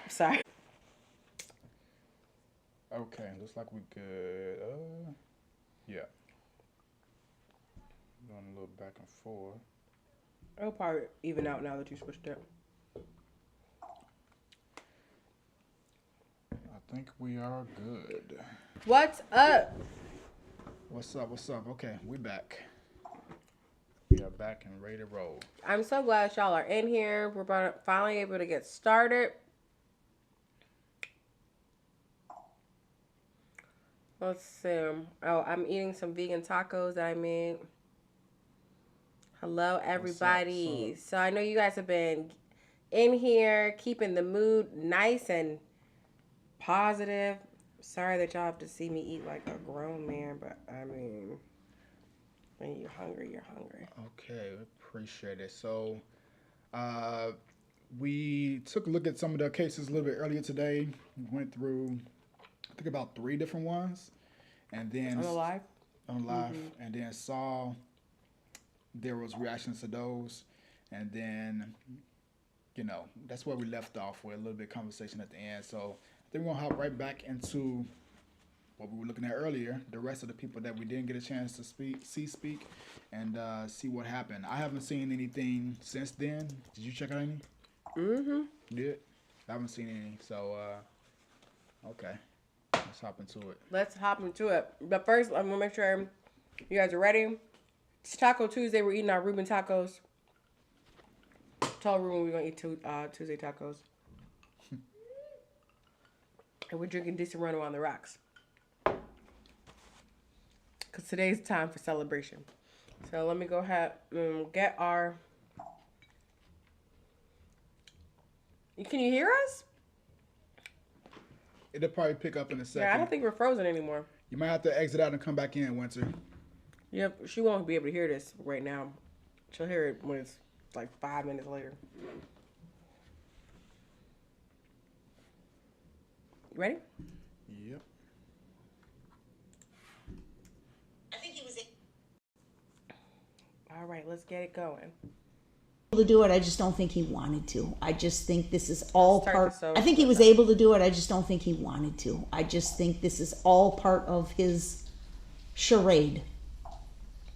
Sorry. Okay, looks like we good. Yeah. Going a little back and forth. It'll probably even out now that you switched it. I think we are good. What's up? What's up? What's up? Okay, we back. We are back and ready to roll. I'm so glad y'all are in here. We're finally able to get started. Let's see. Oh, I'm eating some vegan tacos that I made. Hello, everybody. What's up? So I know you guys have been in here keeping the mood nice and positive. Sorry that y'all have to see me eat like a grown man, but I mean, when you're hungry, you're hungry. Okay, appreciate it. So, we took a look at some of the cases a little bit earlier today. We went through, I think, about 3 different ones, and then On the live? and then saw there was reactions to those, and then that's where we left off with a little bit of conversation at the end. So I think we're gonna hop right back into what we were looking at earlier, the rest of the people that we didn't get a chance to speak, and see what happened. I haven't seen anything since then. Did you check out any? Mm-hmm. You did? I haven't seen any. So, okay. Let's hop into it. Let's hop into it. But first, I'm going to make sure you guys are ready. It's Taco Tuesday. We're eating our Reuben tacos. Tell Reuben we're going to eat Tuesday tacos. And we're drinking decent run on the rocks. Because today's time for celebration. So let me go ahead and get our... Can you hear us? It'll probably pick up in a second. Yeah, I don't think we're frozen anymore. You might have to exit out and come back in, Winter. Yep, she won't be able to hear this right now. She'll hear it when it's like 5 minutes later. You ready? Yep. All right, let's get it going. To do it, I just don't think he wanted to. I just think this is all part. I think he was able to do it. I just don't think he wanted to. I just think this is all part of his charade.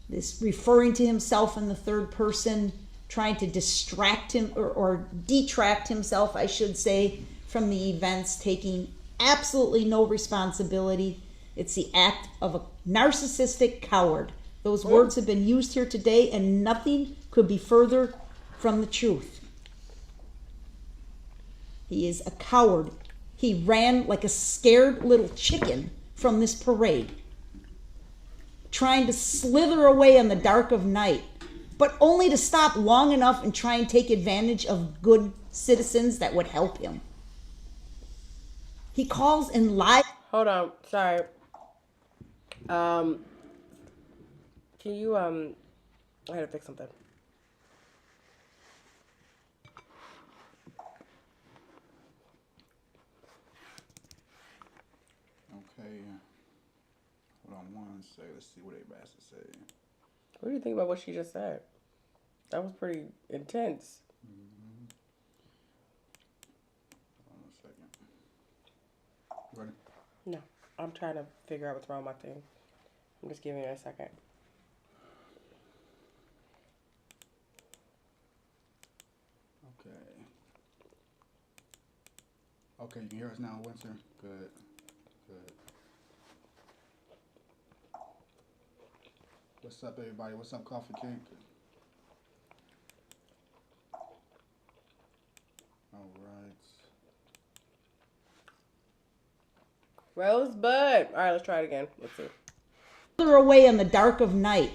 This referring to himself in the third person, trying to distract him or detract himself, I should say, from the events, taking absolutely no responsibility. It's the act of a narcissistic coward. Those words have been used here today, and nothing could be further from the truth. He is a coward. He ran like a scared little chicken from this parade, trying to slither away in the dark of night, but only to stop long enough and try and take advantage of good citizens that would help him. He calls and lies. Hold on, sorry. Can you I had to fix something. Okay. Hold on one sec. Let's see what they bastard say. What do you think about what she just said? That was pretty intense. Mm-hmm. Hold on a second. Ready? No, I'm trying to figure out what's wrong with my thing. I'm just giving it a second. Okay. Okay, you can hear us now, Winter? Good. Good. What's up, everybody? What's up, Coffee King? All right. Rosebud. All right, let's try it again. Let's see. Slither away in the dark of night,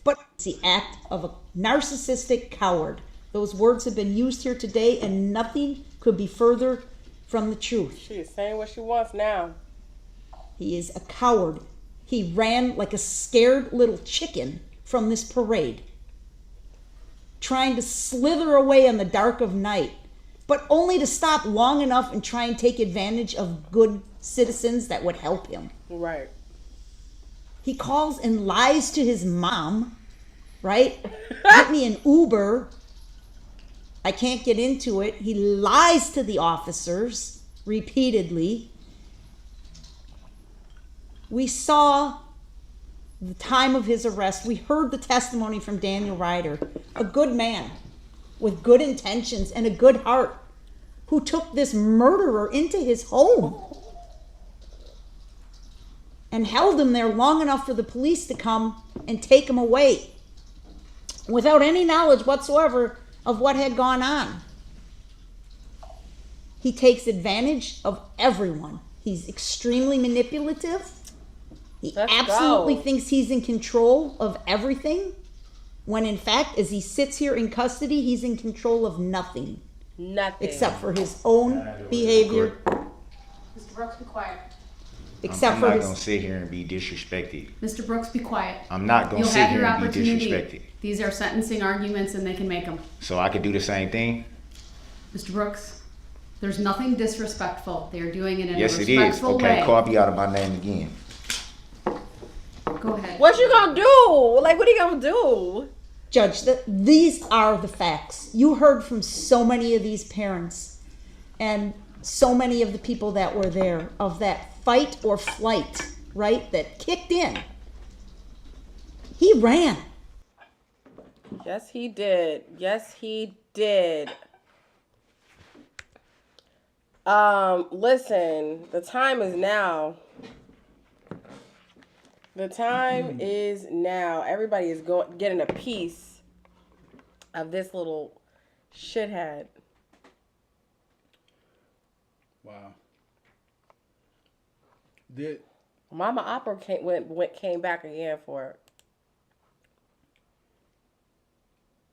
but it's the act of a narcissistic coward. Those words have been used here today, and nothing could be further from the truth. She is saying what she wants now. He is a coward. He ran like a scared little chicken from this parade, trying to slither away in the dark of night, but only to stop long enough and try and take advantage of good citizens that would help him. Right. He calls and lies to his mom, right? Get me an Uber. I can't get into it. He lies to the officers repeatedly. We saw the time of his arrest. We heard the testimony from Daniel Ryder, a good man with good intentions and a good heart, who took this murderer into his home and held him there long enough for the police to come and take him away without any knowledge whatsoever of what had gone on. He takes advantage of everyone. He's extremely manipulative. He absolutely thinks he's in control of everything, when in fact, as he sits here in custody, he's in control of nothing. Nothing. Except for his own behavior. Mr. Brooks, be quiet. Except I'm for not his... going to sit here and be disrespected. Mr. Brooks, be quiet. I'm not going to You'll sit have here your and be opportunity. disrespected. These are sentencing arguments and they can make them. So I could do the same thing? Mr. Brooks, there's nothing disrespectful. They are doing it in Yes, a it is. respectful Okay, way. call me out of my name again. Go ahead. What you gonna do? Like, what are you gonna do? Judge, these are the facts. You heard from so many of these parents and so many of the people that were there of that fight or flight, right, that kicked in. He ran. Yes, he did. Yes, he did. Listen, the time is now. The time is now. Everybody is getting a piece of this little shithead. Wow. Mama Opera came back again for it.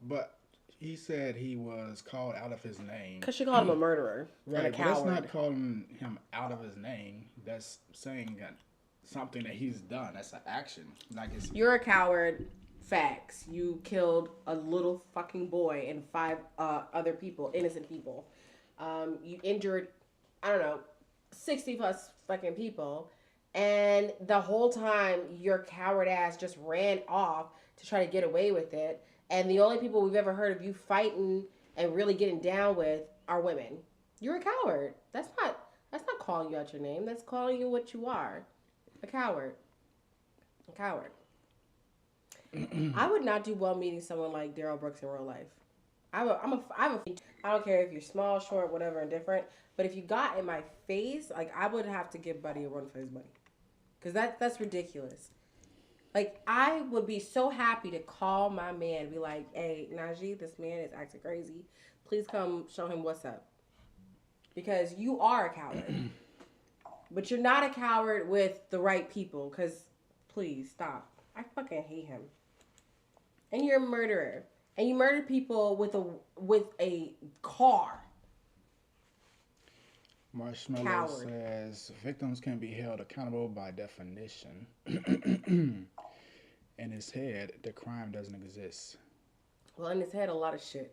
But he said he was called out of his name. Because she called him a murderer and a Right, but that's coward. not calling him out of his name. That's saying that something that he's done. That's an action. Like it's You're a coward. Facts. You killed a little fucking boy and 5 other people, innocent people. You injured, 60 plus fucking people. And the whole time, your coward ass just ran off to try to get away with it. And the only people we've ever heard of you fighting and really getting down with are women. You're a coward. That's not calling you out your name. That's calling you what you are. A coward. A coward. I would not do well meeting someone like Darrell Brooks in real life. I don't care if you're small, short, whatever, indifferent. But if you got in my face, like, I would have to give Buddy a run for his money. Because that's ridiculous. Like, I would be so happy to call my man and be like, hey, Najee, this man is acting crazy. Please come show him what's up. Because you are a coward. But you're not a coward with the right people. Because, please, stop. I fucking hate him. And you're a murderer. And you murdered people with a car. Marshmallow Coward. says victims can be held accountable by definition. In his head, the crime doesn't exist. Well, in his head, a lot of shit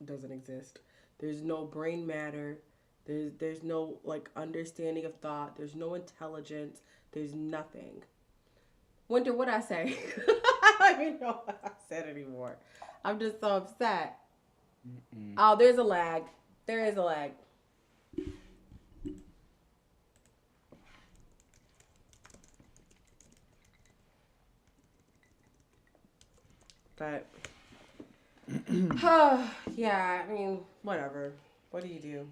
doesn't exist. There's no brain matter. There's no, like, understanding of thought. There's no intelligence. There's nothing. Wonder what I say. I don't even know what I said anymore. I'm just so upset. Oh, there's a lag. There is a lag. But, yeah, I mean, whatever. What do you do?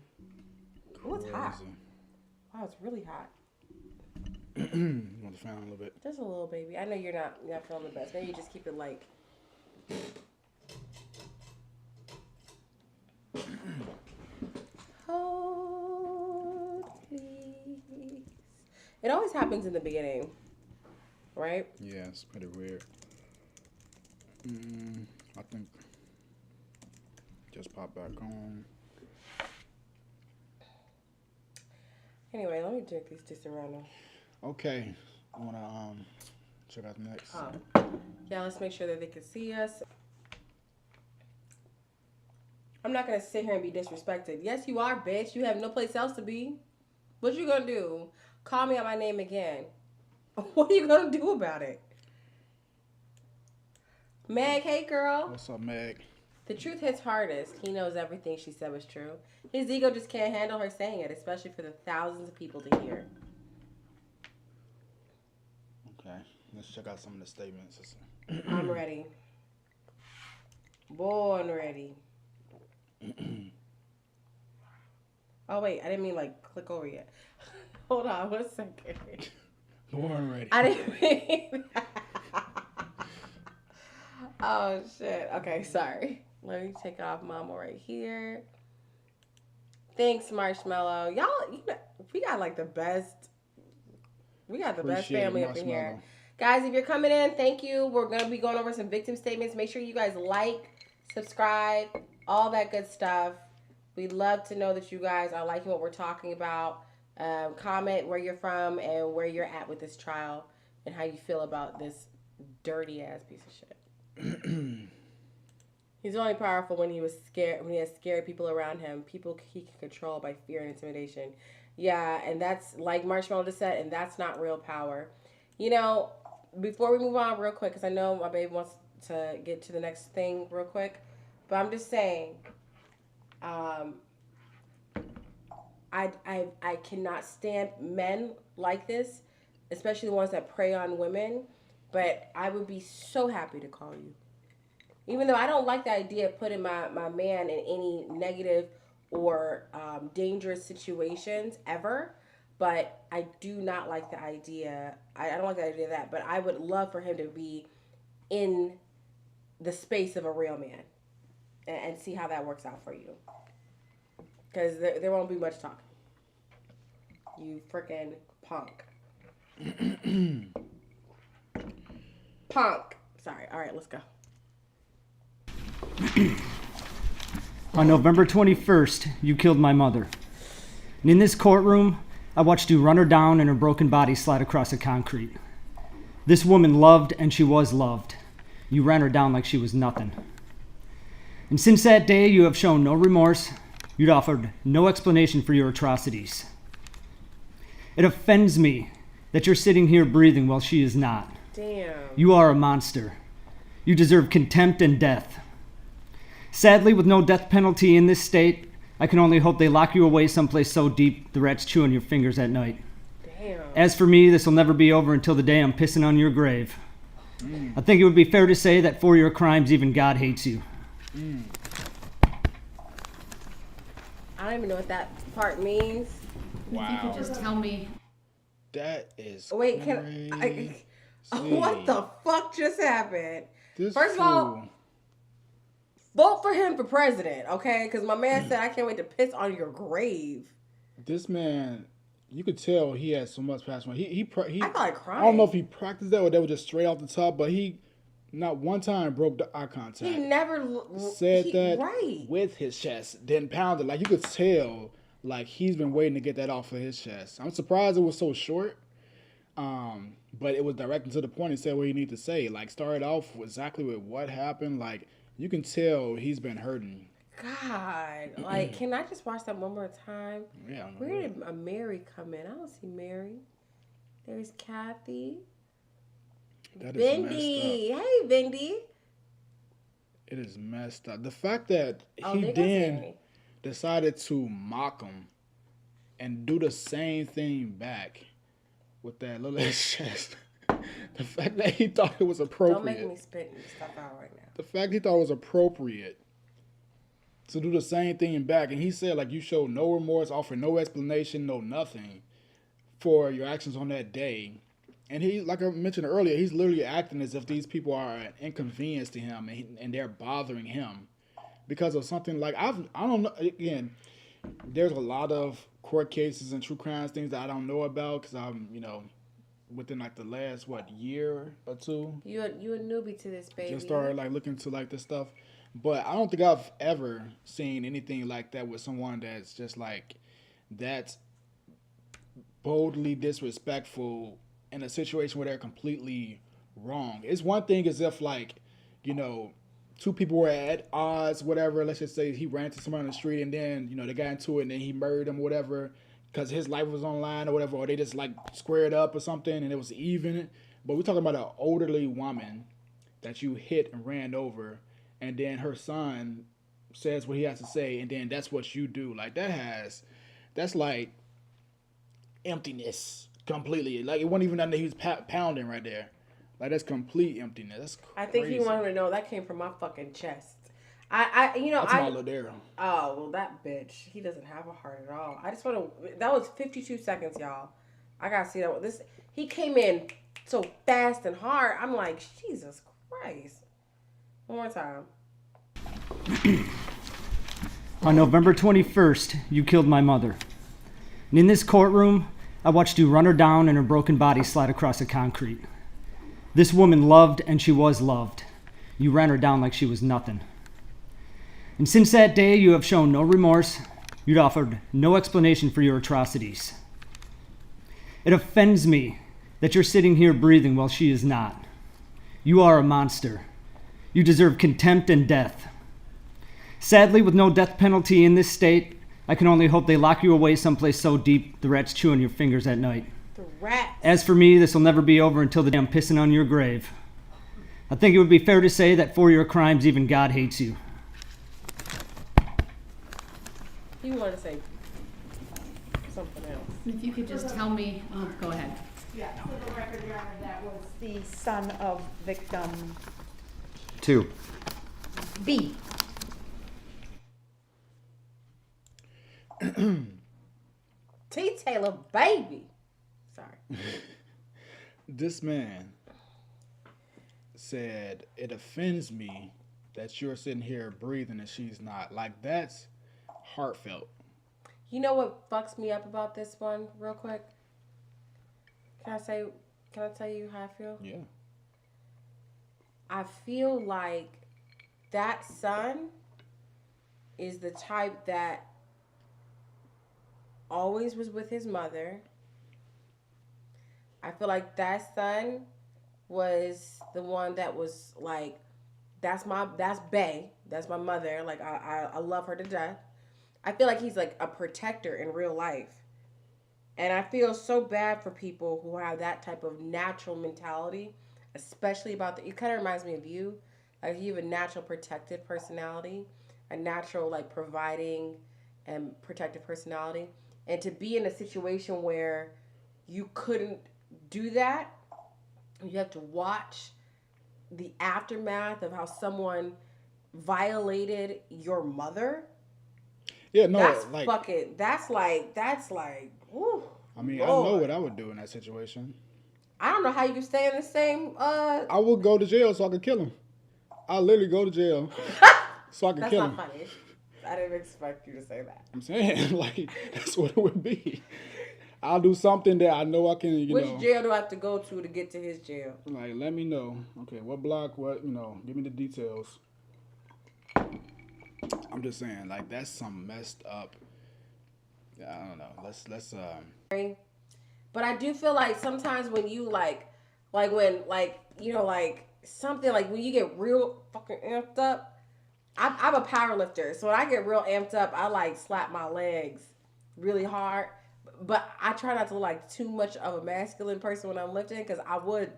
Oh, it's hot. Crazy. Wow, it's really hot. You want to fan a little bit? Just a little, baby. I know you're not feeling the best. Maybe you just keep it light. Hold, please. It always happens in the beginning, right? Yeah, it's pretty weird. I think just pop back on. Anyway, let me drink these just around now. Okay, I want to check out the next. Yeah, let's make sure that they can see us. I'm not going to sit here and be disrespected. Yes, you are, bitch. You have no place else to be. What you going to do? Call me out my name again. What are you going to do about it? Meg, hey, girl. What's up, Meg? The truth hits hardest. He knows everything she said was true. His ego just can't handle her saying it, especially for the thousands of people to hear. Okay, let's check out some of the statements. I'm ready. Born ready. Oh, wait. I didn't mean, like, click over yet. Hold on 1 second. Born ready. I didn't mean that. Oh, shit. Okay, sorry. Let me take off Mama right here. Thanks, Marshmallow. Y'all, we got, like, the best. We got the best family up in here. Guys, if you're coming in, thank you. We're going to be going over some victim statements. Make sure you guys like, subscribe, all that good stuff. We'd love to know that you guys are liking what we're talking about. Comment where you're from and where you're at with this trial and how you feel about this dirty-ass piece of shit. He's only powerful when he was scared, when he has scared people around him, people he can control by fear and intimidation. Yeah, and that's, like Marshmallow just said, and that's not real power. You know, before we move on real quick, because I know my baby wants to get to the next thing real quick, but I'm just saying, I cannot stand men like this, especially the ones that prey on women, but I would be so happy to call you. Even though I don't like the idea of putting my man in any negative or dangerous situations ever, but I do not like the idea. I don't like the idea of that, but I would love for him to be in the space of a real man and see how that works out for you. Because there won't be much talking. You freaking punk. Punk. Sorry. All right, let's go. On November 21st, you killed my mother. And in this courtroom, I watched you run her down and her broken body slide across the concrete. This woman loved and she was loved. You ran her down like she was nothing. And since that day, you have shown no remorse. You'd offered no explanation for your atrocities. It offends me that you're sitting here breathing while she is not. Damn. You are a monster. You deserve contempt and death. Sadly, with no death penalty in this state, I can only hope they lock you away someplace so deep the rats chew on your fingers at night. Damn. As for me, this will never be over until the day I'm pissing on your grave. I think it would be fair to say that for your crimes, even God hates you. I don't even know what that part means. If you could just tell me. That is Wait, crazy. What the fuck just happened? This First of all, fool. vote for him for president, okay? Because my man said, I can't wait to piss on your grave. This man, you could tell he had so much passion. He I felt like crying. I don't know if he practiced that or that was just straight off the top, but he not one time broke the eye contact. He never said that right. with his chest, then pounded. Like you could tell, like he's been waiting to get that off of his chest. I'm surprised it was so short, but it was directed to the point. He said what he needed to say. Like started off exactly with what happened. Like you can tell he's been hurting. God, like can I just watch that one more time? Yeah. Where did Mary come in? I don't see Mary. There's Kathy. That is messed Vindy. up. Hey, Vindy. It is messed up. The fact that Oh, he they got then Sammy. decided to mock him and do the same thing back with that little ass chest. The fact that he thought it was appropriate. Don't make me spit stuff out right now. The fact he thought it was appropriate to do the same thing back. And he said, like, you showed no remorse, offered no explanation, no nothing for your actions on that day. And he, like I mentioned earlier, he's literally acting as if these people are an inconvenience to him and they're bothering him because of something like, I don't know, again, there's a lot of court cases and true crimes things that I don't know about because I'm, within like the last, year or two. You a newbie to this, baby. Just started like looking to like this stuff. But I don't think I've ever seen anything like that with someone that's just like, that's boldly disrespectful in a situation where they're completely wrong. It's one thing as if like, two people were at odds, whatever. Let's just say he ran to someone on the street and then, they got into it and then he murdered him, whatever, because his life was on the line or whatever, or they just like squared up or something and it was even. But we're talking about an elderly woman that you hit and ran over and then her son says what he has to say, and then that's what you do. Like that's like emptiness completely. Like it wasn't even nothing that he was pounding right there. Like that's complete emptiness. That's crazy. I think he wanted to know that came from my fucking chest. That's my little Darrell. Oh, well, that bitch. He doesn't have a heart at all. I just want to. That was 52 seconds, y'all. I gotta see that. He came in so fast and hard. I'm like, Jesus Christ. One more time. On November 21st, you killed my mother. And in this courtroom, I watched you run her down and her broken body slide across the concrete. This woman loved and she was loved. You ran her down like she was nothing. And since that day, you have shown no remorse. You'd offered no explanation for your atrocities. It offends me that you're sitting here breathing while she is not. You are a monster. You deserve contempt and death. Sadly, with no death penalty in this state, I can only hope they lock you away someplace so deep the rats chew on your fingers at night. The rats. As for me, this will never be over until the day I'm pissing on your grave. I think it would be fair to say that for your crimes, even God hates you. You want to say something else? If you could just tell me, go ahead. Yeah, for the record, Your Honor, that was the son of victim 2. B. T. Taylor, baby. Sorry. This man said, it offends me that you're sitting here breathing and she's not. Like, that's heartfelt. You know what fucks me up about this one, real quick? Can I tell you how I feel? Yeah. I feel like that son is the type that always was with his mother. I feel like that son was the one that was like, that's Bae. That's my mother. Like, I love her to death. I feel like he's like a protector in real life. And I feel so bad for people who have that type of natural mentality, especially about it kind of reminds me of you. Like, you have a natural protected personality, a natural like providing and protective personality. And to be in a situation where you couldn't do that, you have to watch the aftermath of how someone violated your mother. Yeah, no, That's like, fucking, that's like, whew, I mean, Lord. I know what I would do in that situation. I don't know how you can stay in the same, I would go to jail so I could kill him. I'll literally go to jail so I could that's kill not him. funny. I didn't expect you to say that. I'm saying, like, that's what it would be. I'll do something that I know I can, you Which know. jail do I have to go to get to his jail? Like, let me know. Okay, what block, what, give me the details. I'm just saying, like, that's some messed up. I don't know. Let's But I do feel like sometimes when you like when something like when you get real fucking amped up, I'm a power lifter. So when I get real amped up, I like slap my legs really hard. But I try not to look like too much of a masculine person when I'm lifting, because I would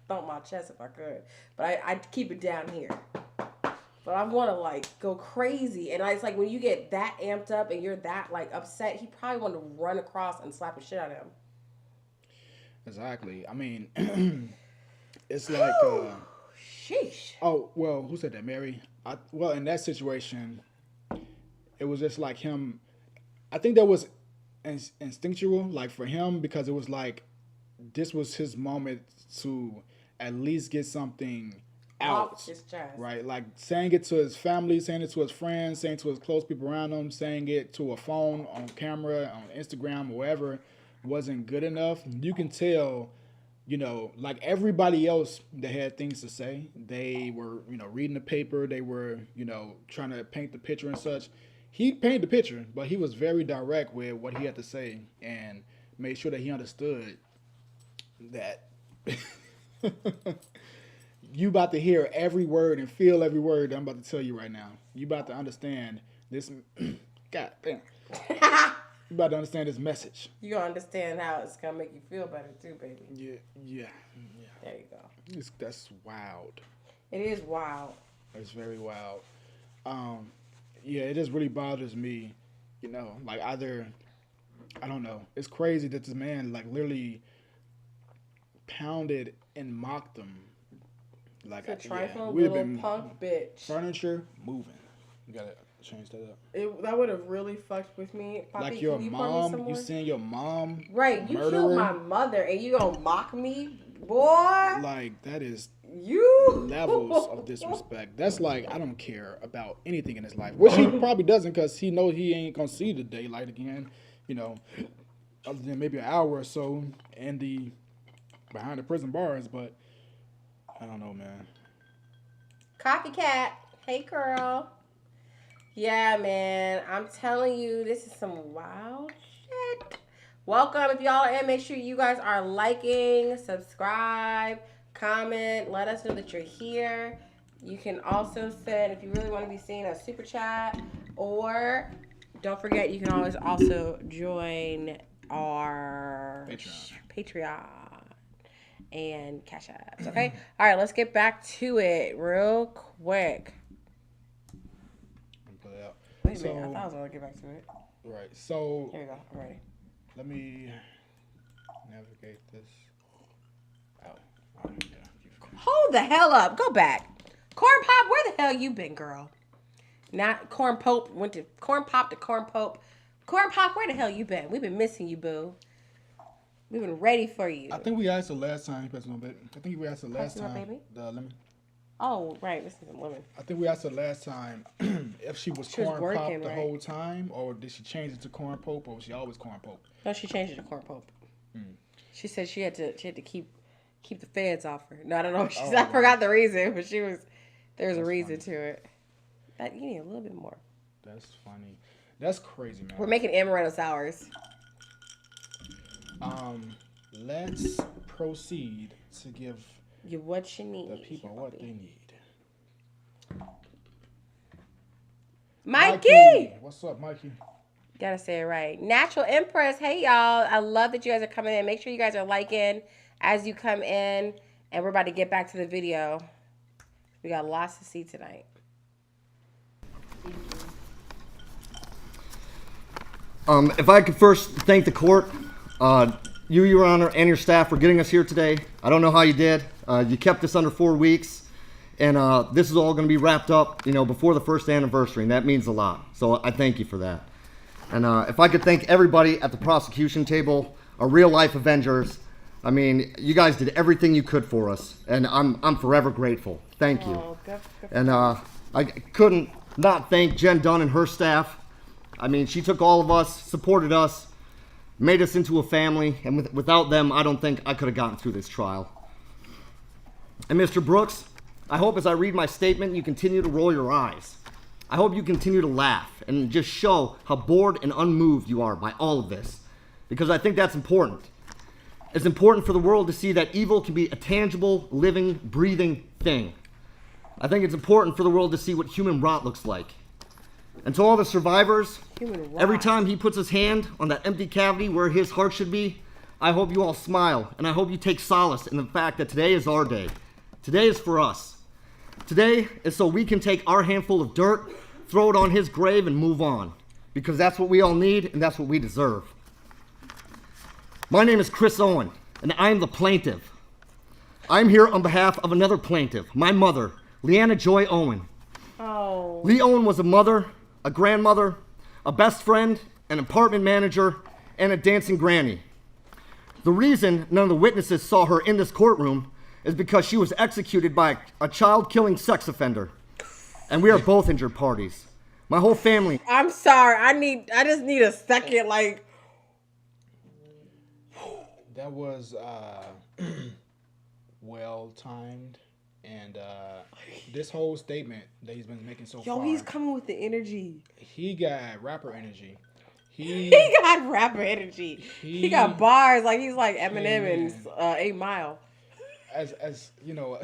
thump my chest if I could. But I keep it down here. But I want to like go crazy. And it's like when you get that amped up and you're that like upset, he probably want to run across and slap the shit out of him. Exactly. I mean, it's like, sheesh. oh, well, who said that? Mary? Well, in that situation, it was just like him. I think that was instinctual, like for him, because it was like, this was his moment to at least get something out. Off his chest. Right? Like saying it to his family, saying it to his friends, saying it to his close people around him, saying it to a phone, on camera, on Instagram, or wherever, wasn't good enough. You can tell, like everybody else that had things to say, they were, reading the paper, they were, trying to paint the picture and such. He painted the picture, but he was very direct with what he had to say and made sure that he understood that you about to hear every word and feel every word that I'm about to tell you right now. You about to understand this. God damn. You about to understand this message. You gonna understand how it's gonna make you feel better too, baby. Yeah. There you go. That's wild. It is wild. It's very wild. Yeah, it just really bothers me. Like either I don't know. It's crazy that this man like literally pounded and mocked them. Like It's a trifling we'd have little been punk bitch. furniture moving. You gotta change that up. That would have really fucked with me. Poppy, Like your can you pour me mom, some you more? seeing your mom Right, you murder killed her? my mother and you gonna mock me, boy? Like that is You levels of disrespect. That's like I don't care about anything in his life, which he probably doesn't, because he knows he ain't gonna see the daylight again. Other than maybe an hour or so in the behind the prison bars. But I don't know, man. Copycat. Hey, girl. Yeah, man. I'm telling you, this is some wild shit. Welcome. If y'all are in, make sure you guys are liking, subscribe, comment. Let us know that you're here. You can also send, if you really want to be seen, a super chat. Or don't forget, you can always also join our Patreon and Cash Apps. Okay? All right, let's get back to it real quick. Put it out. Wait a minute. I thought I was going to get back to it. Right. So Here we go. I'm ready. let me navigate this out. Hold the hell up. Go back. Corn Pop, where the hell you been, girl? Not Corn Pope. Went to Corn Pop to Corn Pope. Corn Pop, where the hell you been? We've been missing you, boo. We've been ready for you. I think we asked the last time. I think we asked the last Pass me my time. baby? The lemon. Oh, right. This is a woman. I think we asked her last time if she was She was corn working, pop the right? whole time, or did she change it to corn pope, or was she always corn pope? No, she changed it to Corn Pope. She said she had to keep the feds off her. No, I don't know. She said, I forgot the reason, but there was a reason to it. That you need a little bit more. That's funny. That's crazy, man. We're making amaretto sours. Let's proceed to give You what you need. the people what they need. Mikey! What's up, Mikey? Gotta say it right. Natural Empress. Hey, y'all. I love that you guys are coming in. Make sure you guys are liking as you come in. And we're about to get back to the video. We got lots to see tonight. If I could first thank the court, you, Your Honor, and your staff for getting us here today. I don't know how you did. You kept us under 4 weeks, and this is all going to be wrapped up, before the first anniversary, and that means a lot. So I thank you for that. And if I could thank everybody at the prosecution table, our real-life Avengers. I mean, you guys did everything you could for us, and I'm forever grateful. Thank you. Oh, good. And I couldn't not thank Jen Dunn and her staff. I mean, she took all of us, supported us, made us into a family, and without them, I don't think I could have gotten through this trial. And Mr. Brooks, I hope as I read my statement, you continue to roll your eyes. I hope you continue to laugh and just show how bored and unmoved you are by all of this, because I think that's important. It's important for the world to see that evil can be a tangible, living, breathing thing. I think it's important for the world to see what human rot looks like. And to all the survivors, every time he puts his hand on that empty cavity where his heart should be, I hope you all smile, and I hope you take solace in the fact that today is our day. Today is for us. Today is so we can take our handful of dirt, throw it on his grave, and move on. Because that's what we all need, and that's what we deserve. My name is Chris Owen, and I am the plaintiff. I'm here on behalf of another plaintiff, my mother, Leanna Joy Owen. Oh. Lee Owen was a mother, a grandmother, a best friend, an apartment manager, and a dancing granny. The reason none of the witnesses saw her in this courtroom is because she was executed by a child-killing sex offender. And we are both injured parties. My whole family. I'm sorry. I just need a second, like. That was well timed, and this whole statement that he's been making so far. Yo, he's coming with the energy. He got rapper energy. He got rapper energy. He got bars like he's like Eminem and 8 Mile. As you know,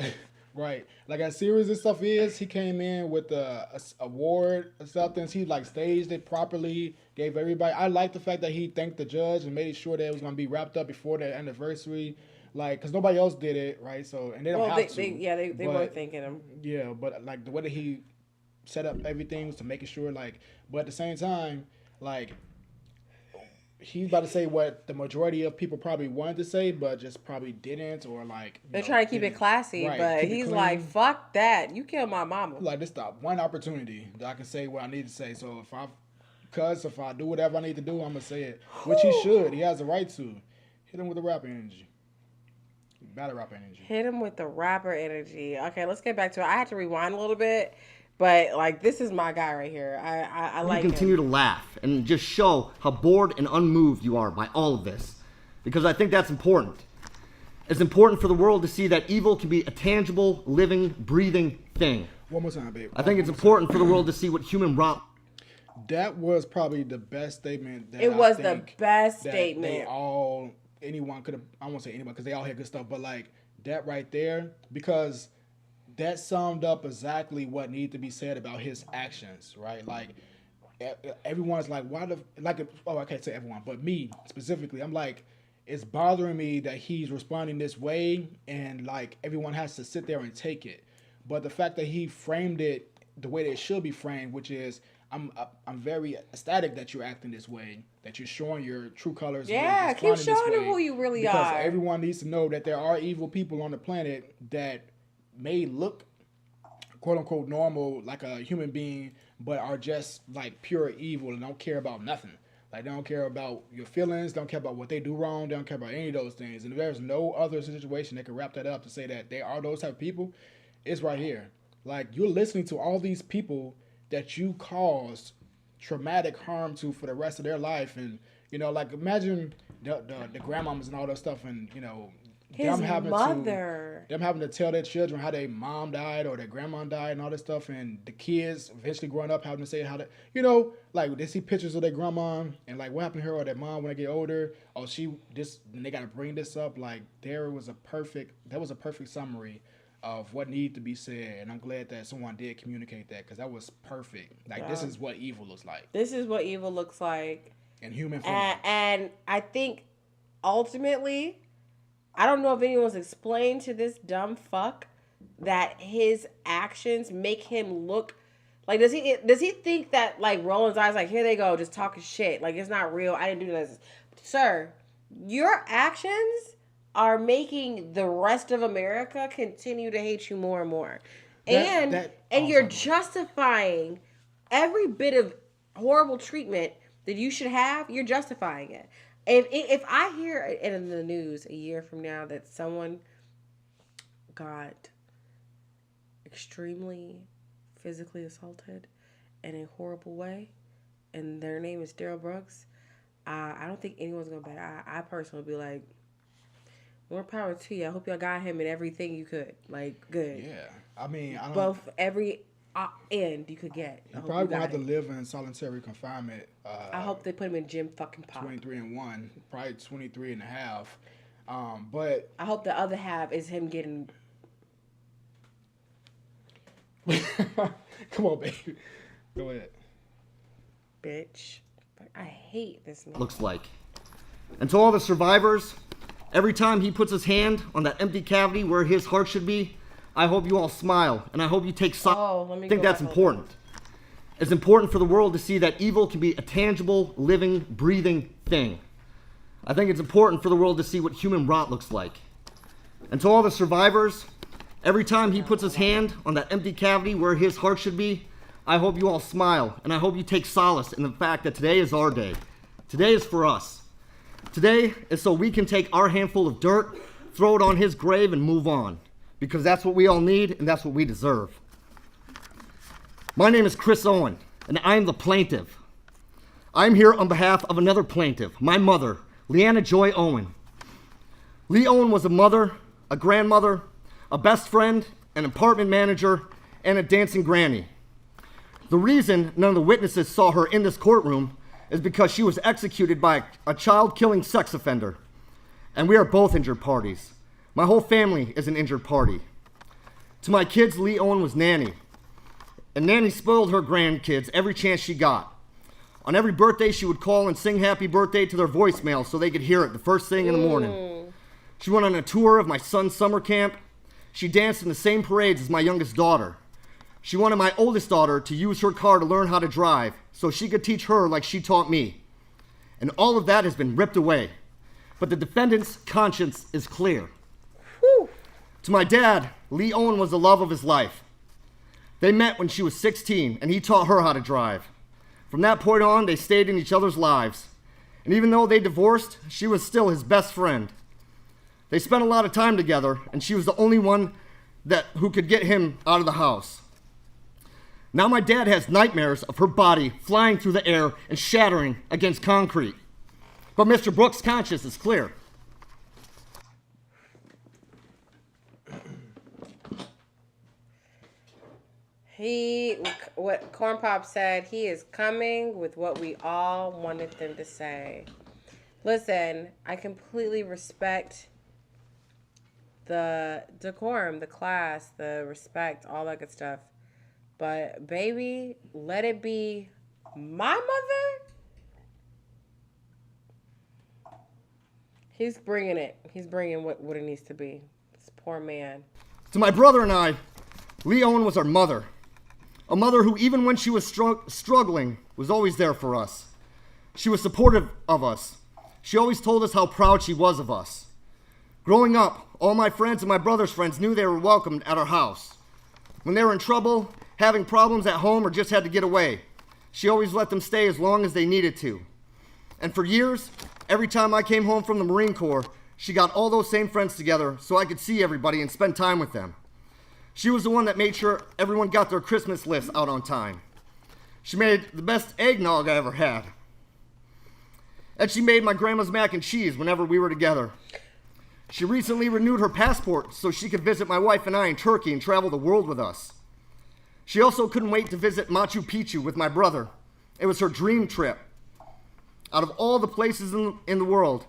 right? Like as serious as stuff is, he came in with a award or something. He like staged it properly, gave everybody. I like the fact that he thanked the judge and made sure that it was gonna be wrapped up before the anniversary. Like, because nobody else did it, right? So, and they don't Well, have to. they but, were thinking him. Yeah, but like the way that he set up everything was to making sure, like, but at the same time, like, he's about to say what the majority of people probably wanted to say, but just probably didn't, or like They're trying to keep it classy, right, but keep it he's clean. like, "Fuck that! You killed my mama." Like, this is one opportunity that I can say what I need to say. So if I do whatever I need to do, I'm gonna say it, which he should. He has the right to. Hit him with the rapper energy, battle rapper energy. Hit him with the rapper energy. Okay, let's get back to it. I had to rewind a little bit, but like this is my guy right here. I like You continue him. to laugh and just show how bored and unmoved you are by all of this, because I think that's important. It's important for the world to see that evil can be a tangible, living, breathing thing. One more time, babe. I think it's important for the world to see what human rot. That was probably the best statement. That It I was the think best that statement. Anyone could have. I won't say anyone because they all had good stuff, but like that right there, because that summed up exactly what needed to be said about his actions, right? Like everyone's like, why the like? I can't say everyone, but me specifically, I'm like, it's bothering me that he's responding this way, and like everyone has to sit there and take it. But the fact that he framed it the way that it should be framed, which is, I'm very ecstatic that you're acting this way, that you're showing your true colors. and Yeah, you're keep responding this showing them way, who you really because are. everyone needs to know that there are evil people on the planet that may look quote unquote normal, like a human being, but are just like pure evil and don't care about nothing. Like they don't care about your feelings, don't care about what they do wrong, they don't care about any of those things. And if there's no other situation that can wrap that up to say that they are those type of people, it's right here. Like you're listening to all these people that you caused traumatic harm to for the rest of their life, and like imagine the grandmamas and all that stuff, and His them having mother. them having to tell their children how their mom died or their grandma died and all this stuff, and the kids eventually growing up having to say how that, like they see pictures of their grandma and like what happened to her or their mom when they get older. Oh, and they got to bring this up. Like that was a perfect summary of what needed to be said, and I'm glad that someone did communicate that because that was perfect. Like this is what evil looks like This is what evil looks like. in human form. And I think ultimately, I don't know if anyone's explained to this dumb fuck that his actions make him look like, does he think that like rolling his eyes like, here they go, just talking shit, like it's not real, I didn't do this. Sir, your actions are making the rest of America continue to hate you more and more. And you're justifying every bit of horrible treatment that you should have, you're justifying it. If I hear in the news a year from now that someone got extremely physically assaulted in a horrible way, and their name is Darrell Brooks, I don't think anyone's gonna bet. I personally would be like, more power to you. I hope y'all got him in everything you could. Like, good. Yeah, I mean, I don't. Both every end you could get. You probably gonna have to live in solitary confinement. I hope they put him in Jim fucking Pop. 23-1, probably 23 and a half. But I hope the other half is him getting. come on, baby, go ahead. Bitch. I hate this man. Looks like. And to all the survivors, every time he puts his hand on that empty cavity where his heart should be, I hope you all smile, and I hope you take I think that's important. It's important for the world to see that evil can be a tangible, living, breathing thing. I think it's important for the world to see what human rot looks like. And to all the survivors, every time he puts his hand on that empty cavity where his heart should be, I hope you all smile, and I hope you take solace in the fact that today is our day. Today is for us. Today is so we can take our handful of dirt, throw it on his grave, and move on. Because that's what we all need, and that's what we deserve. My name is Chris Owen, and I am the plaintiff. I'm here on behalf of another plaintiff, my mother, Leanna Joy Owen. Lee Owen was a mother, a grandmother, a best friend, an apartment manager, and a dancing granny. The reason none of the witnesses saw her in this courtroom is because she was executed by a child-killing sex offender. And we are both injured parties. My whole family is an injured party. To my kids, Lee Owen was nanny. And nanny spoiled her grandkids every chance she got. On every birthday, she would call and sing happy birthday to their voicemail so they could hear it the first thing in the morning. She went on a tour of my son's summer camp. She danced in the same parades as my youngest daughter. She wanted my oldest daughter to use her car to learn how to drive so she could teach her like she taught me. And all of that has been ripped away. But the defendant's conscience is clear. Whew. To my dad, Lee Owen was the love of his life. They met when she was 16, and he taught her how to drive. From that point on, they stayed in each other's lives. And even though they divorced, she was still his best friend. They spent a lot of time together, and she was the only one who could get him out of the house. Now my dad has nightmares of her body flying through the air and shattering against concrete. But Mr. Brooks' conscience is clear. What Corn Pop said, he is coming with what we all wanted them to say. Listen, I completely respect the decorum, the class, the respect, all that good stuff. But baby, let it be my mother. He's bringing it. He's bringing what it needs to be. This poor man. To my brother and I, Lee Owen was our mother. A mother who, even when she was struggling, was always there for us. She was supportive of us. She always told us how proud she was of us. Growing up, all my friends and my brother's friends knew they were welcomed at our house. When they were in trouble, having problems at home, or just had to get away, she always let them stay as long as they needed to. And for years, every time I came home from the Marine Corps, she got all those same friends together so I could see everybody and spend time with them. She was the one that made sure everyone got their Christmas list out on time. She made the best eggnog I ever had. And she made my grandma's mac and cheese whenever we were together. She recently renewed her passport so she could visit my wife and I in Turkey and travel the world with us. She also couldn't wait to visit Machu Picchu with my brother. It was her dream trip. Out of all the places in the world,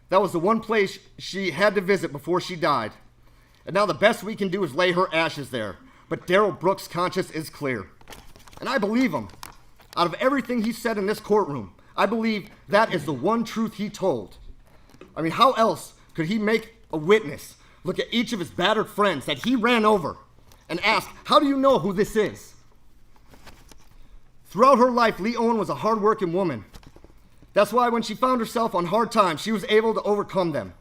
that was the one place she had to visit before she died. And now the best we can do is lay her ashes there. But Darrell Brooks' conscience is clear. And I believe him. Out of everything he said in this courtroom, I believe that is the one truth he told. I mean, how else could he make a witness look at each of his battered friends that he ran over and ask, how do you know who this is? Throughout her life, Lee Owen was a hardworking woman. That's why when she found herself on hard times, she was able to overcome them.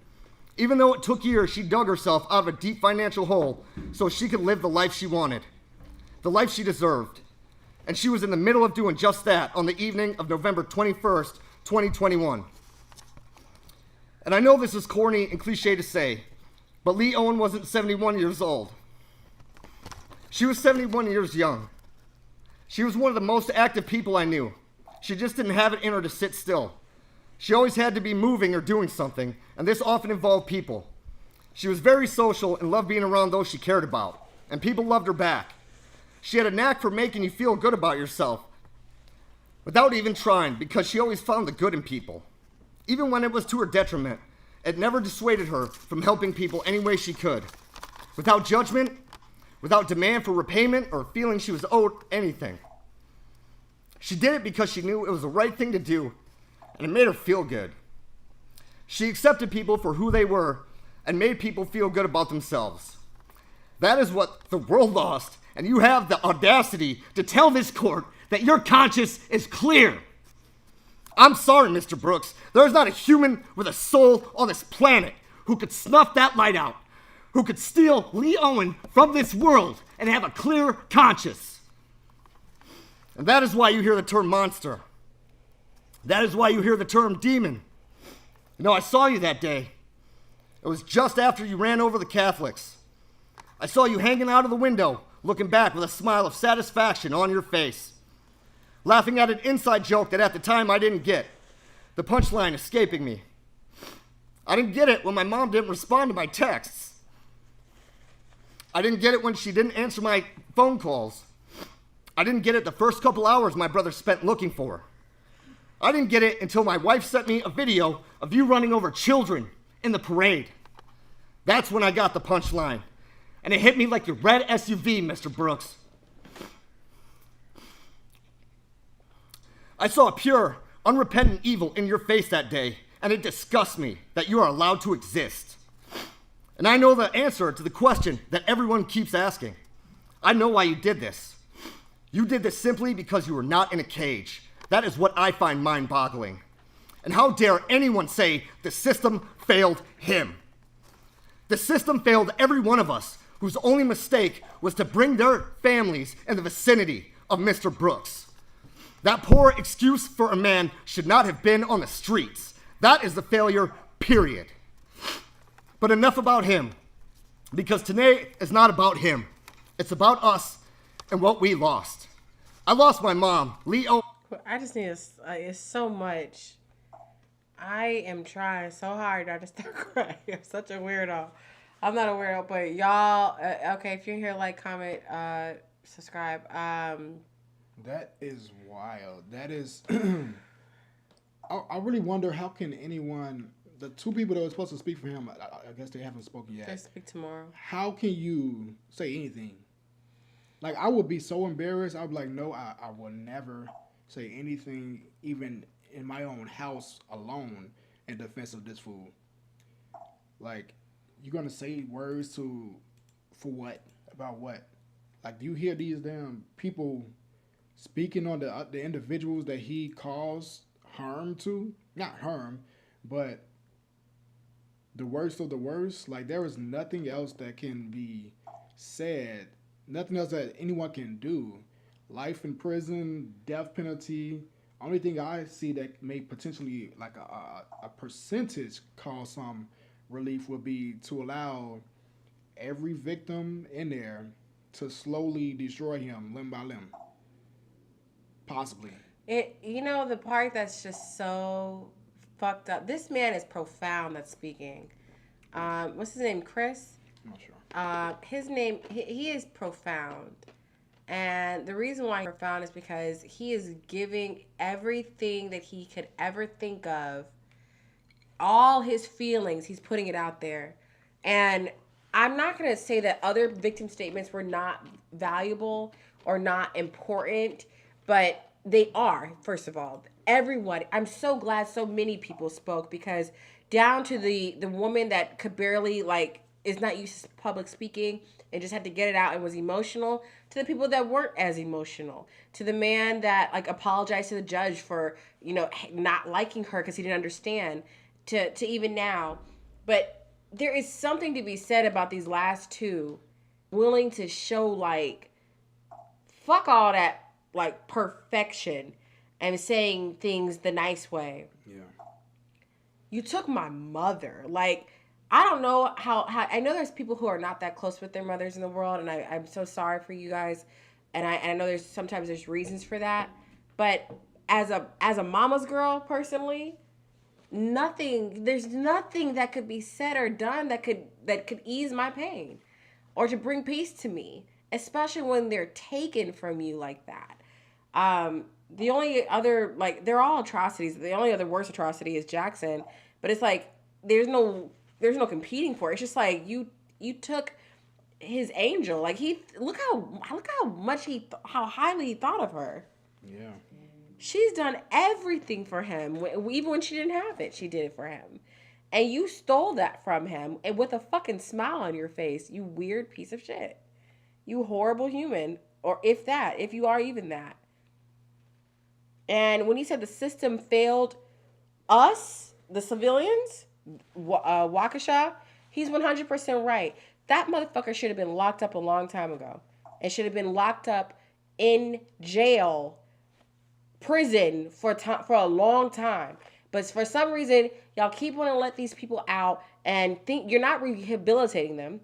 Even though it took years, she dug herself out of a deep financial hole so she could live the life she wanted, the life she deserved. And she was in the middle of doing just that on the evening of November 21st, 2021. And I know this is corny and cliche to say, but Lee Owen wasn't 71 years old. She was 71 years young. She was one of the most active people I knew. She just didn't have it in her to sit still. She always had to be moving or doing something, and this often involved people. She was very social and loved being around those she cared about, and people loved her back. She had a knack for making you feel good about yourself without even trying, because she always found the good in people. Even when it was to her detriment, it never dissuaded her from helping people any way she could, without judgment, without demand for repayment or feeling she was owed anything. She did it because she knew it was the right thing to do, and it made her feel good. She accepted people for who they were and made people feel good about themselves. That is what the world lost, and you have the audacity to tell this court that your conscience is clear. I'm sorry, Mr. Brooks. There's not a human with a soul on this planet who could snuff that light out, who could steal Lee Owen from this world and have a clear conscience. And that is why you hear the term monster. That is why you hear the term demon. You know, I saw you that day. It was just after you ran over the Catholics. I saw you hanging out of the window, looking back with a smile of satisfaction on your face, laughing at an inside joke that at the time I didn't get, the punchline escaping me. I didn't get it when my mom didn't respond to my texts. I didn't get it when she didn't answer my phone calls. I didn't get it the first couple hours my brother spent looking for her. I didn't get it until my wife sent me a video of you running over children in the parade. That's when I got the punchline. And it hit me like your red SUV, Mr. Brooks. I saw a pure, unrepentant evil in your face that day, and it disgusts me that you are allowed to exist. And I know the answer to the question that everyone keeps asking. I know why you did this. You did this simply because you were not in a cage. That is what I find mind-boggling. And how dare anyone say the system failed him? The system failed every one of us whose only mistake was to bring their families in the vicinity of Mr. Brooks. That poor excuse for a man should not have been on the streets. That is the failure, period. But enough about him, because today is not about him. It's about us and what we lost. I lost my mom, Leo. I just need it's so much. I am trying so hard not to start crying. I'm such a weirdo. I'm not a weirdo, but y'all, okay, if you're here, like, comment, subscribe. That is wild. That is. I really wonder how can anyone. The two people that were supposed to speak for him, I guess they haven't spoken yet. They'll speak tomorrow. How can you say anything? Like, I would be so embarrassed. I'd be like, no, I will never say anything, even in my own house alone, in defense of this fool. Like, you're going to say words for what? About what? Like, do you hear these damn people speaking on the individuals that he caused harm to? Not harm, but the worst of the worst. Like, there is nothing else that can be said. Nothing else that anyone can do. Life in prison, death penalty. Only thing I see that may potentially, like a percentage, cause some relief would be to allow every victim in there to slowly destroy him limb by limb. Possibly. The part that's just so fucked up. This man is profound that's speaking. What's his name? Chris? I'm not sure. His name, he is profound. And the reason why he's profound is because he is giving everything that he could ever think of. All his feelings, he's putting it out there. And I'm not going to say that other victim statements were not valuable or not important, but they are, first of all. Everyone, I'm so glad so many people spoke, because down to the woman that could barely, like, is not used to public speaking and just had to get it out and was emotional, to the people that weren't as emotional, to the man that, like, apologized to the judge for, not liking her because he didn't understand, to even now. But there is something to be said about these last two willing to show, like, fuck all that, like, perfection and saying things the nice way. Yeah. You took my mother. Like, I don't know how I know there's people who are not that close with their mothers in the world, and I'm so sorry for you guys. And I know sometimes there's reasons for that. But as a mama's girl, personally, there's nothing that could be said or done that could ease my pain or to bring peace to me, especially when they're taken from you like that. The only other, like, they're all atrocities. The only other worse atrocity is Jackson, but it's like there's no competing for it. It's just like you took his angel. Like, look how much how highly he thought of her. Yeah. She's done everything for him. Even when she didn't have it, she did it for him. And you stole that from him, and with a fucking smile on your face, you weird piece of shit. You horrible human, or if you are even that. And when he said the system failed us, the civilians, Waukesha, he's 100% right. That motherfucker should have been locked up a long time ago. And should have been locked up in jail, prison for a long time. But for some reason, y'all keep wanting to let these people out and think you're not rehabilitating them.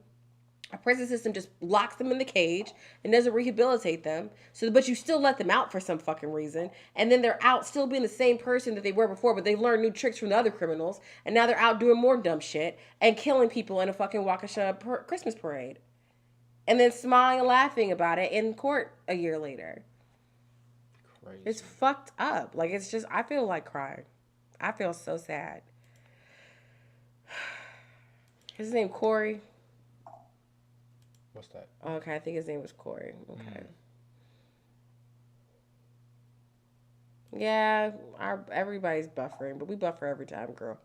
Our prison system just locks them in the cage and doesn't rehabilitate them. But you still let them out for some fucking reason. And then they're out still being the same person that they were before, but they learned new tricks from the other criminals. And now they're out doing more dumb shit and killing people in a fucking Waukesha Christmas parade. And then smiling and laughing about it in court a year later. Crazy. It's fucked up. Like, it's just, I feel like crying. I feel so sad. His name Corey. What's that? Okay, I think his name was Corey. Okay. Yeah, everybody's buffering, but we buffer every time, girl.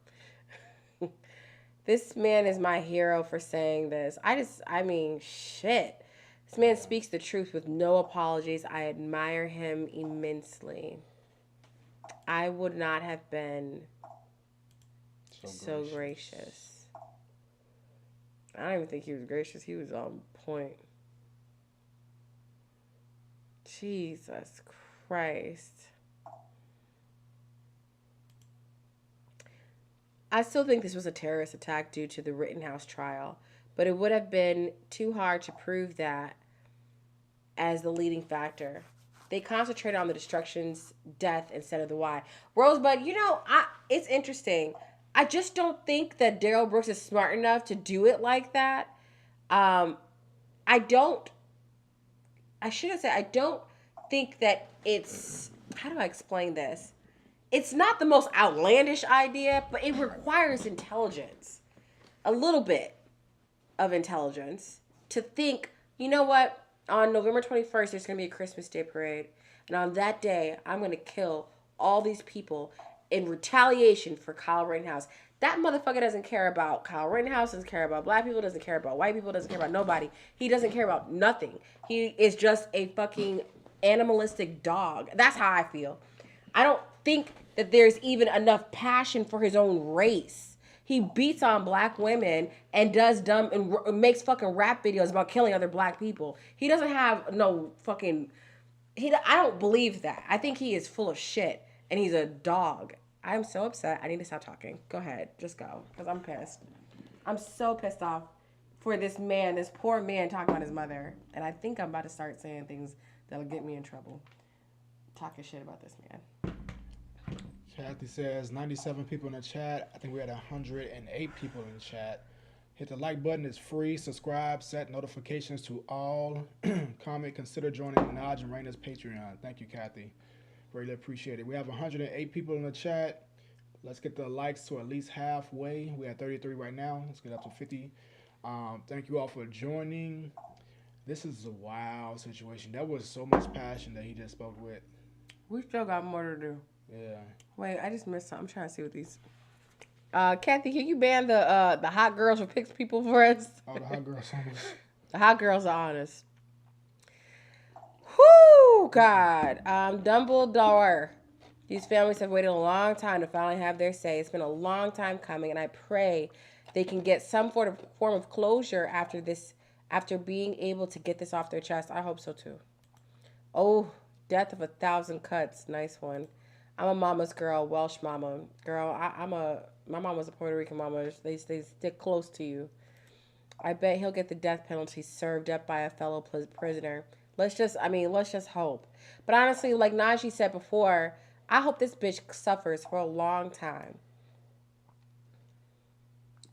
This man is my hero for saying this. I mean, shit. This man speaks the truth with no apologies. I admire him immensely. I would not have been so gracious. I don't even think he was gracious. He was on point. Jesus Christ. I still think this was a terrorist attack due to the Rittenhouse trial, but it would have been too hard to prove that as the leading factor. They concentrated on the destruction's death instead of the why. Rosebud, it's interesting. I just don't think that Darrell Brooks is smart enough to do it like that. I don't think that it's, how do I explain this? It's not the most outlandish idea, but it requires intelligence. A little bit of intelligence to think, you know what? On November 21st, there's going to be a Christmas Day parade. And on that day, I'm going to kill all these people in retaliation for Kyle Rittenhouse. That motherfucker doesn't care about Kyle Rittenhouse, doesn't care about black people, doesn't care about white people, doesn't care about nobody. He doesn't care about nothing. He is just a fucking animalistic dog. That's how I feel. I don't think that there's even enough passion for his own race. He beats on black women and does dumb and makes fucking rap videos about killing other black people. He doesn't have no fucking... I don't believe that. I think he is full of shit and he's a dog. I'm so upset. I need to stop talking. Go ahead. Just go. Because I'm pissed. I'm so pissed off for this man, this poor man talking about his mother. And I think I'm about to start saying things that'll get me in trouble. Talking shit about this man. Kathy says 97 people in the chat. I think we had 108 people in the chat. Hit the like button. It's free. Subscribe. Set notifications to all. Comment. Consider joining Minaj and Raina's Patreon. Thank you, Kathy. Really appreciate it. We have 108 people in the chat. Let's get the likes to at least halfway. We have 33 right now. Let's get up to 50. Thank you all for joining. This is a wild situation. That was so much passion that he just spoke with. We still got more to do. Yeah. Wait, I just missed something. I'm trying to see what these... Kathy, can you ban the hot girls who picks people for us? Oh, the hot girls almost. The hot girls are honest. Whoo, God. Dumbledore. These families have waited a long time to finally have their say. It's been a long time coming, and I pray they can get some form of closure after being able to get this off their chest. I hope so too. Oh, death of 1,000 cuts. Nice one. I'm a mama's girl, Welsh mama. Girl, my mom was a Puerto Rican mama. They stick close to you. I bet he'll get the death penalty served up by a fellow prisoner. Let's just hope. But honestly, like Najee said before, I hope this bitch suffers for a long time.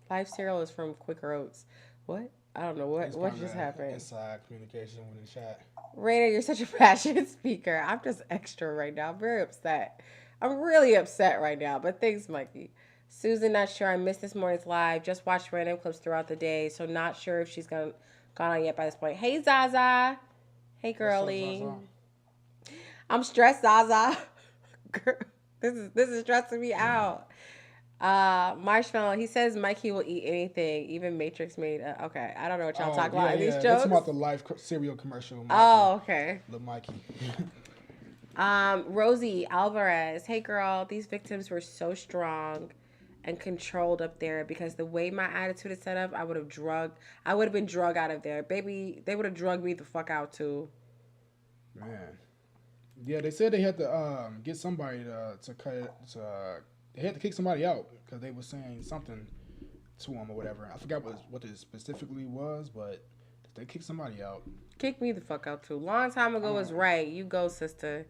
Life cereal is from Quaker Oats. What? I don't know what just happened. Inside communication with the chat. Raina, you're such a passionate speaker. I'm just extra right now. I'm very upset. I'm really upset right now. But thanks, Mikey. Susan, not sure. I missed this morning's live. Just watched random clips throughout the day, so not sure if she's gone on yet by this point. Hey, Zaza. Hey, girlie. Zaza? I'm stressed, Zaza. Girl, this is stressing me out. Marshmallow, he says Mikey will eat anything, even Matrix made. Okay, I don't know what y'all talking about in these jokes. That's about the life cereal commercial. Mikey. Oh, okay. Little Mikey. Rosie Alvarez, hey girl, these victims were so strong and controlled up there because the way my attitude is set up, I would have been drugged out of there. Baby, they would have drugged me the fuck out too. Man. Yeah, they said they had to get somebody to cut it. They had to kick somebody out because they were saying something to him or whatever. I forgot what it specifically was, but they kicked somebody out. Kick me the fuck out too. Long time ago was right. You go, sister.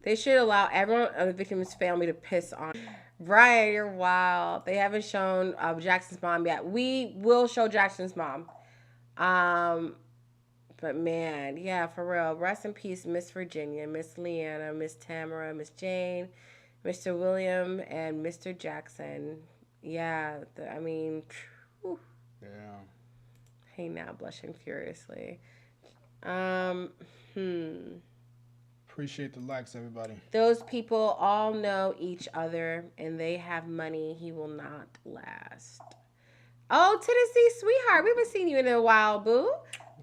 They should allow everyone of the victim's family to piss on. Brian, you're wild. They haven't shown Jackson's mom yet. We will show Jackson's mom. But man, yeah, for real. Rest in peace, Miss Virginia, Miss Leanna, Miss Tamara, Miss Jane, Mr. William, and Mr. Jackson. Yeah, whew. Yeah. Hey now, blushing furiously. Appreciate the likes, everybody. Those people all know each other, and they have money. He will not last. Oh, Tennessee sweetheart, we haven't seen you in a while, boo.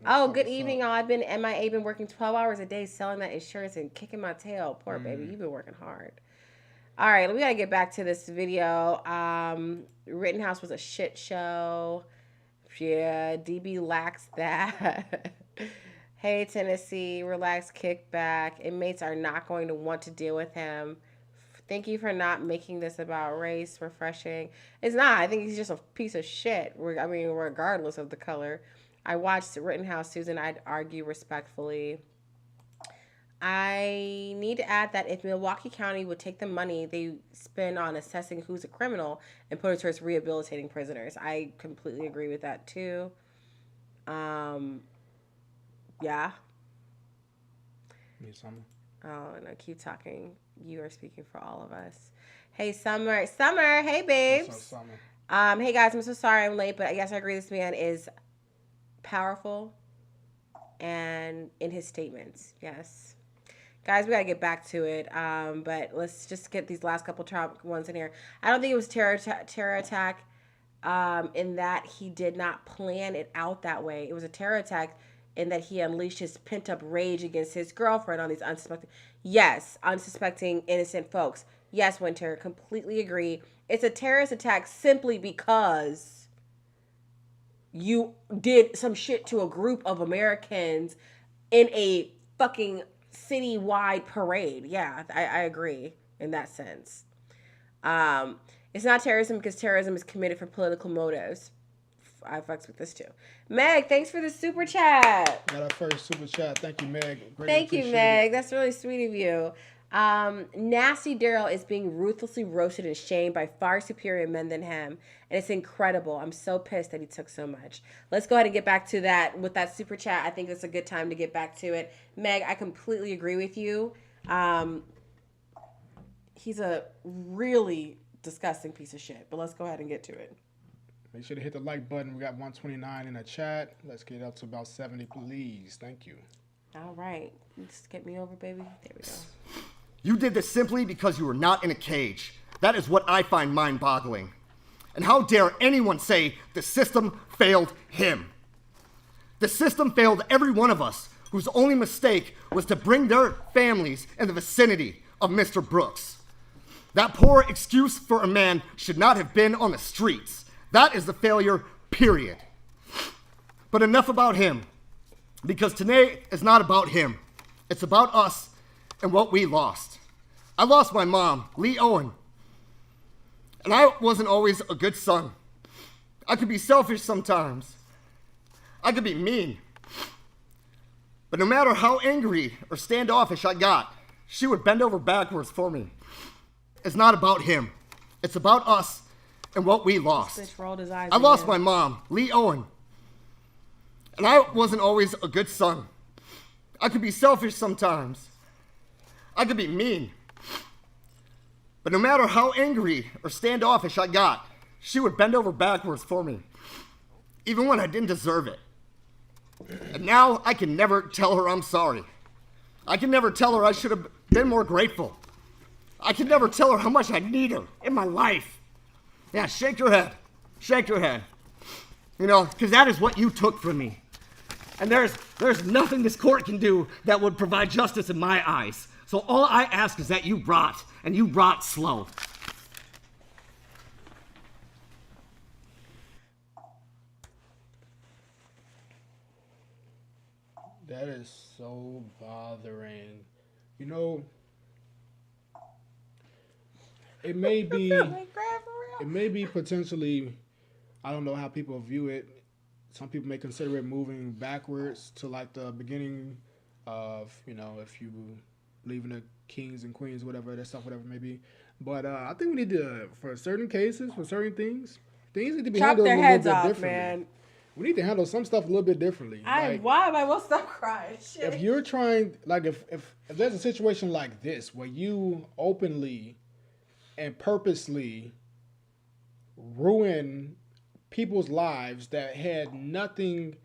Oh, good evening, all. I've been MIA, been working 12 hours a day selling that insurance and kicking my tail. Poor baby, you've been working hard. All right, we gotta get back to this video. Rittenhouse was a shit show. Yeah, DB lacks that. Hey, Tennessee, relax, kick back. Inmates are not going to want to deal with him. Thank you for not making this about race. Refreshing. It's not. I think he's just a piece of shit. I mean, regardless of the color. I watched Rittenhouse, Susan. I'd argue respectfully. I need to add that if Milwaukee County would take the money they spend on assessing who's a criminal and put it towards rehabilitating prisoners, I completely agree with that too. Yeah. Me, Summer. Oh, no, keep talking. You are speaking for all of us. Hey, Summer. Summer, hey, babes. What's up, Summer? Hey, guys, I'm so sorry I'm late, but yes, I agree this man is powerful and in his statements. Yes. Guys, we got to get back to it, but let's just get these last couple top ones in here. I don't think it was terror attack in that he did not plan it out that way. It was a terror attack in that he unleashed his pent-up rage against his girlfriend on these unsuspecting innocent folks. Yes, Winter, completely agree. It's a terrorist attack simply because you did some shit to a group of Americans in a fucking citywide parade. Yeah, I agree in that sense. It's not terrorism because terrorism is committed for political motives. I fucks with this too. Meg, thanks for the super chat. Got our first super chat. Thank you, Meg. Thank you, Meg. That's really sweet of you. Nasty Darrell is being ruthlessly roasted and shamed by far superior men than him. And it's incredible. I'm so pissed that he took so much. Let's go ahead and get back to that with that super chat. I think it's a good time to get back to it. Meg, I completely agree with you. He's a really disgusting piece of shit. But let's go ahead and get to it. Make sure to hit the like button. We got 129 in the chat. Let's get up to about 70, please. Thank you. All right. Just get me over, baby. There we go. You did this simply because you were not in a cage. That is what I find mind-boggling. And how dare anyone say the system failed him? The system failed every one of us whose only mistake was to bring their families in the vicinity of Mr. Brooks. That poor excuse for a man should not have been on the streets. That is the failure, period. But enough about him, because today is not about him. It's about us and what we lost. I lost my mom, Lee Owen, and I wasn't always a good son. I could be selfish sometimes. I could be mean. But no matter how angry or standoffish I got, she would bend over backwards for me. It's not about him. It's about us and what we lost. I lost my mom, Lee Owen, and I wasn't always a good son. I could be selfish sometimes. I could be mean. But no matter how angry or standoffish I got, she would bend over backwards for me, even when I didn't deserve it. And now I can never tell her I'm sorry. I can never tell her I should have been more grateful. I can never tell her how much I need her in my life. Yeah, shake your head. Shake your head. You know, because that is what you took from me. And there's nothing this court can do that would provide justice in my eyes. So all I ask is that you rot, and you rot slow. That is so bothering. You know, it may be potentially, I don't know how people view it. Some people may consider it moving backwards to like the beginning of, you know, if you believe in the kings and queens, whatever that stuff, whatever it may be. But I think we need to, for certain cases, for certain things need to be chop handled their a heads little bit off, differently. man. We need to handle some stuff a little bit differently. Why am I will stop crying? Shit. If you're trying, like, if there's a situation like this where you openly and purposely ruin people's lives that had nothing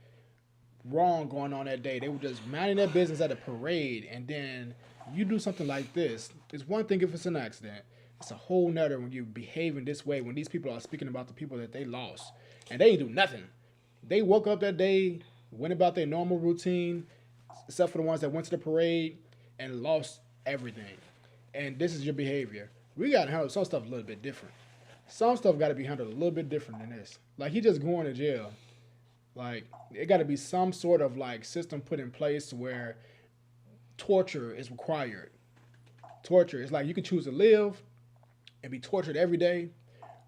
wrong going on that day, they were just minding their business at a parade, and then you do something like this. It's one thing if it's an accident. It's a whole nother when you're behaving this way, when these people are speaking about the people that they lost. And they didn't do nothing. They woke up that day, went about their normal routine, except for the ones that went to the parade and lost everything. And this is your behavior. We got to handle some stuff a little bit different. Some stuff got to be handled a little bit different than this. Like, he just going to jail. Like, it got to be some sort of, like, system put in place where torture is required. Torture is like you can choose to live and be tortured every day,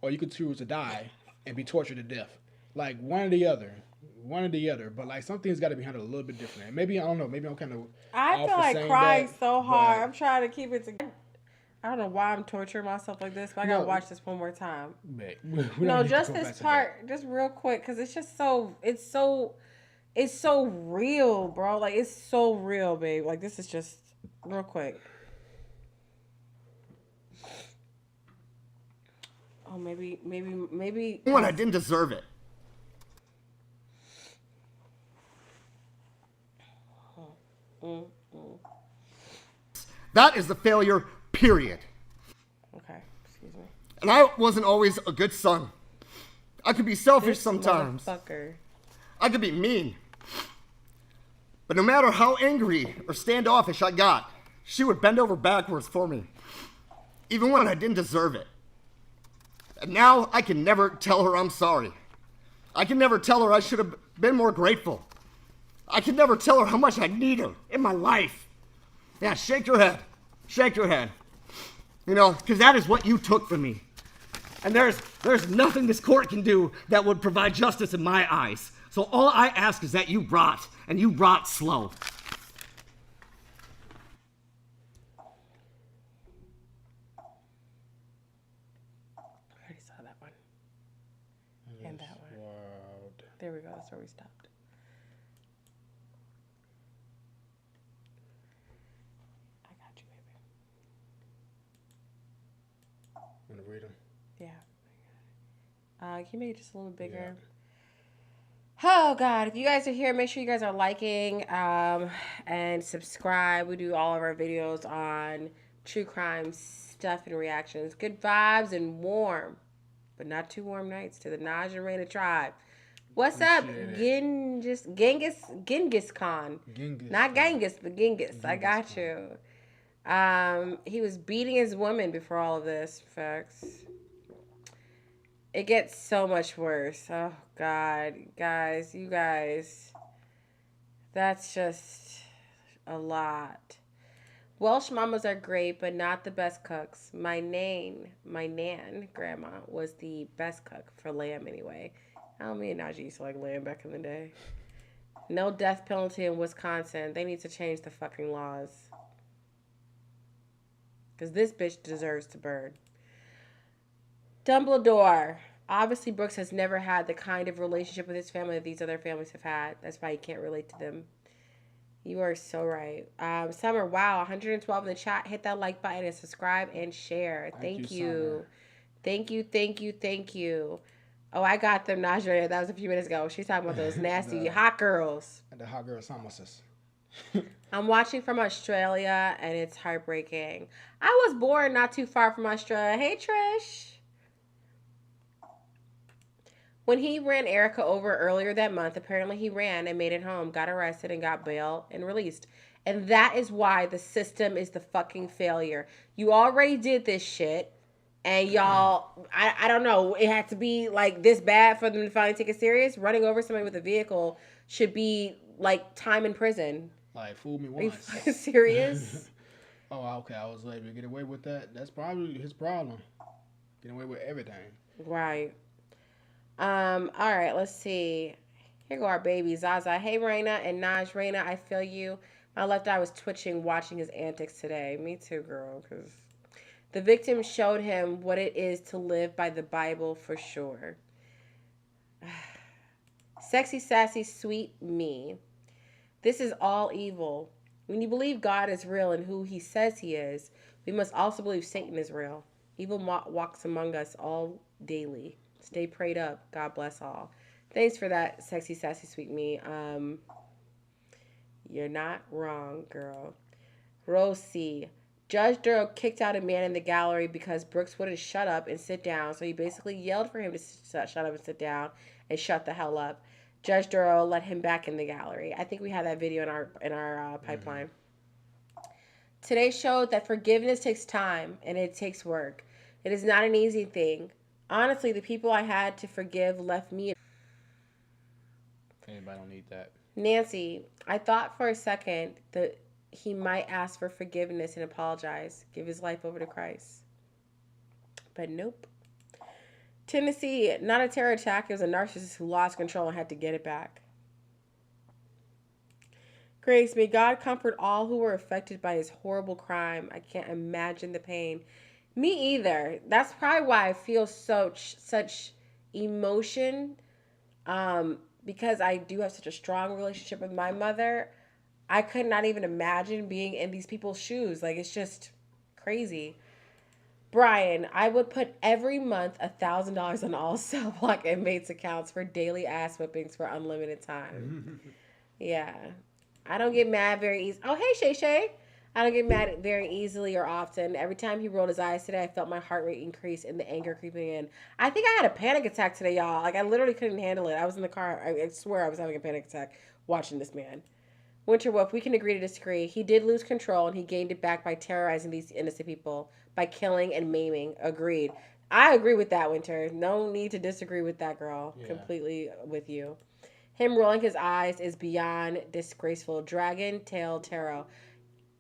or you could choose to die and be tortured to death. Like, one or the other. But, like, some things got to be handled a little bit different. And maybe, I don't know, maybe I'm kind of I off feel for like saying crying that, so hard. but- I'm trying to keep it together. I don't know why I'm torturing myself like this, but I gotta No. watch this one more time. Babe, we don't No, need to just go this back to part, just real quick, because it's just it's so real, bro. Like, it's so real, babe. Like, this is just real quick. Oh, maybe. When I didn't deserve it. That is the failure, period. Okay, excuse me. And I wasn't always a good son. I could be selfish This sometimes. motherfucker. I could be mean. But no matter how angry or standoffish I got, she would bend over backwards for me, even when I didn't deserve it. And now I can never tell her I'm sorry. I can never tell her I should have been more grateful. I can never tell her how much I need her in my life. Yeah, shake your head. Shake your head. You know, because that is what you took from me. And there's nothing this court can do that would provide justice in my eyes. So all I ask is that you rot, and you rot slow. I already saw that one. And that one. There we go. That's where we stopped. I got you, baby. Want to read them? Yeah. Can you make it just a little bigger? Oh, God. If you guys are here, make sure you guys are liking and subscribe. We do all of our videos on true crime stuff and reactions. Good vibes and warm, but not too warm nights to the Naj and Raina tribe. What's up, Genghis Khan? Not Genghis, but Genghis. I got you. He was beating his woman before all of this, folks. It gets so much worse. Oh, God. Guys, you guys. That's just a lot. Welsh mamas are great, but not the best cooks. My nan, grandma, was the best cook for lamb anyway. I don't mean Najee used to like lamb back in the day. No death penalty in Wisconsin. They need to change the fucking laws. Because this bitch deserves to burn. Dumbledore. Obviously, Brooks has never had the kind of relationship with his family that these other families have had. That's why he can't relate to them. You are so right. Summer, wow, 112 in the chat. Hit that like button and subscribe and share. Thank you. Thank you. Oh, I got them, Najee. That was a few minutes ago. She's talking about those nasty hot girls. The hot girl summonses. I'm watching from Australia, and it's heartbreaking. I was born not too far from Australia. Hey, Trish. When he ran Erica over earlier that month, apparently he ran and made it home, got arrested, and got bail and released. And that is why the system is the fucking failure. You already did this shit, and y'all, I don't know, it had to be like this bad for them to finally take it serious. Running over somebody with a vehicle should be like time in prison. Like, fool me Are you once. fucking serious? Oh, okay. I was able to get away with that. That's probably his problem. Getting away with everything. Right. All right, let's see. Here go our baby, Zaza. Hey, Raina and Naj. Raina, I feel you. My left eye was twitching watching his antics today. Me too, girl, because the victim showed him what it is to live by the Bible for sure. Sexy, sassy, sweet me. This is all evil. When you believe God is real and who he says he is, we must also believe Satan is real. Evil walks among us all daily. Stay prayed up. God bless all. Thanks for that, sexy, sassy, sweet me. You're not wrong, girl. Rosie, Judge Darrell kicked out a man in the gallery because Brooks wouldn't shut up and sit down. So he basically yelled for him to shut up and sit down and shut the hell up. Judge Darrell let him back in the gallery. I think we have that video in our pipeline. Today showed that forgiveness takes time and it takes work. It is not an easy thing. Honestly, the people I had to forgive left me. Anybody don't need that. Nancy, I thought for a second that he might ask for forgiveness and apologize, give his life over to Christ. But nope. Tennessee, not a terror attack. It was a narcissist who lost control and had to get it back. Grace, may God comfort all who were affected by his horrible crime. I can't imagine the pain. Me either. That's probably why I feel such emotion. Because I do have such a strong relationship with my mother. I could not even imagine being in these people's shoes. Like, it's just crazy. Brian, I would put every month $1,000 on all cell block inmates' accounts for daily ass whippings for unlimited time. Yeah. I don't get mad very easily. Oh, hey, Shay Shay. I don't get mad very easily or often. Every time he rolled his eyes today, I felt my heart rate increase and the anger creeping in. I think I had a panic attack today, y'all. Like, I literally couldn't handle it. I was in the car. I swear I was having a panic attack watching this man. Winterwolf, we can agree to disagree. He did lose control, and he gained it back by terrorizing these innocent people, by killing and maiming. Agreed. I agree with that, Winter. No need to disagree with that, girl. Yeah. Completely with you. Him rolling his eyes is beyond disgraceful. Dragon Tail Tarot.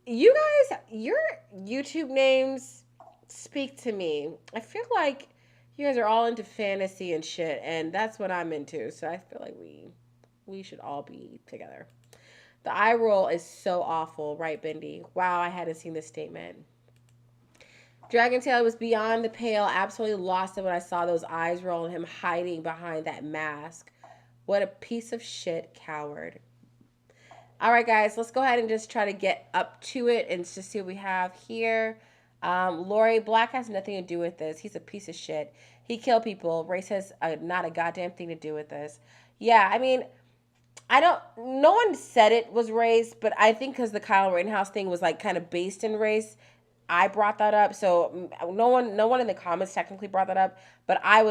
You guys, your YouTube names speak to me. I feel like you guys are all into fantasy and shit, and that's what I'm into. So I feel like we should all be together. The eye roll is so awful, right, Bendy? Wow, I hadn't seen this statement. Dragon Tail was beyond the pale. Absolutely lost it when I saw those eyes roll and him hiding behind that mask. What a piece of shit coward. All right, guys, let's go ahead and just try to get up to it and just see what we have here. Lori, Black has nothing to do with this. He's a piece of shit. He killed people. Race has not a goddamn thing to do with this. Yeah, I mean, no one said it was race, but I think because the Kyle Rittenhouse thing was like kind of based in race, I brought that up. So no one in the comments technically brought that up, but I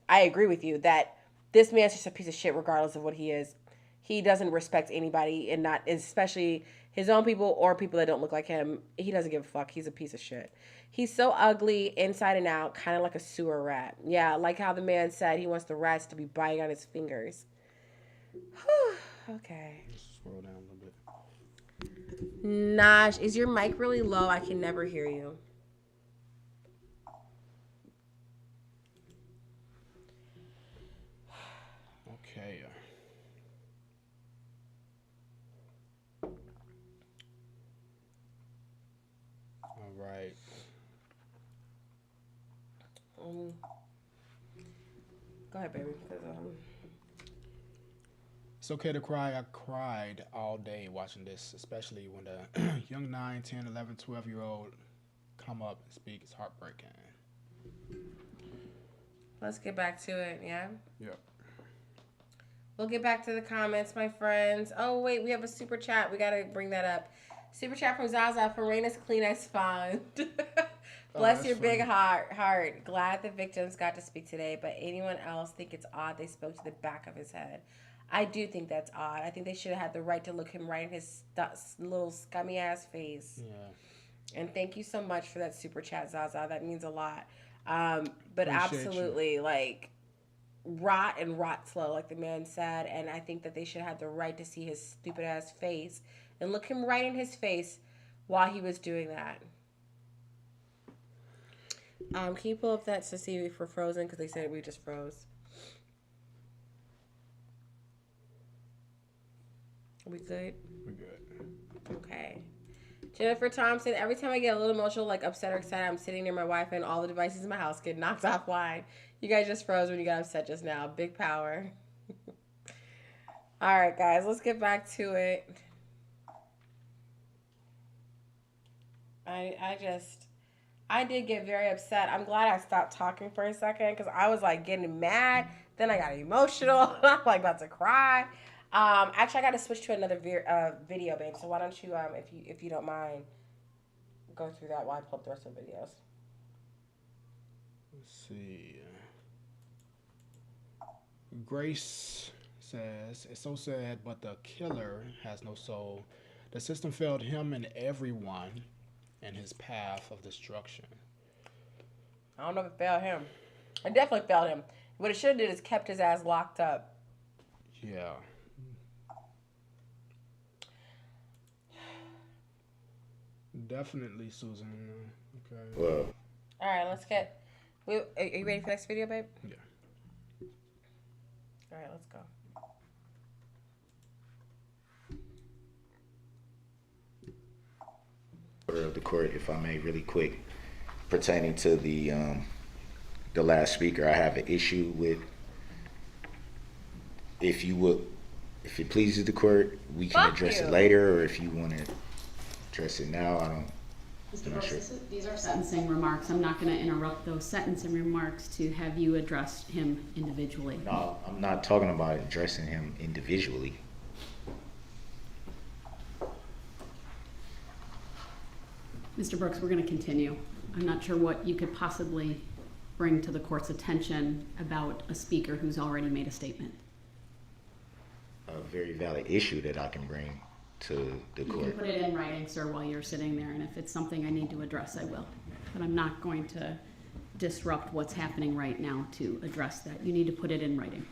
agree with you that this man's just a piece of shit regardless of what he is. He doesn't respect anybody, and not especially his own people or people that don't look like him. He doesn't give a fuck. He's a piece of shit. He's so ugly inside and out, kind of like a sewer rat. Yeah, like how the man said he wants the rats to be biting on his fingers. Okay. Scroll down a little bit. Nash, is your mic really low? I can never hear you. Okay. All right. Go ahead, baby. It's okay to cry. I cried all day watching this, especially when the young 9, 10, 11, 12-year-old come up and speak. It's heartbreaking. Let's get back to it, yeah? Yep. We'll get back to the comments, my friends. Oh, wait, we have a super chat. We got to bring that up. Super chat from Zaza. Farina's clean as fun. Bless your big heart. Glad the victims got to speak today, but anyone else think it's odd they spoke to the back of his head? I do think that's odd. I think they should have had the right to look him right in his little scummy ass face. Yeah. And thank you so much for that super chat, Zaza. That means a lot. But Appreciate absolutely, like, rot and rot slow, like the man said. And I think that they should have the right to see his stupid ass face and look him right in his face while he was doing that. Can you pull up that to see if we're frozen? Because they said we just froze. We good? We're good. Okay. Jennifer Thompson, every time I get a little emotional, like upset or excited, I'm sitting near my Wi-Fi and all the devices in my house get knocked offline. You guys just froze when you got upset just now. Big power. All right, guys, let's get back to it. I did get very upset. I'm glad I stopped talking for a second because I was like getting mad. Then I got emotional. I'm like about to cry. Actually, I got to switch to another video, babe. So why don't you, if you don't mind, go through that while I pull up the rest of the videos. Let's see. Grace says, it's so sad, but the killer has no soul. The system failed him and everyone in his path of destruction. I don't know if it failed him. It definitely failed him. What it should have did is kept his ass locked up. Yeah. Definitely, Susan. Okay. Well, All right, let's get. Are you ready for the next video, babe? Yeah. All right, let's go. order of the court, if I may, really quick, pertaining to the last speaker. I have an issue with, if it pleases the court, we can Fuck address you. it later, or if you want to address it now, Mr. I'm not Brooks, sure. these are sentencing remarks. I'm not going to interrupt those sentencing remarks to have you address him individually. No, I'm not talking about addressing him individually. Mr. Brooks, we're going to continue. I'm not sure what you could possibly bring to the court's attention about a speaker who's already made a statement. A very valid issue that I can bring to the You can court. put it in writing, sir, while you're sitting there, and if it's something I need to address, I will. But I'm not going to disrupt what's happening right now to address that. You need to put it in writing.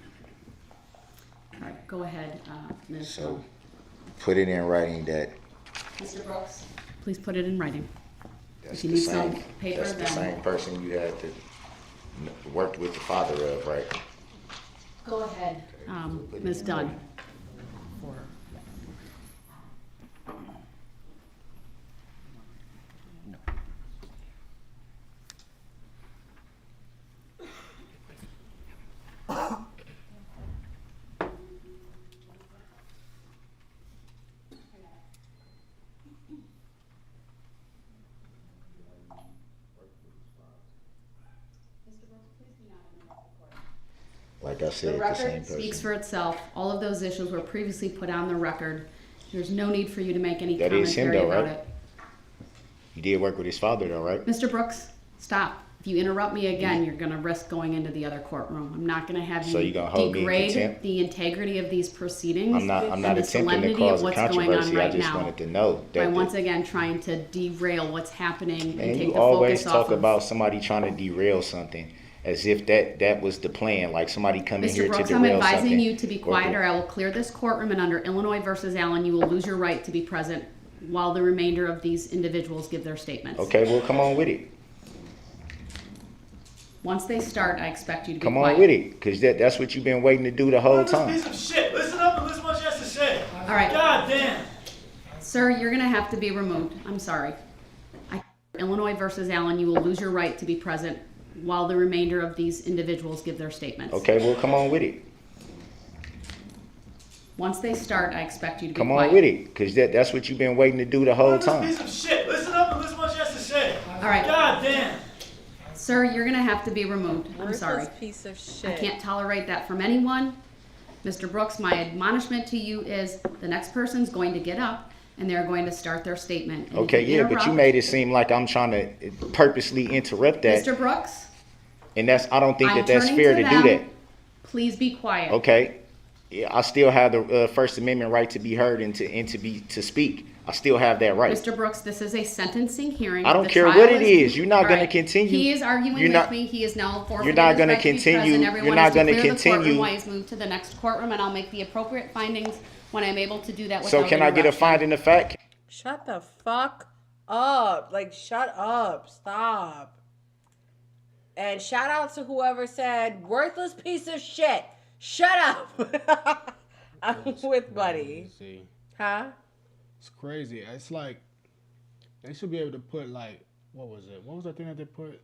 All right, go ahead, Ms. So, put it in writing that Mr. Brooks, please put it in writing. that's If you the need some same, paper, that's the then- same person you had to worked with the father of, right? Go ahead, Ms. Dunn. Like I said, The the same record person. speaks for itself. All of those issues were previously put on the record. There's no need for you to make any That is him commentary though, about right? it. You did work with his father though, right? Mr. Brooks, stop. If you interrupt me again, you're gonna risk going into the other courtroom. I'm not gonna have So you you gonna hold me in degrade contempt? the integrity of these proceedings. I'm not and attempting the to solemnity cause of a what's going on controversy. I right just now wanted to know by that once again trying to derail what's happening and and take you the always focus talk off of about somebody trying to derail something as if that was the plan, like somebody coming here Mr. Brooks, to I'm derail advising something. you to be quiet or I will clear this courtroom, and under Illinois versus Allen, you will lose your right to be present while the remainder of these individuals give their statements. Okay, well, come on with it. Once they start, I expect you to be Come quiet. on with it, because that's what you've been waiting to do the whole Piece time. of shit. Listen up and listen what she has to say. All right. God damn. Sir, you're going to have to be removed. I'm sorry. Illinois versus Allen, you will lose your right to be present while the remainder of these individuals give their statements. Okay, well, come on with it. Once they start, I expect you to be Come quiet. on with it, because that's what you've been waiting to do the whole time. Piece of shit. Listen up and listen what she has to say. All right. God damn. Sir, you're going to have to be removed. I'm sorry. Worthless piece of shit. I can't tolerate that from anyone. Mr. Brooks, my admonishment to you is the next person's going to get up and they're going to start their statement. And if Okay, you yeah, but you interrupt- made it seem like I'm trying to purposely interrupt that, Mr. Brooks, and I don't think I'm that's turning fair to to them. do that. Please be quiet. Okay, yeah, I still have the First Amendment right to be heard and to speak. I still have that right. Mr. Brooks, this is a sentencing hearing. I don't The care trial what it is. You're not All gonna right. continue. He is arguing You're with not- me. He is now forfeited You're not his gonna right to be continue. present. You're Everyone not is to gonna clear the courtroom continue. while he's moved to the next courtroom, and I'll make the appropriate findings when I'm able to do that So without can I get a interruption. finding of fact? Shut the fuck up. Like, shut up. Stop. And shout out to whoever said, worthless piece of shit. Shut up. I'm with Buddy. See, Huh? it's crazy. It's like they should be able to put like what was it? What was that thing that they put?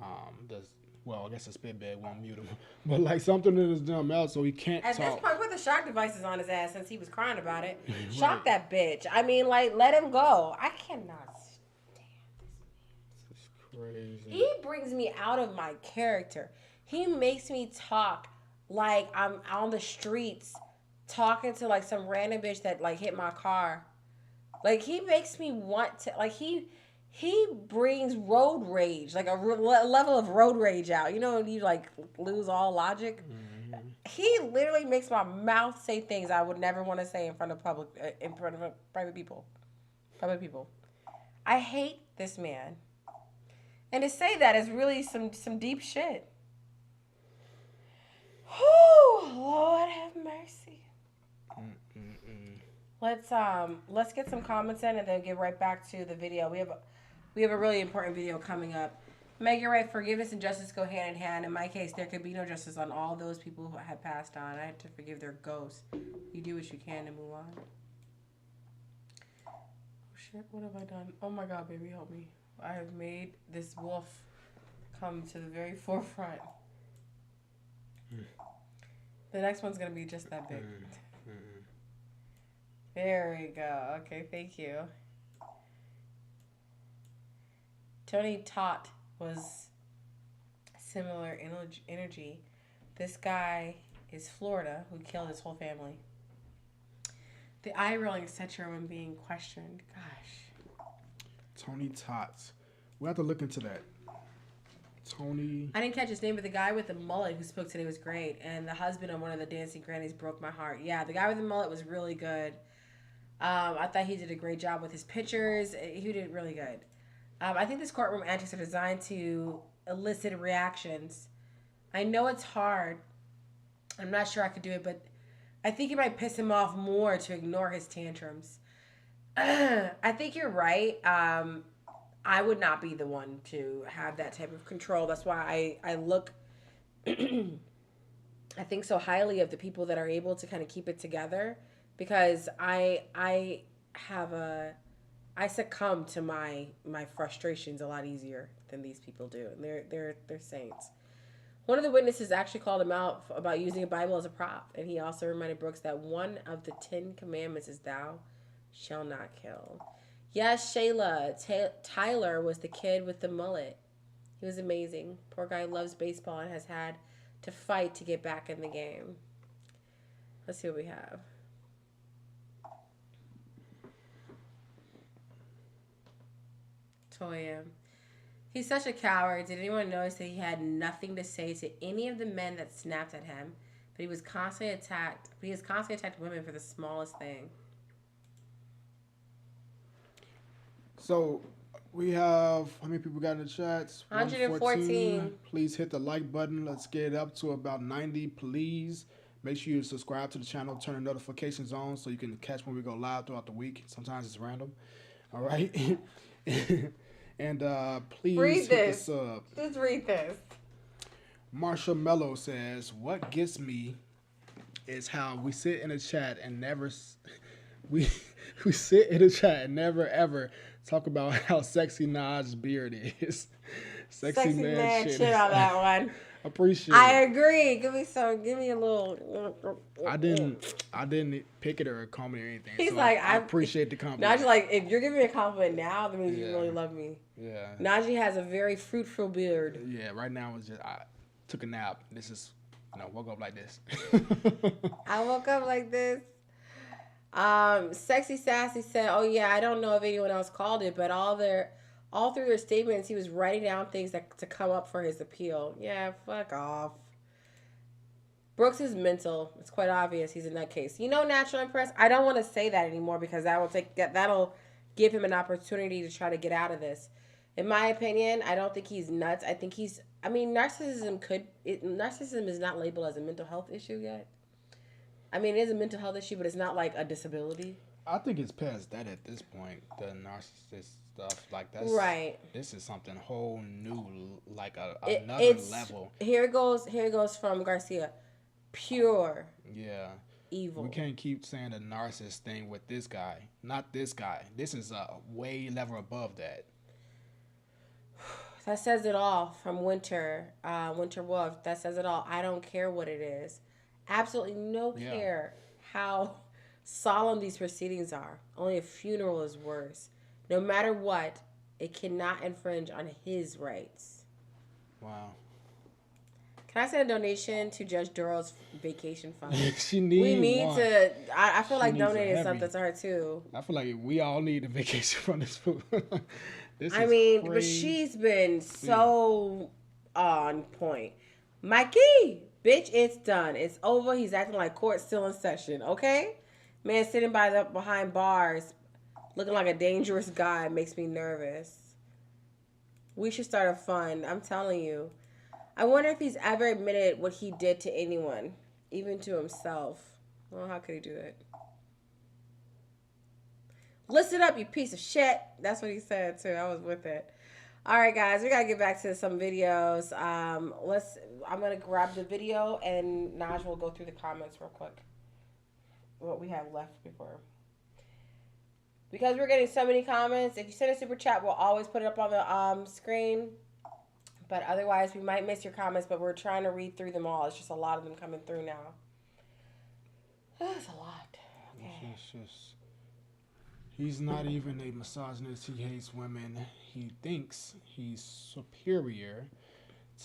I guess a spit bag won't mute him, but like something in his dumb mouth so he can't At this talk. point, put the shock devices on his ass since he was crying about it. Shock that bitch. I mean, like, let him go. I cannot stand this. It's crazy. He brings me out of my character. He makes me talk like I'm on the streets talking to like some random bitch that like hit my car. Like he makes me want to like he he brings road rage, like a level of road rage out. You know, when you like lose all logic. He literally makes my mouth say things I would never want to say in front of private people. Public people. I hate this man. And to say that is really some deep shit. Whew, Lord have mercy. Let's get some comments in and then get right back to the video. We have a really important video coming up. Meg, you're right. Forgiveness and justice go hand in hand. In my case, there could be no justice on all those people who had passed on. I had to forgive their ghosts. You do what you can to move on. Oh shit, what have I done? Oh my God, baby, help me. I have made this wolf come to the very forefront. The next one's going to be just that big. There we go. Okay, thank you. Tony Todd was similar energy. This guy is Florida who killed his whole family. The eye rolling, etc. when being questioned. Gosh. Tony Tots. We have to look into that. Tony. I didn't catch his name, but the guy with the mullet who spoke today was great. And the husband of one of the Dancing Grannies broke my heart. Yeah, the guy with the mullet was really good. I thought he did a great job with his pictures. He did really good. I think this courtroom antics are designed to elicit reactions. I know it's hard. I'm not sure I could do it, but I think it might piss him off more to ignore his tantrums. I think you're right. I would not be the one to have that type of control. That's why I look, I think so highly of the people that are able to kind of keep it together, because I succumb to my frustrations a lot easier than these people do. And they're saints. One of the witnesses actually called him out about using a Bible as a prop, and he also reminded Brooks that one of the 10 commandments is thou shalt not kill. Yes, Shayla, Tyler was the kid with the mullet. He was amazing. Poor guy loves baseball and has had to fight to get back in the game. Let's see what we have. Toya. He's such a coward. Did anyone notice that he had nothing to say to any of the men that snapped at him? But he was constantly attacked. But he has constantly attacked women for the smallest thing. So we have, how many people got in the chats? 114. Please hit the like button. Let's get it up to about 90, please. Make sure you subscribe to the channel, turn the notifications on so you can catch when we go live throughout the week. Sometimes it's random. All right. And please read hit this. the sub. Just read this. Marsha Mello says, "What gets me is how we sit in a chat and never we sit in a chat and never ever talk about how sexy Naj's beard is." Sexy man shit on that one. Appreciate I it. agree. Give me a little. I didn't pick it or comment or anything. He's so like, I appreciate the compliment. Najee, like, if you're giving me a compliment now, that means you really love me. Yeah. Najee has a very fruitful beard. Yeah. Right now it's just I took a nap. This is woke up like this. I woke up like this. Sexy Sassy said, "Oh yeah, I don't know if anyone else called it, but all through their statements, he was writing down things to come up for his appeal." Yeah, fuck off. Brooks is mental. It's quite obvious he's a nutcase. Natural Impress. I don't want to say that anymore because that'll give him an opportunity to try to get out of this. In my opinion, I don't think he's nuts. I think narcissism is not labeled as a mental health issue yet. I mean, it is a mental health issue, but it's not like a disability. I think it's past that at this point. The narcissist stuff, like that's right. This is something whole new, like another level. Here it goes from Garcia. Pure. Yeah. Evil. We can't keep saying the narcissist thing with this guy. Not this guy. This is a way level above that. That says it all from Winter Wolf. That says it all. I don't care what it is. Absolutely no care how solemn these proceedings are. Only a funeral is worse. No matter what, it cannot infringe on his rights. Wow. Can I send a donation to Judge Darrell's vacation fund? She needs We need one. to. I feel She like needs a donating heavy. something to her too. I feel like we all need a vacation from this food. This I is mean, but crazy. she's been so on point. Mikey, bitch, it's done. It's over. He's acting like court's still in session, okay? Man sitting behind bars looking like a dangerous guy makes me nervous. We should start a fund. I'm telling you. I wonder if he's ever admitted what he did to anyone, even to himself. Well, how could he do that? Listen up, you piece of shit. That's what he said too. I was with it. All right, guys, we gotta get back to some videos. I'm gonna grab the video and Naj will go through the comments real quick. What we have left before. Because we're getting so many comments, if you send a super chat, we'll always put it up on the screen. But otherwise, we might miss your comments, but we're trying to read through them all. It's just a lot of them coming through now. That's a lot. Okay. It's just, he's not even a misogynist. He hates women. He thinks he's superior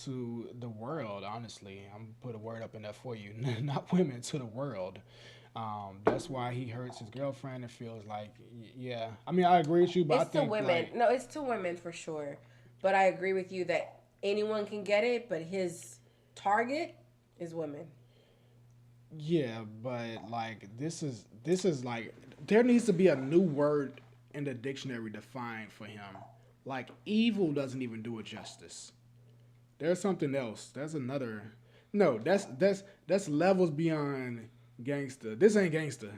to the world, honestly. I'm going to put a word up in there for you. Not women, to the world. That's why he hurts his girlfriend and feels like, yeah. I mean, I agree with you, but It's I think to women. like, No, it's to women for sure. But I agree with you that anyone can get it, but his target is women. yeah, but like this is like there needs to be a new word in the dictionary defined for him. Like evil doesn't even do it justice. There's something else. That's another. No, that's levels beyond gangster. This ain't gangster.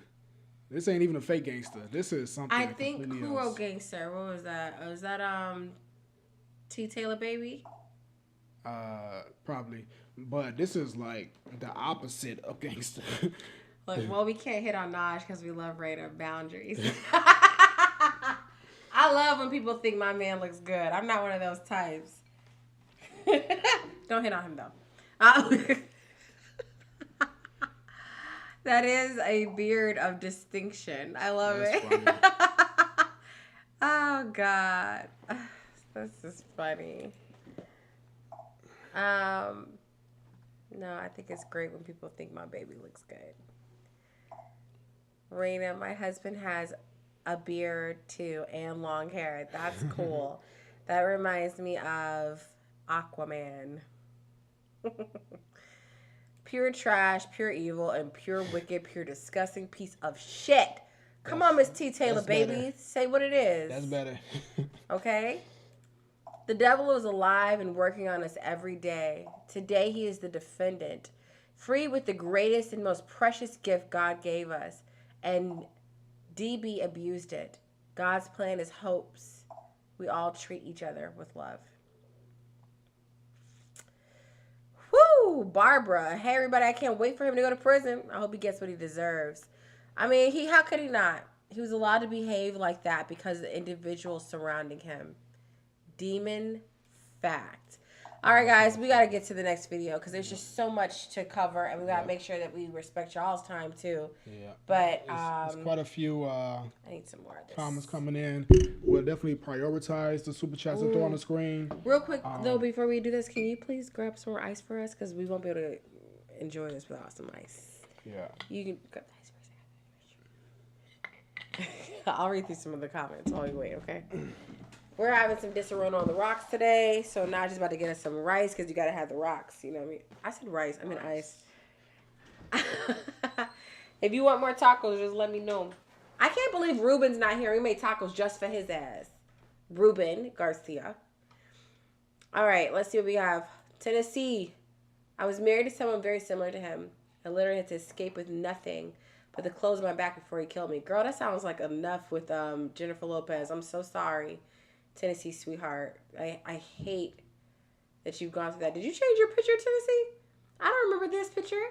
This ain't even a fake gangster. This is something. I think completely who else. wrote Gangster? What was that? Was that T. Taylor Baby? Probably, but this is like the opposite of gangster. Like, well, we can't hit on Naj because we love right our boundaries. I love when people think my man looks good. I'm not one of those types. Don't hit on him though. That is a beard of distinction. I love That's it. funny. Oh God, this is funny. No, I think it's great when people think my baby looks good. Raina, my husband has a beard too and long hair. That's cool. That reminds me of Aquaman. Pure trash, pure evil, and pure wicked, pure disgusting piece of shit. Come on, Miss T. Taylor, that's baby. better. Say what it is. That's better. Okay? The devil is alive and working on us every day. Today he is the defendant, free with the greatest and most precious gift God gave us. And DB abused it. God's plan is hopes. We all treat each other with love. Woo! Barbara. Hey, everybody. I can't wait for him to go to prison. I hope he gets what he deserves. I mean, how could he not? He was allowed to behave like that because of the individuals surrounding him. Demon fact. All right, guys, we got to get to the next video because there's just so much to cover, and we got to make sure that we respect y'all's time, too. Yeah. But It's quite a few I need some more of this. comments coming in. We'll definitely prioritize the super chats that throw on the screen. Real quick, though, before we do this, can you please grab some more ice for us? Because we won't be able to enjoy this without some ice. Yeah. You can grab the ice for a second. I'll read through some of the comments while we wait, okay? We're having some Disaronno on the rocks today, so now just about to get us some rice because you got to have the rocks, you know what I mean? I said rice, I meant ice. If you want more tacos, just let me know. I can't believe Ruben's not here. We made tacos just for his ass. Ruben Garcia. All right, let's see what we have. Tennessee. I was married to someone very similar to him. I literally had to escape with nothing but the clothes on my back before he killed me. Girl, that sounds like enough with Jennifer Lopez. I'm so sorry, Tennessee sweetheart. I hate that you've gone through that. Did you change your picture, Tennessee? I don't remember this picture.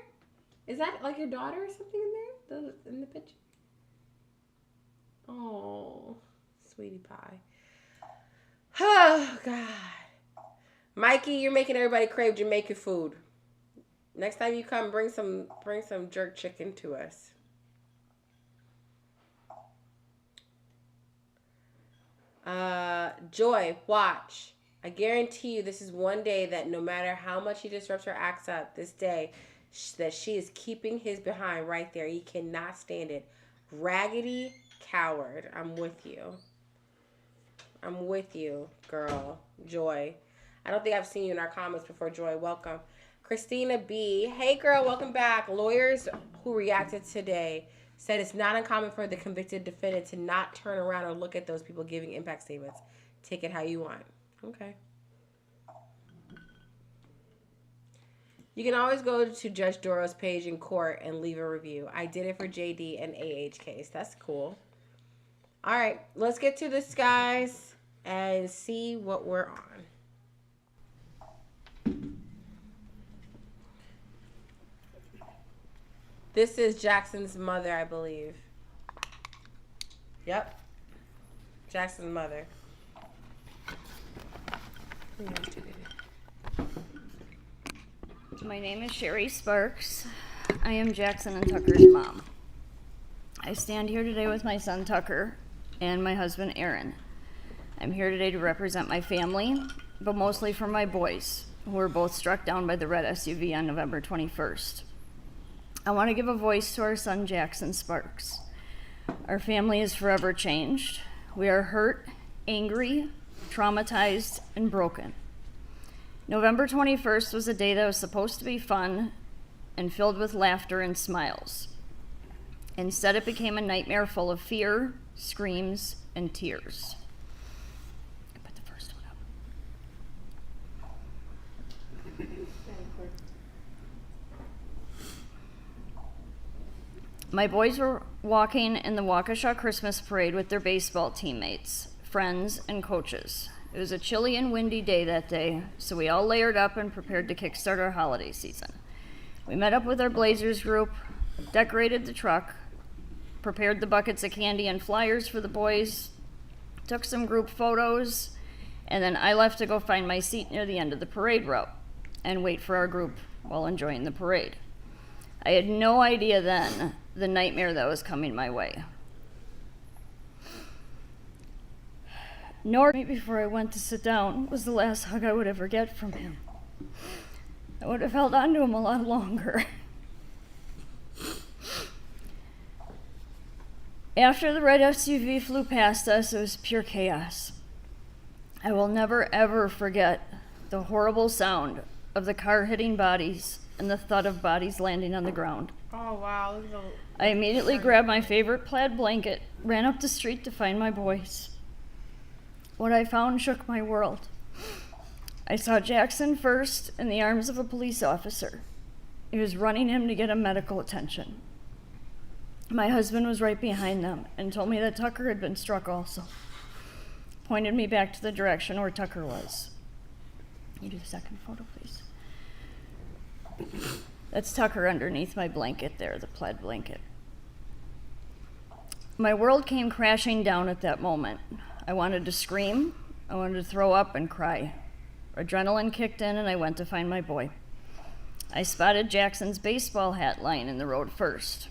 Is that like your daughter or something in there? In the picture? Oh, sweetie pie. Oh, God. Mikey, you're making everybody crave Jamaican food. Next time you come, bring some jerk chicken to us. Joy, watch. I guarantee you this is one day that no matter how much he disrupts or acts up, this day that she is keeping his behind right there. He cannot stand it. Raggedy coward. I'm with you. I'm with you, girl. Joy. I don't think I've seen you in our comments before, Joy. Welcome. Christina B. Hey, girl. Welcome back. Lawyers who reacted today said it's not uncommon for the convicted defendant to not turn around or look at those people giving impact statements. Take it how you want. Okay. You can always go to Judge Doro's page in court and leave a review. I did it for JD and AH case. That's cool. All right, let's get to this, guys, and see what we're on. This is Jackson's mother, I believe. Yep. Jackson's mother. My name is Sherry Sparks. I am Jackson and Tucker's mom. I stand here today with my son Tucker and my husband Aaron. I'm here today to represent my family, but mostly for my boys, who were both struck down by the red SUV on November 21st. I want to give a voice to our son Jackson Sparks. Our family is forever changed. We are hurt, angry, traumatized, and broken. November 21st was a day that was supposed to be fun and filled with laughter and smiles. Instead, it became a nightmare full of fear, screams, and tears. Put the first one up. My boys were walking in the Waukesha Christmas parade with their baseball teammates, friends, and coaches. It was a chilly and windy day that day, so we all layered up and prepared to kickstart our holiday season. We met up with our Blazers group, decorated the truck, prepared the buckets of candy and flyers for the boys, took some group photos, and then I left to go find my seat near the end of the parade route and wait for our group while enjoying the parade. I had no idea then the nightmare that was coming my way. Nor before I went to sit down was the last hug I would ever get from him. I would have held on to him a lot longer. After the red SUV flew past us, it was pure chaos. I will never ever forget the horrible sound of the car hitting bodies and the thud of bodies landing on the ground. Oh, wow. I immediately grabbed my favorite plaid blanket, ran up the street to find my boys. What I found shook my world. I saw Jackson first in the arms of a police officer. He was running him to get him medical attention. My husband was right behind them and told me that Tucker had been struck also. Pointed me back to the direction where Tucker was. Can you do the second photo, please? That's Tucker underneath my blanket there, the plaid blanket. My world came crashing down at that moment. I wanted to scream, I wanted to throw up and cry. Adrenaline kicked in and I went to find my boy. I spotted Jackson's baseball hat lying in the road first.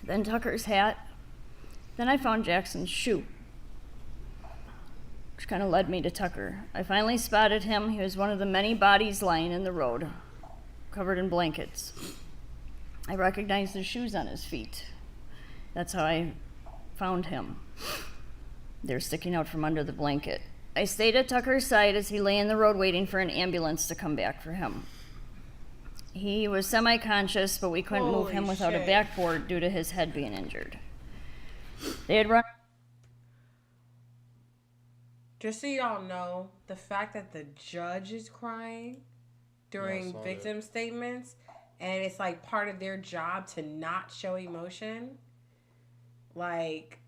Then Tucker's hat. Then I found Jackson's shoe, which kind of led me to Tucker. I finally spotted him. He was one of the many bodies lying in the road, covered in blankets. I recognized the shoes on his feet. That's how I found him. They're sticking out from under the blanket. I stayed at Tucker's side as he lay in the road waiting for an ambulance to come back for him. He was semi-conscious, but we couldn't move him without a backboard due to his head being injured. They had run... Just so y'all know, the fact that the judge is crying during victim statements, and it's like part of their job to not show emotion, like...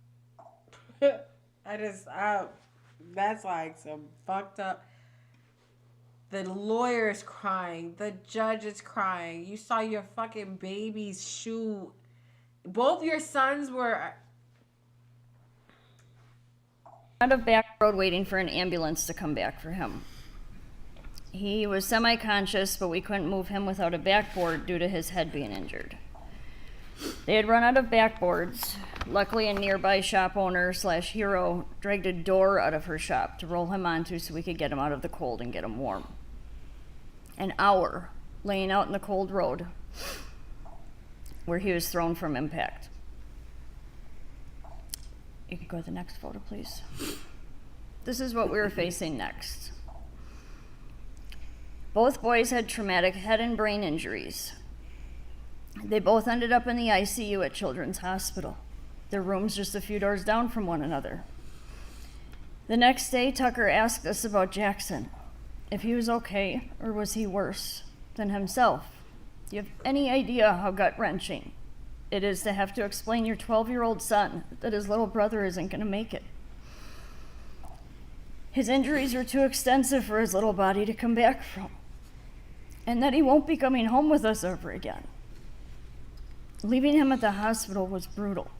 that's like some fucked up. The lawyer's crying. The judge is crying. You saw your fucking baby's shoe. Both your sons were... out of back road waiting for an ambulance to come back for him. He was semi-conscious, but we couldn't move him without a backboard due to his head being injured. They had run out of backboards. Luckily, a nearby shop owner / hero dragged a door out of her shop to roll him onto so we could get him out of the cold and get him warm. An hour laying out in the cold road where he was thrown from impact. You can go to the next photo, please. this is what we were facing next. Both boys had traumatic head and brain injuries. They both ended up in the ICU at Children's Hospital. Their rooms just a few doors down from one another. The next day, Tucker asked us about Jackson, if he was okay or was he worse than himself. Do you have any idea how gut-wrenching it is to have to explain your 12-year-old son that his little brother isn't going to make it? His injuries were too extensive for his little body to come back from, and that he won't be coming home with us ever again. Leaving him at the hospital was brutal.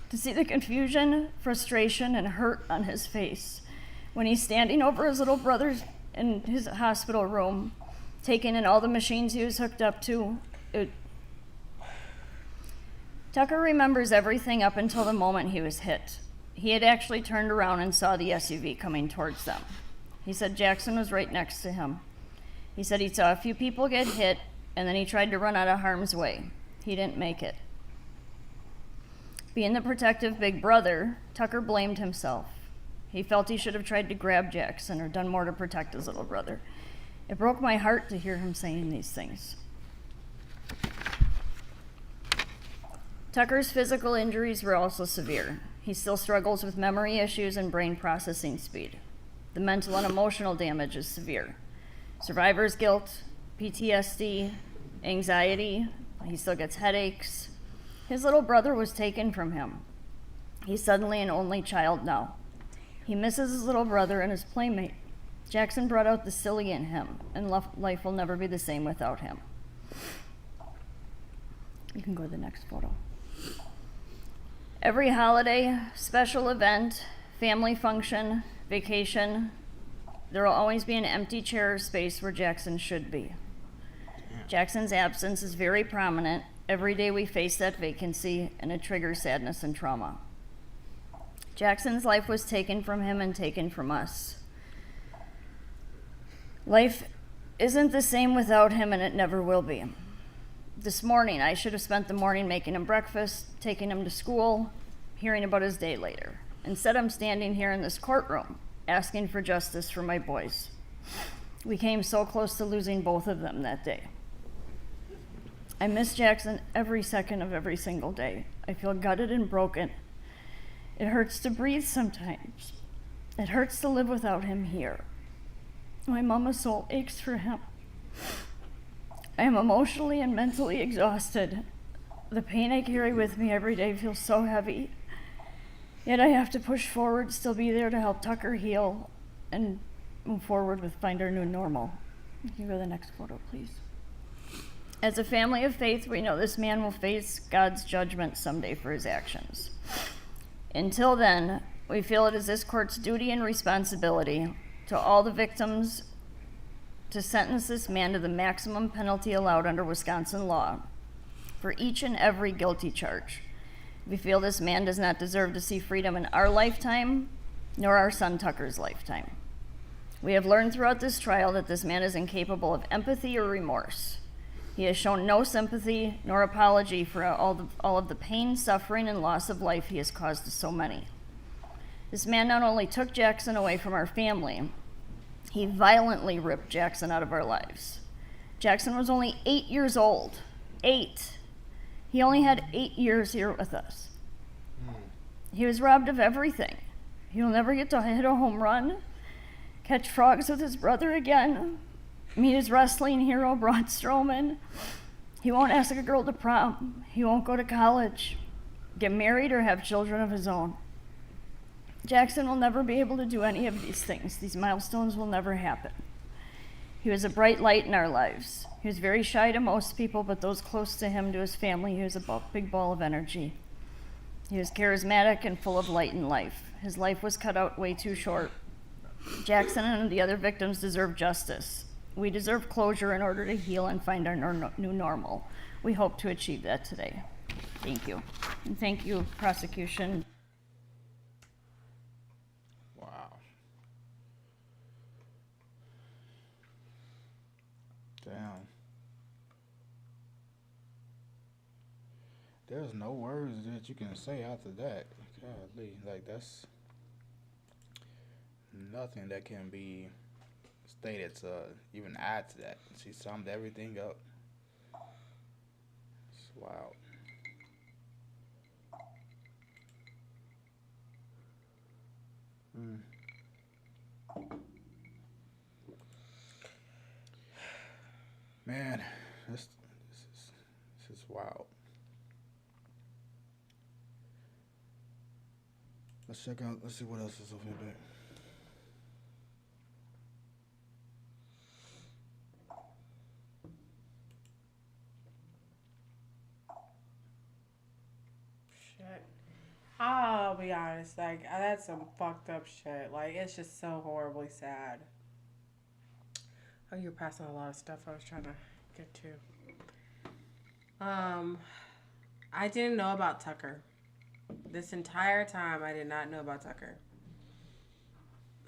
To see the confusion, frustration, and hurt on his face when he's standing over his little brother in his hospital room, taking in all the machines he was hooked up to. Tucker remembers everything up until the moment he was hit. He had actually turned around and saw the SUV coming towards them. He said Jackson was right next to him. He said he saw a few people get hit, and then he tried to run out of harm's way. He didn't make it. Being the protective big brother, Tucker blamed himself. He felt he should have tried to grab Jackson or done more to protect his little brother. It broke my heart to hear him saying these things. Tucker's physical injuries were also severe. He still struggles with memory issues and brain processing speed. The mental and emotional damage is severe. Survivor's guilt, PTSD, anxiety, he still gets headaches. His little brother was taken from him. He's suddenly an only child now. He misses his little brother and his playmate. Jackson brought out the silly in him, and life will never be the same without him. You can go to the next photo. Every holiday, special event, family function, vacation, there will always be an empty chair or space where Jackson should be. Jackson's absence is very prominent. Every day we face that vacancy, and it triggers sadness and trauma. Jackson's life was taken from him and taken from us. Life isn't the same without him, and it never will be. This morning, I should have spent the morning making him breakfast, taking him to school, hearing about his day later. Instead, I'm standing here in this courtroom, asking for justice for my boys. We came so close to losing both of them that day. I miss Jackson every second of every single day. I feel gutted and broken. It hurts to breathe sometimes. It hurts to live without him here. My mama's soul aches for him. I am emotionally and mentally exhausted. The pain I carry with me every day feels so heavy. Yet I have to push forward, still be there to help Tucker heal, and move forward with find our new normal. You can go to the next photo, please. As a family of faith, we know this man will face God's judgment someday for his actions. Until then, we feel it is this court's duty and responsibility to all the victims to sentence this man to the maximum penalty allowed under Wisconsin law for each and every guilty charge. We feel this man does not deserve to see freedom in our lifetime, nor our son Tucker's lifetime. We have learned throughout this trial that this man is incapable of empathy or remorse. He has shown no sympathy nor apology for all of the pain, suffering, and loss of life he has caused to so many. This man not only took Jackson away from our family, he violently ripped Jackson out of our lives. Jackson was only 8 years old. 8. He only had 8 years here with us. He was robbed of everything. He will never get to hit a home run, catch frogs with his brother again, meet his wrestling hero, Braun Strowman. He won't ask a girl to prom. He won't go to college, get married, or have children of his own. Jackson will never be able to do any of these things. These milestones will never happen. He was a bright light in our lives. He was very shy to most people, but those close to him, to his family, he was a big ball of energy. He was charismatic and full of light in life. His life was cut out way too short. Jackson and the other victims deserve justice. We deserve closure in order to heal and find our new normal. We hope to achieve that today. Thank you. And thank you, prosecution. Wow. Damn. There's no words that you can say after that. Golly, like that's nothing that can be stated to even add to that. She summed everything up. It's wild. Man, this is wild. Let's check out. Let's see what else is over here. Shit. I'll be honest, like, that's some fucked up shit. Like, it's just so horribly sad. Oh, you're passing a lot of stuff I was trying to get to. I didn't know about Tucker. This entire time, I did not know about Tucker.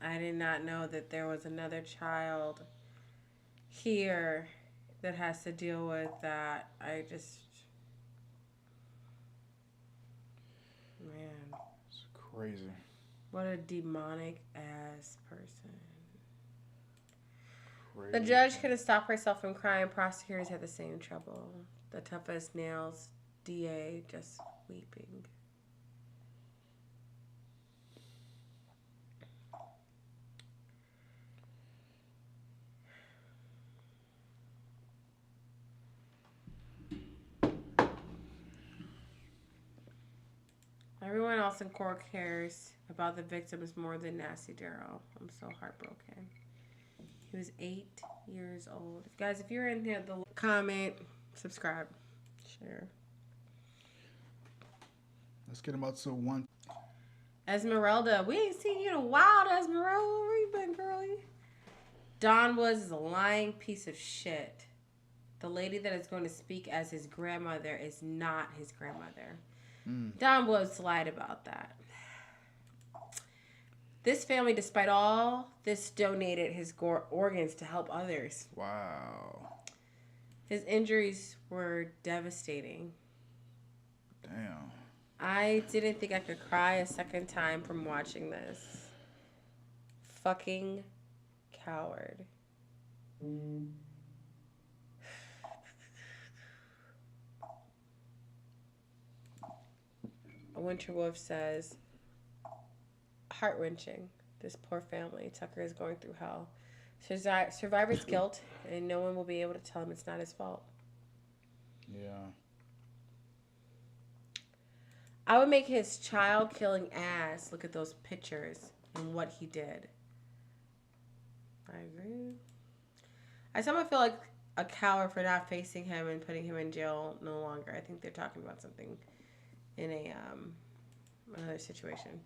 I did not know that there was another child here that has to deal with that. Man. It's crazy. What a demonic ass person. Crazy. The judge couldn't stop herself from crying. Prosecutors had the same trouble. The toughest nails, DA just weeping. Everyone else in court cares about the victims more than Nasty Darrell. I'm so heartbroken. He was 8 years old. Guys, if you're in here, comment, subscribe, share. Let's get him out to one. Esmeralda, we ain't seen you in a while, Esmeralda. Where you been, girlie? Don was a lying piece of shit. The lady that is going to speak as his grandmother is not his grandmother. Don was lied about that. This family, despite all this, donated his organs to help others. Wow. His injuries were devastating. Damn. I didn't think I could cry a second time from watching this. Fucking coward. Winter Wolf says, heart-wrenching. This poor family. Tucker is going through hell. Survivor's guilt, and no one will be able to tell him it's not his fault. Yeah. I would make his child-killing ass look at those pictures and what he did. I agree. I somehow feel like a coward for not facing him and putting him in jail no longer. I think they're talking about something in another situation.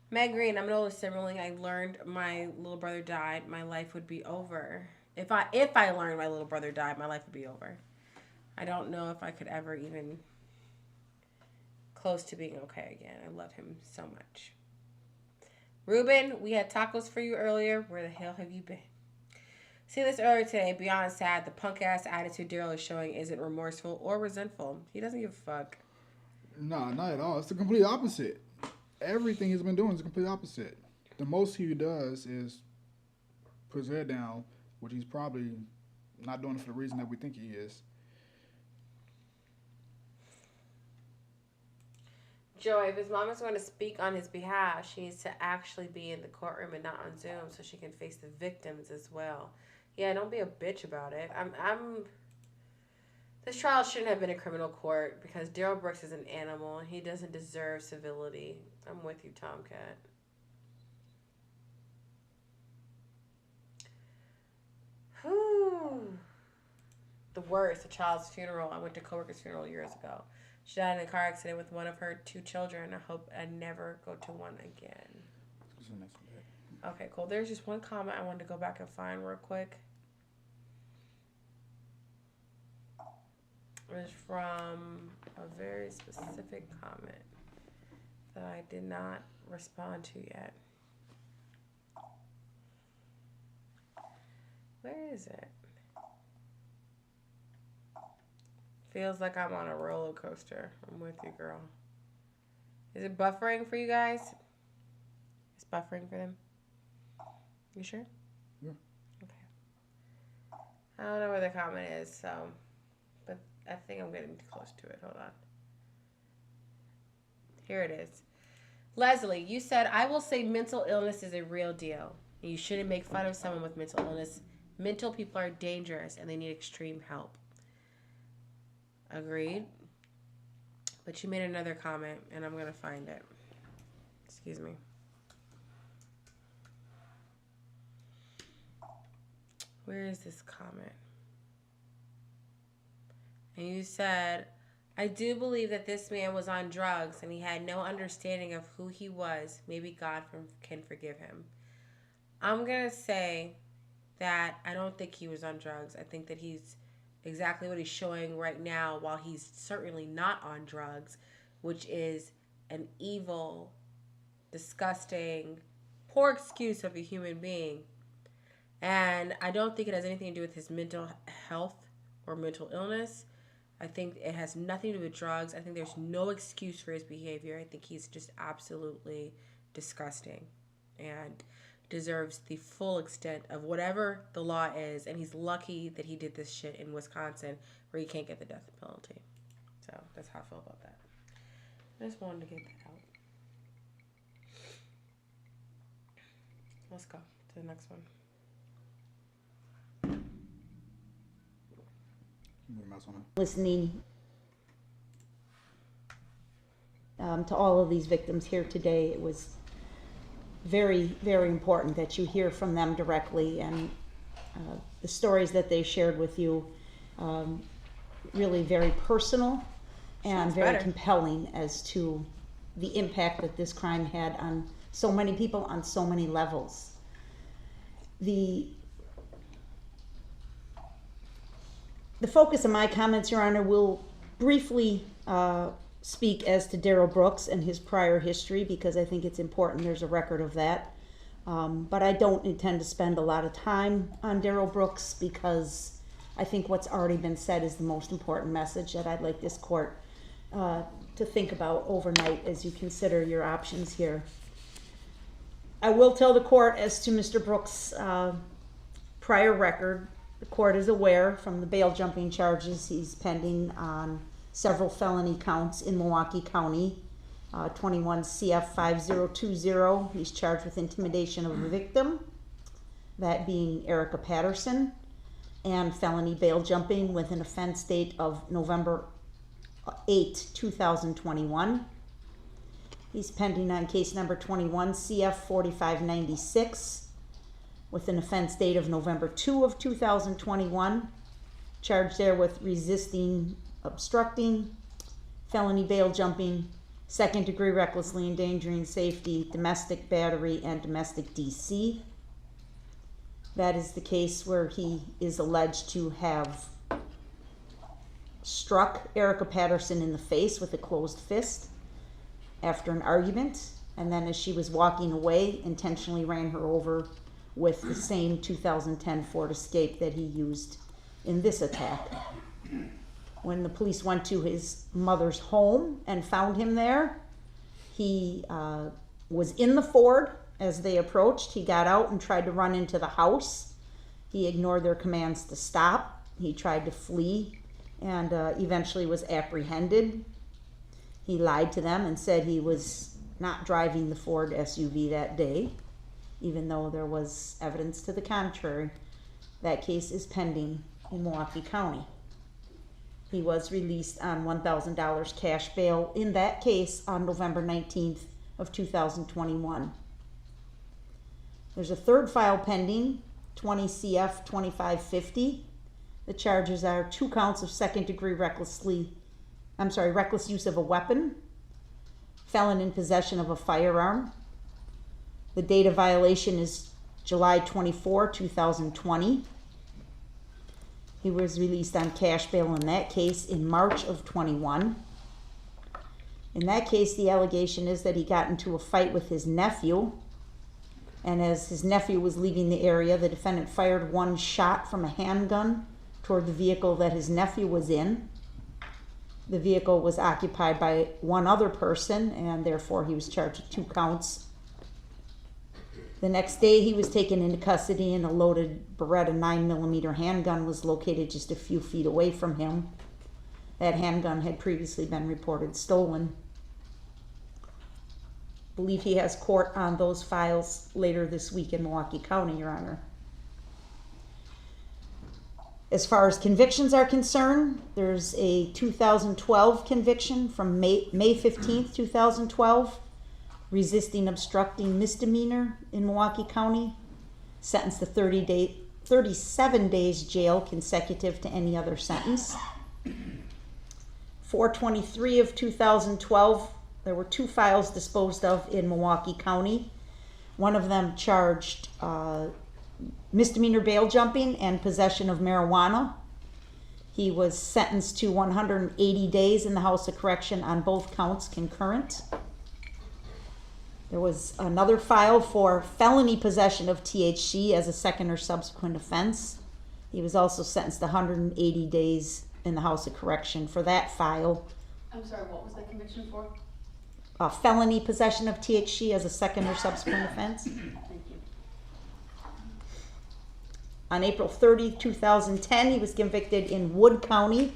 Meg Green, I'm an older sibling. I learned my little brother died. My life would be over. If I learned my little brother died, my life would be over. I don't know if I could ever even close to being okay again. I love him so much. Ruben, we had tacos for you earlier. Where the hell have you been? See this earlier today. Beyond sad, the punk ass attitude Darrell is showing isn't remorseful or resentful. He doesn't give a fuck. No, not at all. It's the complete opposite. Everything he's been doing is the complete opposite. The most he does is put his head down, which he's probably not doing it for the reason that we think he is. Joy, if his mom is going to speak on his behalf, she needs to actually be in the courtroom and not on Zoom so she can face the victims as well. Yeah, don't be a bitch about it. This trial shouldn't have been a criminal court because Darrell Brooks is an animal and he doesn't deserve civility. I'm with you, Tomcat. Whew. The worst, a child's funeral. I went to a coworker's funeral years ago. She died in a car accident with one of her 2 children. I hope I never go to one again. Okay, cool. There's just one comment I wanted to go back and find real quick. It was from a very specific comment that I did not respond to yet. Where is it? Feels like I'm on a roller coaster. I'm with you, girl. Is it buffering for you guys? It's Just buffering for them. You sure? Yeah. Okay. I don't know where the comment is, so, but I think I'm getting close to it. Hold on. Here it is. Leslie, you said, I will say mental illness is a real deal. You shouldn't make fun of someone with mental illness. Mental people are dangerous and they need extreme help. Agreed. But you made another comment and I'm going to find it. Excuse me. Where is this comment? And you said, I do believe that this man was on drugs and he had no understanding of who he was. Maybe God can forgive him. I'm going to say that I don't think he was on drugs. I think that he's exactly what he's showing right now, while he's certainly not on drugs, which is an evil, disgusting, poor excuse of a human being. And I don't think it has anything to do with his mental health or mental illness. I think it has nothing to do with drugs. I think there's no excuse for his behavior. I think he's just absolutely disgusting and deserves the full extent of whatever the law is. And he's lucky that he did this shit in Wisconsin where he can't get the death penalty. So that's how I feel about that. I just wanted to get that out. Let's go to the next one. Listening to all of these victims here today, it was very, very important that you hear from them directly, and the stories that they shared with you, really very personal and very compelling as to the impact that this crime had on so many people on so many levels. The focus of my comments, Your Honor, will briefly speak as to Darrell Brooks and his prior history, because I think it's important there's a record of that. But I don't intend to spend a lot of time on Darrell Brooks, because I think what's already been said is the most important message that I'd like this court to think about overnight as you consider your options here. I will tell the court as to Mr. Brooks' prior record. The court is aware from the bail jumping charges he's pending on several felony counts in Milwaukee County. 21 CF 5020, he's charged with intimidation of a victim, that being Erica Patterson, and felony bail jumping with an offense date of November 8, 2021. He's pending on case number 21 CF 4596, with an offense date of November 2 of 2021, charged there with resisting, obstructing, felony bail jumping, second degree recklessly endangering safety, domestic battery, and domestic DC. That is the case where he is alleged to have struck Erica Patterson in the face with a closed fist after an argument, and then as she was walking away, intentionally ran her over with the same 2010 Ford Escape that he used in this attack. When the police went to his mother's home and found him there, he was in the Ford as they approached. He got out and tried to run into the house. He ignored their commands to stop. He tried to flee and eventually was apprehended. He lied to them and said he was not driving the Ford SUV that day, even though there was evidence to the contrary. That case is pending in Milwaukee County. He was released on $1,000 cash bail in that case on November 19th of 2021. There's a third file pending, 20 CF 2550. The charges are 2 counts of second degree reckless use of a weapon, felon in possession of a firearm. The date of violation is July 24, 2020. He was released on cash bail in that case in March of 21. In that case, the allegation is that he got into a fight with his nephew, and as his nephew was leaving the area, the defendant fired 1 shot from a handgun toward the vehicle that his nephew was in. The vehicle was occupied by 1 other person, and therefore he was charged with 2 counts The next day, he was taken into custody, and a loaded Beretta 9mm handgun was located just a few feet away from him. That handgun had previously been reported stolen. I believe he has court on those files later this week in Milwaukee County, Your Honor. As far as convictions are concerned, there's a 2012 conviction from May 15th, 2012. Resisting obstructing misdemeanor in Milwaukee County, sentenced to 37 days jail consecutive to any other sentence. 4/23 of 2012, there were 2 files disposed of in Milwaukee County. One of them charged misdemeanor bail jumping and possession of marijuana. He was sentenced to 180 days in the House of Correction on both counts concurrent. There was another file for felony possession of THC as a second or subsequent offense. He was also sentenced to 180 days in the House of Correction for that file. I'm sorry, what was the conviction for? Felony possession of THC as a second or subsequent offense. Thank you. On April 30, 2010, he was convicted in Wood County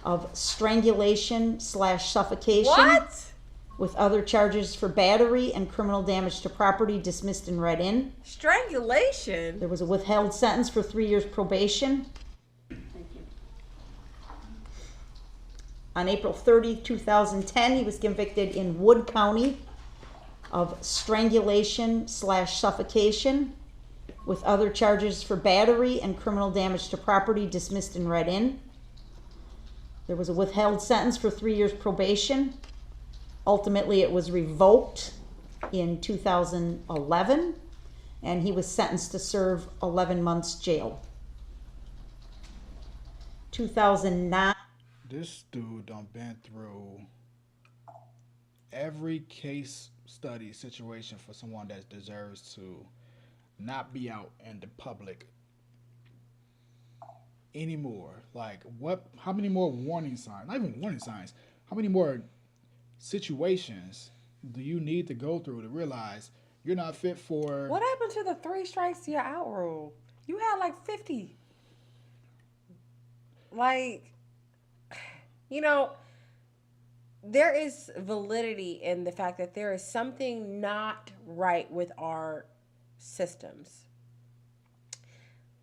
of strangulation/suffocation. What? With other charges for battery and criminal damage to property dismissed and read in. Strangulation? There was a withheld sentence for 3 years probation. Thank you. On April 30, 2010, he was convicted in Wood County of strangulation/suffocation with other charges for battery and criminal damage to property dismissed and read in. There was a withheld sentence for 3 years probation. Ultimately, it was revoked in 2011, and he was sentenced to serve 11 months jail. 2009. This dude done been through every case study situation for someone that deserves to not be out in the public anymore. Like, what? How many more warning signs? Not even warning signs. How many more situations do you need to go through to realize you're not fit for? What happened to the 3 strikes you're out rule? You had like 50. Like, you know, there is validity in the fact that there is something not right with our systems.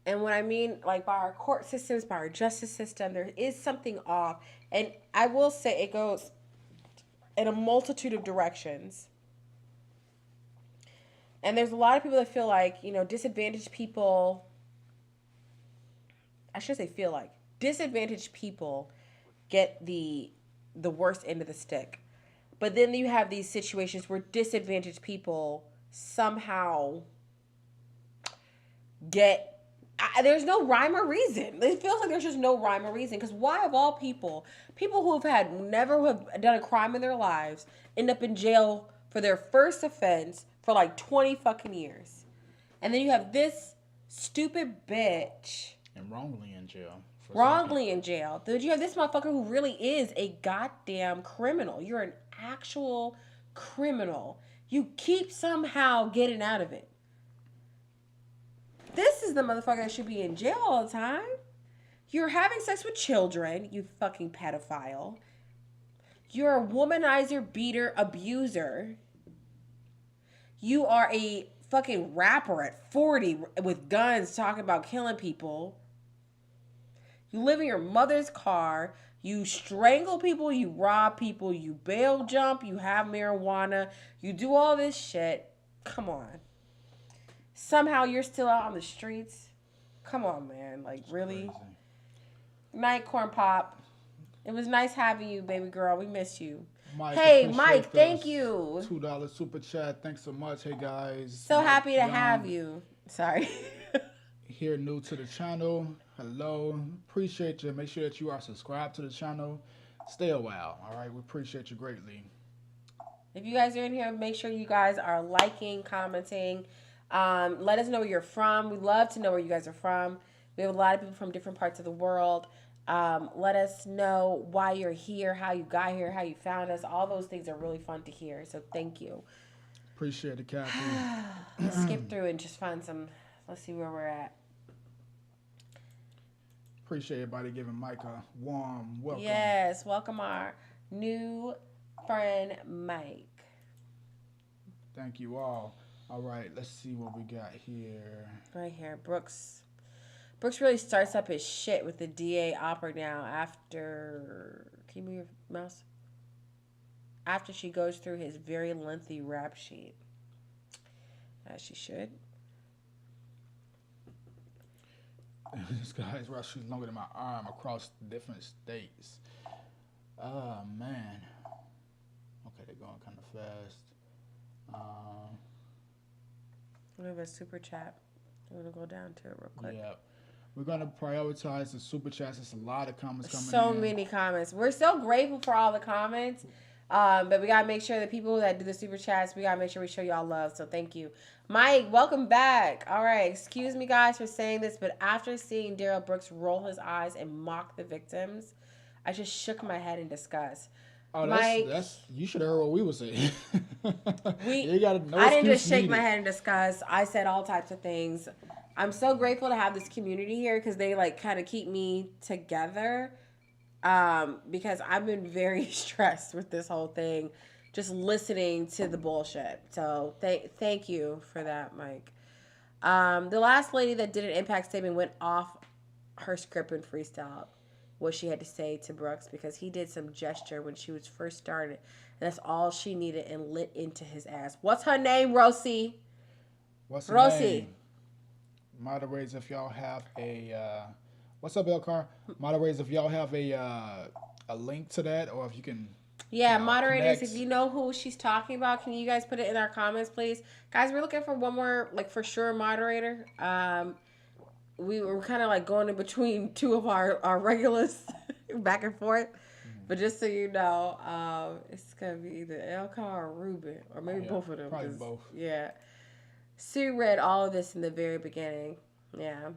And what I mean, like, by our court systems, by our justice system, there is something off. And I will say it goes in a multitude of directions. And there's a lot of people that feel like, you know, disadvantaged people, I should say feel like, disadvantaged people get the worst end of the stick. But then you have these situations where disadvantaged people somehow get, there's no rhyme or reason. It feels like there's just no rhyme or reason. Because why, of all people who have never have done a crime in their lives, end up in jail for their first offense for like 20 fucking years. And then you have this stupid bitch. And wrongly in jail. Wrongly in jail. Then you have this motherfucker who really is a goddamn criminal. You're an actual criminal. You keep somehow getting out of it. This is the motherfucker that should be in jail all the time. You're having sex with children, you fucking pedophile. You're a womanizer, beater, abuser. You are a fucking rapper at 40 with guns talking about killing people. You live in your mother's car. You strangle people. You rob people. You bail jump. You have marijuana. You do all this shit. Come on. Somehow you're still out on the streets. Come on, man. Like, really? Crazy. Night, Corn Pop. It was nice having you, baby girl. We miss you. Mike, hey, appreciate Mike, the thank you. $2 super chat. Thanks so much. Hey, guys. So Mike happy to Young, have you. Sorry. Here, new to the channel. Hello. Appreciate you. Make sure that you are subscribed to the channel. Stay a while. All right. We appreciate you greatly. If you guys are in here, make sure you guys are liking, commenting. Let us know where you're from. We love to know where you guys are from. We have a lot of people from different parts of the world. Let us know why you're here, how you got here, how you found us. All those things are really fun to hear. So thank you. Appreciate it, Kathy. Let's skip through and just find some. Let's see where we're at. Appreciate everybody giving Mike a warm welcome. Yes, welcome our new friend Mike. Thank you all. All right, let's see what we got here. Right here, Brooks. Brooks really starts up his shit with the DA opera now after. Can you move your mouse? After she goes through his very lengthy rap sheet. As she should. This guy's rushing longer than my arm across different states. Oh, man. Okay, they're going kind of fast. We have a super chat. I'm going to go down to it real quick. Yeah. We're going to prioritize the super chats. There's a lot of comments coming in. So many comments. We're so grateful for all the comments. But we got to make sure the people that do the super chats, we got to make sure we show y'all love. So thank you. Mike, welcome back. All right. Excuse me, guys, for saying this, but after seeing Darrell Brooks roll his eyes and mock the victims, I just shook my head in disgust. Oh, Mike, that's you should have heard what we were saying. I didn't just shake my head in disgust. I said all types of things. I'm so grateful to have this community here because they like kind of keep me together. Because I've been very stressed with this whole thing, just listening to the bullshit. So thank you for that, Mike. The last lady that did an impact statement went off her script and freestyle what she had to say to Brooks because he did some gesture when she was first started. And that's all she needed and lit into his ass. What's her name, Rosie? What's her Rosie? name? Moderators, if y'all have a... what's up, Elcar? Moderators, if y'all have a link to that, or if you can... Yeah, moderators, connect. if you know who she's talking about, can you guys put it in our comments, please? Guys, we're looking for one more, like, for sure moderator. We were kind of, like, going in between two of our regulars back and forth. But just so you know, it's going to be either Elcar or Ruben, or maybe both of them. Probably both. Yeah. Sue read all of this in the very beginning. Yeah.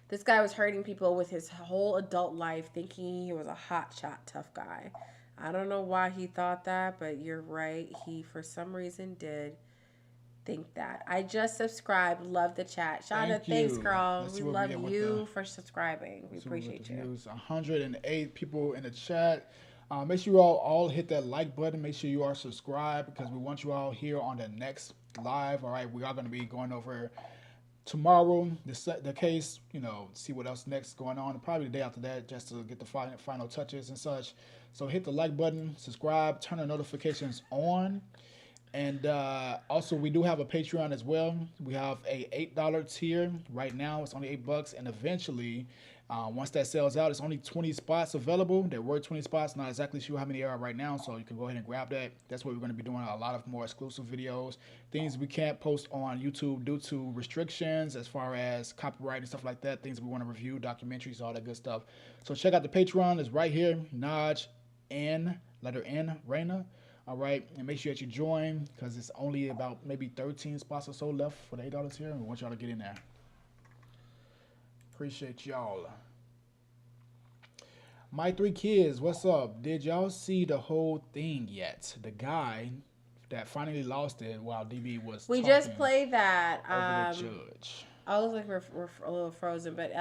This guy was hurting people with his whole adult life, thinking he was a hotshot tough guy. I don't know why he thought that, but you're right. He, for some reason, did think that. I just subscribed. Love the chat. Shana, thanks, girl. We love you for subscribing. We appreciate you. 108 people in the chat. Make sure you all hit that like button. Make sure you are subscribed because we want you all here on the next live. All right, we are going to be going over tomorrow the case, see what else next going on, and probably the day after that, just to get the final touches and such. So hit the like button, subscribe, turn the notifications on, and also we do have a Patreon as well. We have a $8 tier right now. It's only $8, and eventually, once that sells out, it's only 20 spots available. There were 20 spots, not exactly sure how many there are right now, so you can go ahead and grab that. That's where we're going to be doing a lot of more exclusive videos, things we can't post on YouTube due to restrictions as far as copyright and stuff like that, things we want to review, documentaries, all that good stuff. So check out the Patreon. It's right here, Naj N, letter N, Raina. All right, and make sure that you join because it's only about maybe 13 spots or so left for the $8 here, and we want y'all to get in there. Appreciate y'all. My 3 kids, what's up? Did y'all see the whole thing yet? The guy that finally lost it while DB was We just played that. Over the judge. I was like we're a little frozen, but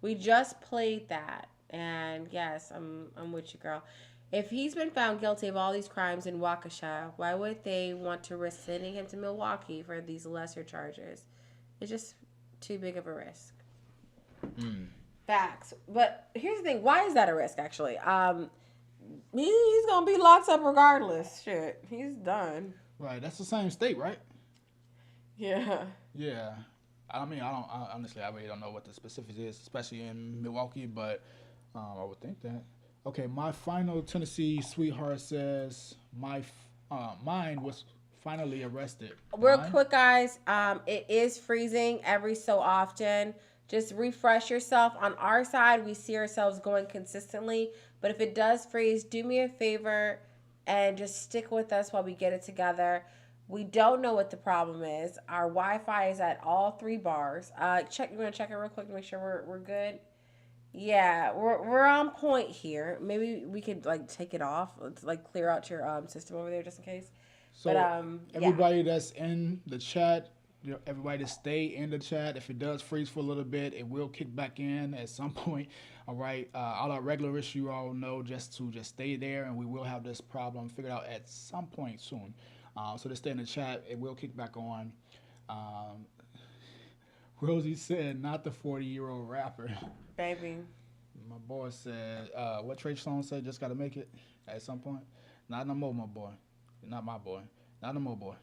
we just played that, and yes, I'm with you, girl. If he's been found guilty of all these crimes in Waukesha, why would they want to risk sending him to Milwaukee for these lesser charges? It's just too big of a risk. Facts. But here's the thing. Why is that a risk, actually? He's going to be locked up regardless. Shit. He's done. Right. That's the same state, right? Yeah. Yeah. I honestly, I really don't know what the specifics is, especially in Milwaukee, but I would think that. Okay, my final Tennessee sweetheart says mine was finally arrested. Real quick, guys, it is freezing every so often. Just refresh yourself. On our side, we see ourselves going consistently, but if it does freeze, do me a favor and just stick with us while we get it together. We don't know what the problem is. Our Wi-Fi is at all 3 bars. You want to check it real quick to make sure we're good? Yeah, we're on point here. Maybe we could like take it off. Let's like clear out your system over there just in case. So But yeah. everybody that's in the chat, everybody to stay in the chat. If it does freeze for a little bit, it will kick back in at some point. All right. All our regularists, you all know, just stay there, and we will have this problem figured out at some point soon. So to stay in the chat, it will kick back on. Rosie said, "Not the 40-year-old rapper." Baby. My boy said, "What Trey Songz said? Just gotta make it at some point." Not no more, my boy. Not my boy. Not no more, boy.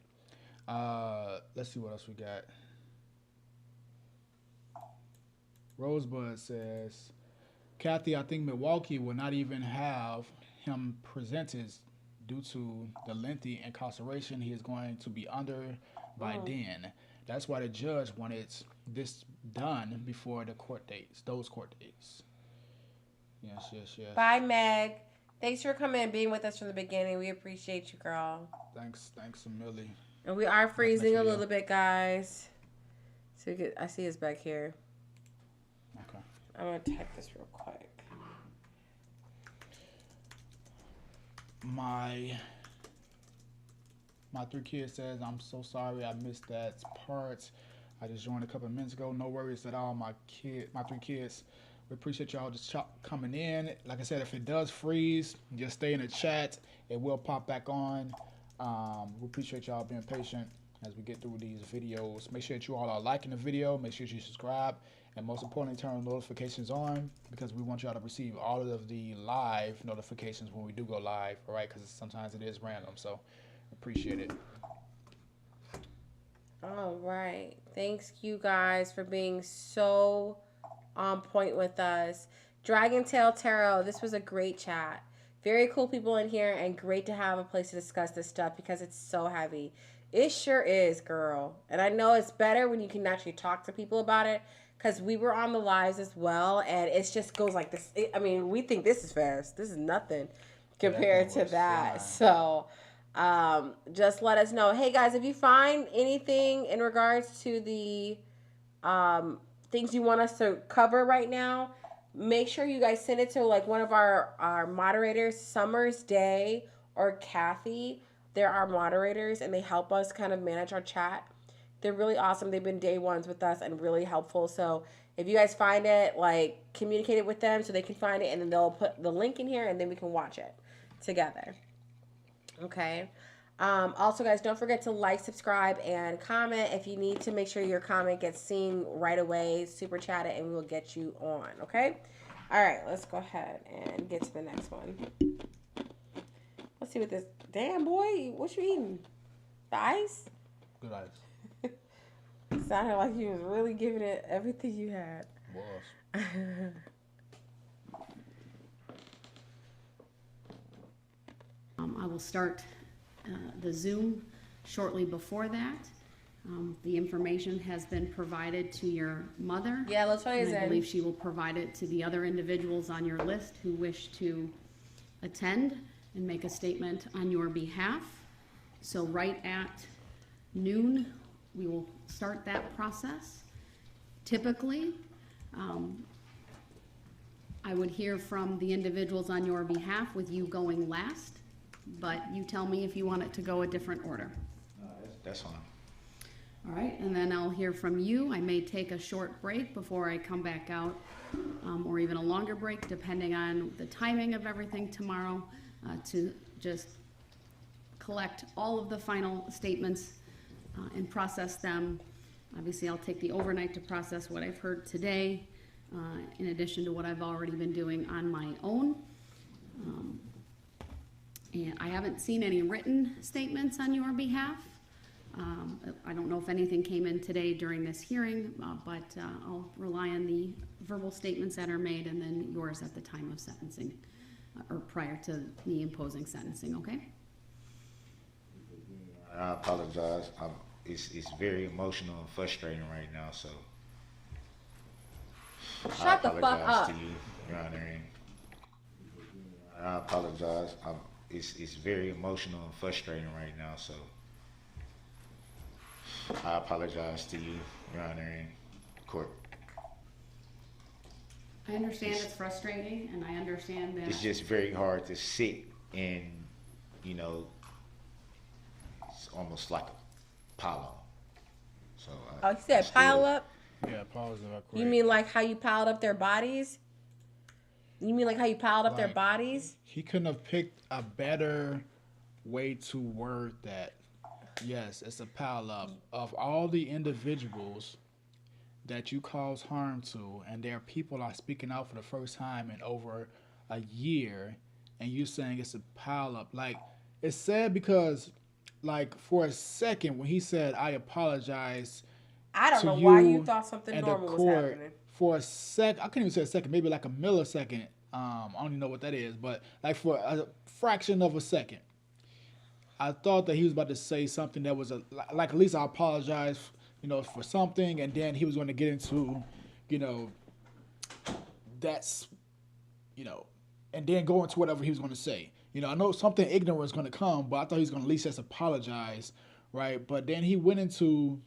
Let's see what else we got. Rosebud says, "Kathy, I think Milwaukee will not even have him presented due to the lengthy incarceration he is going to be under by then. That's why the judge wanted this done before the court dates, those court dates." Yes. Bye, Meg. Thanks for coming and being with us from the beginning. We appreciate you, girl. Thanks, Millie. And we are freezing a video. little bit, guys. So I see us back here. Okay. I'm gonna type this real quick. My 3 kids says, "I'm so sorry I missed that part. I just joined a couple of minutes ago. No worries at all, my 3 kids. We appreciate y'all just coming in. Like I said, if it does freeze, just stay in the chat. It will pop back on. We appreciate y'all being patient as we get through these videos. Make sure that you all are liking the video. Make sure you subscribe. And most importantly, turn notifications on, because we want y'all to receive all of the live notifications when we do go live, all right? Because sometimes it is random, so appreciate it. All right. Thanks, you guys, for being so on point with us. Dragon Tail Tarot, this was a great chat. Very cool people in here, and great to have a place to discuss this stuff because it's so heavy. It sure is, girl. And I know it's better when you can actually talk to people about it, because we were on the lives as well, and it just goes like this. We think this is fast. This is nothing compared to that. So just let us know. Hey, guys, if you find anything in regards to the things you want us to cover right now, make sure you guys send it to like one of our moderators, Summer's Day or Kathy. They're our moderators, and they help us kind of manage our chat. They're really awesome. They've been day ones with us and really helpful. So if you guys find it, like, communicate it with them so they can find it, and then they'll put the link in here, and then we can watch it together. Okay. Also, guys, don't forget to like, subscribe, and comment. If you need to make sure your comment gets seen right away, super chat it, and we will get you on. Okay. All right. Let's go ahead and get to the next one. Let's see what this. Damn, boy, what you eating? The ice? Good ice. Sounded like you was really giving it everything you had. Was. I will start the Zoom shortly before that. The information has been provided to your mother. Yeah, let's try and I it. believe she will provide it to the other individuals on your list who wish to attend and make a statement on your behalf. So right at noon, we will start that process. Typically, I would hear from the individuals on your behalf with you going last, but you tell me if you want it to go a different order. That's fine. All right, and then I'll hear from you. I may take a short break before I come back out, or even a longer break, depending on the timing of everything tomorrow, to just collect all of the final statements and process them. Obviously, I'll take the overnight to process what I've heard today, in addition to what I've already been doing on my own. And I haven't seen any written statements on your behalf. I don't know if anything came in today during this hearing, but I'll rely on the verbal statements that are made, and then yours at the time of sentencing, or prior to me imposing sentencing, okay? I apologize. It's very emotional and frustrating right now, so Shut the fuck up. to you, Your Honor. I apologize. It's very emotional and frustrating right now, so I apologize to you, Your Honor, in court. I understand it's frustrating, and I understand that It's just very hard to sit and, It's almost like a pile-up. So Oh, you said pile up? Yeah, pause it up. You mean like how you piled up their bodies? You mean like how you piled up their Like- bodies? He couldn't have picked a better way to word that. Yes, it's a pile up of all the individuals that you cause harm to, and there are people are speaking out for the first time in over a year, and you saying it's a pile up. Like, it's sad because, like, for a second when he said, "I apologize," I don't to know why you you thought something and the normal was court, happening. for a sec, I couldn't even say a second, maybe like a millisecond. I don't even know what that is, but like for a fraction of a second, I thought that he was about to say something that was like at least I apologize, for something, and then he was going to get into, that's, and then go into whatever he was going to say. I know something ignorant was going to come, but I thought he was going to at least just apologize, right? But then he went into,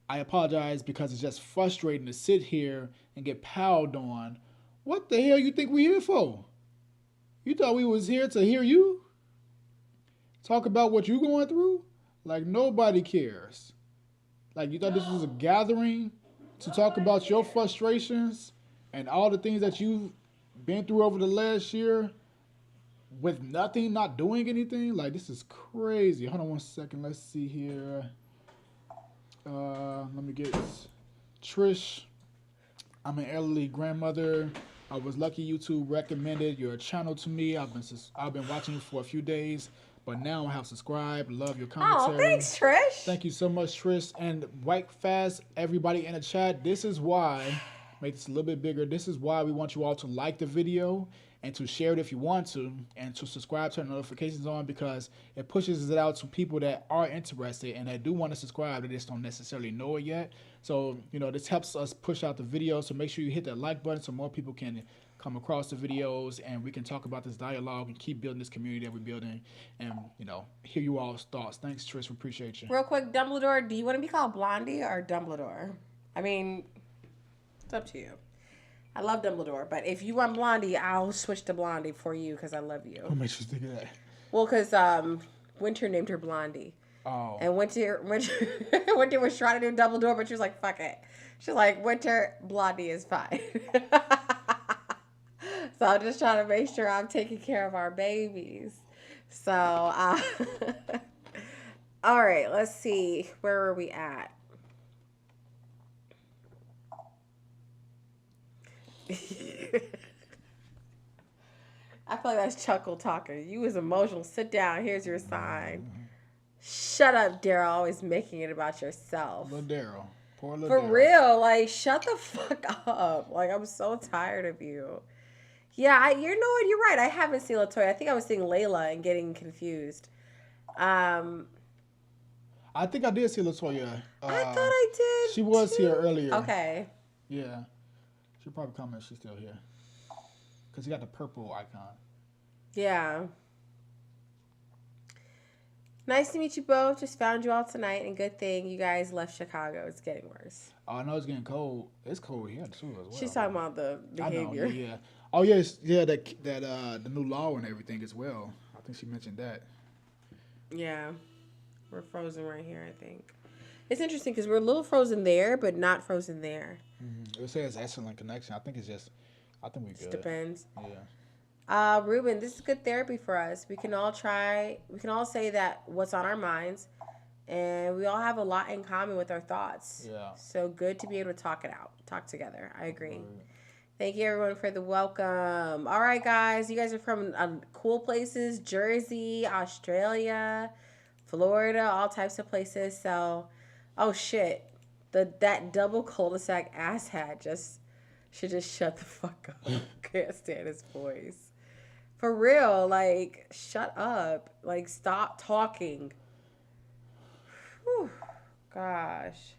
I apologize because it's just frustrating to sit here and get piled on. What the hell you think we here for? You thought we was here to hear you? Talk about what you going through? Like, nobody cares. Like, you thought this was a gathering to talk about your frustrations and all the things that you've been through over the last year with nothing, not doing anything? Like, this is crazy. Hold on one second. Let's see here. Let me get Trish. I'm an elderly grandmother. I was lucky YouTube recommended your channel to me. I've been watching you for a few days, but now I have subscribed. Love your commentary. Oh, thanks, Trish. Thank you so much, Trish. And right fast, everybody in the chat, this is why, make this a little bit bigger, this is why we want you all to like the video and to share it if you want to, and to subscribe, turn notifications on, because it pushes it out to people that are interested and that do want to subscribe, they just don't necessarily know it yet. So, this helps us push out the video, so make sure you hit that like button so more people can come across the videos and we can talk about this dialogue and keep building this community that we're building and, hear you all's thoughts. Thanks, Trish. We appreciate you. Real quick, Dumbledore, do you want to be called Blondie or Dumbledore? I mean, it's up to you. I love Dumbledore, but if you want Blondie, I'll switch to Blondie for you because I love you. What makes you think of that? Well, because Winter named her Blondie. Oh. And Winter was trying to do Dumbledore, but she was like, fuck it. She's like, Winter, Blondie is fine. So I'm just trying to make sure I'm taking care of our babies. So, all right, let's see. Where are we at? I feel like that's Chuckle talking. You was emotional. Sit down. Here's your sign. Shut up, Darrell. Always making it about yourself. Little Darrell. Poor little For Darrell. real. Like, shut the fuck up. Like, I'm so tired of you. Yeah, you know what? You're right. I haven't seen LaToya. I think I was seeing Layla and getting confused. I think I did see LaToya. I thought I did. She was too. here earlier. Okay. Yeah. She'll probably come if she's still here. Because you got the purple icon. Yeah. Nice to meet you both. Just found you all tonight, and good thing you guys left Chicago. It's getting worse. Oh, I know it's getting cold. It's cold here too as well. She's talking about the behavior. I know, yeah. Oh yes, yeah, that the new law and everything as well. I think she mentioned that. Yeah. We're frozen right here, I think. It's interesting because we're a little frozen there, but not frozen there. Mm-hmm. It says excellent connection. I think we're good. Just depends. Yeah. Ruben, this is good therapy for us. We can all say that what's on our minds, and we all have a lot in common with our thoughts. Yeah. So good to be able to talk it out, talk together. I agree. Right. Thank you, everyone, for the welcome. All right, guys, you guys are from cool places, Jersey, Australia, Florida, all types of places. So, oh shit, that double cul-de-sac asshat should just shut the fuck up. Can't stand his voice. For real, like, shut up. Like, stop talking. Whew. Gosh.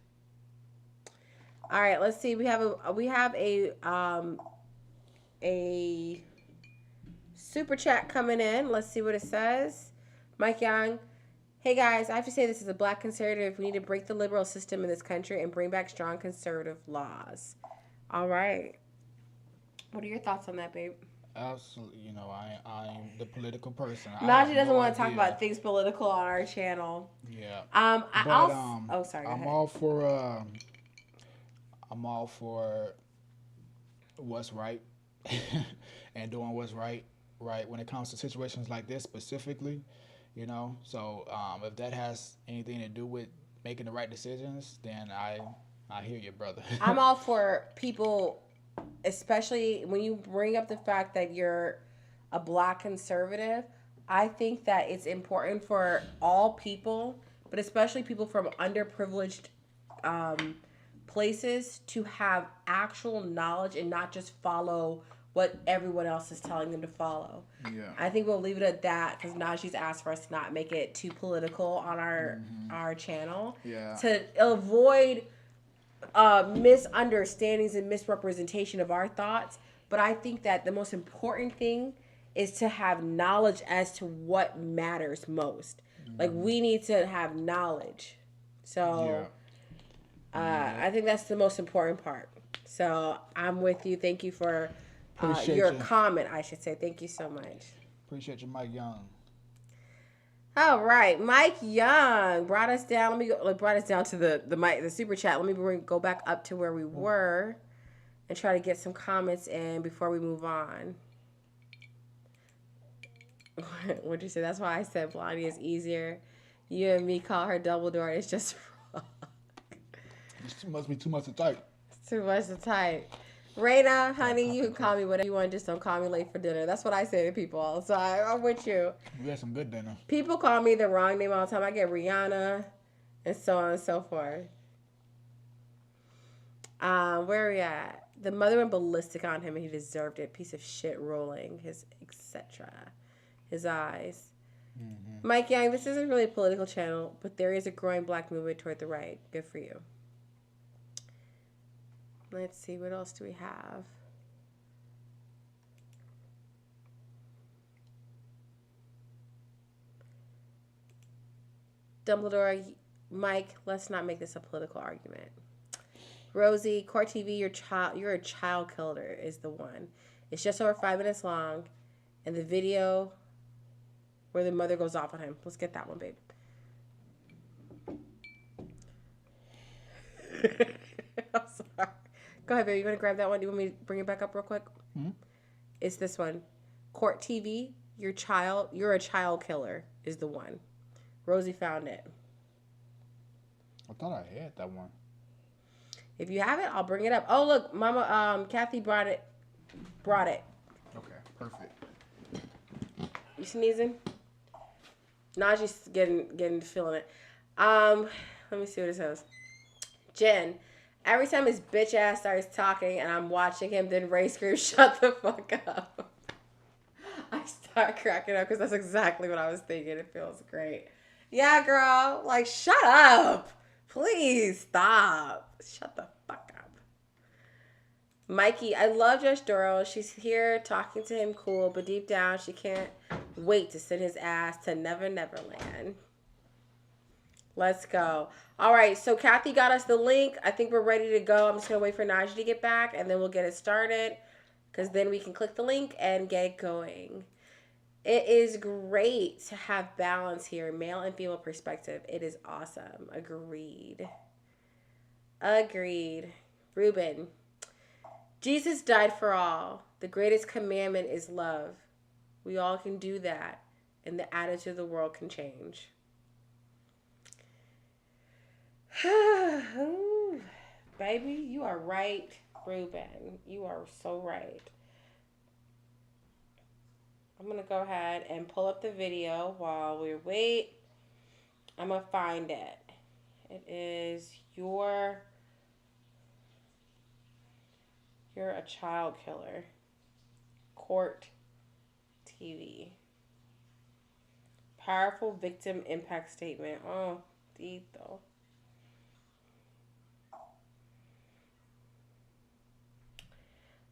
All right, let's see. We have a super chat coming in. Let's see what it says. Mike Young. Hey guys, I have to say this as a black conservative. We need to break the liberal system in this country and bring back strong conservative laws. All right. What are your thoughts on that, babe? Absolutely. You know, I'm the political person. I Najee have doesn't no want to talk idea. about things political on our channel. Yeah. I But also. Oh, sorry. Go I'm ahead. all for what's right and doing what's right when it comes to situations like this specifically, you know. So if that has anything to do with making the right decisions, then I hear you, brother. I'm all for people, especially when you bring up the fact that you're a black conservative. I think that it's important for all people, but especially people from underprivileged places, to have actual knowledge and not just follow what everyone else is telling them to follow. Yeah. I think we'll leave it at that because Najee's asked for us to not make it too political on our channel. Yeah. To avoid misunderstandings and misrepresentation of our thoughts. But I think that the most important thing is to have knowledge as to what matters most. Like, we need to have knowledge. So I think that's the most important part. So I'm with you. Thank you for Appreciate your you. comment, I should say. Thank you so much. Appreciate you, Mike Young. All right, Mike Young brought us down. Let me go. Brought us down to the super chat. Let me go back up to where we were, and try to get some comments in before we move on. What'd you say? That's why I said Blondie is easier. You and me call her Dumbledore. It's just wrong. It must be too much to type. It's too much to type. Raina, honey, you can call me whatever you want. Just don't call me late for dinner. That's what I say to people all the time. I'm with you. We had some good dinner. People call me the wrong name all the time. I get Rihanna and so on and so forth. Where are we at? The mother went ballistic on him and he deserved it. Piece of shit rolling. His etc. His eyes. Mm-hmm. Mike Young, this isn't really a political channel, but there is a growing black movement toward the right. Good for you. Let's see, what else do we have? Dumbledore, Mike, let's not make this a political argument. Rosie, Court TV, you're a child killer is the one. It's just over 5 minutes long, and the video where the mother goes off on him. Let's get that one, babe. I'm sorry. Go ahead, baby. You want to grab that one? Do you want me to bring it back up real quick? Mm-hmm. It's this one. Court TV, you're a child killer is the one. Rosie found it. I thought I had that one. If you have it, I'll bring it up. Oh, look, Mama, Kathy brought it. Okay, perfect. You sneezing? Najee's getting feeling it. Let me see what it says. Jen, every time his bitch ass starts talking and I'm watching him, then Ray screams, "Shut the fuck up." I start cracking up because that's exactly what I was thinking. It feels great. Yeah, girl. Like, shut up. Please stop. Shut the fuck up. Mikey, I love Judge Darrell. She's here talking to him cool, but deep down she can't wait to send his ass to Never Neverland. Let's go. All right, so Kathy got us the link. I think we're ready to go. I'm just going to wait for Najee to get back, and then we'll get it started, because then we can click the link and get going. It is great to have balance here, male and female perspective. It is awesome. Agreed. Ruben. Jesus died for all. The greatest commandment is love. We all can do that, and the attitude of the world can change. Ooh, baby, you are right, Ruben. You are so right. I'm going to go ahead and pull up the video while we wait. I'm going to find it. It is You're a Child Killer. Court TV. Powerful victim impact statement. Oh, Tito.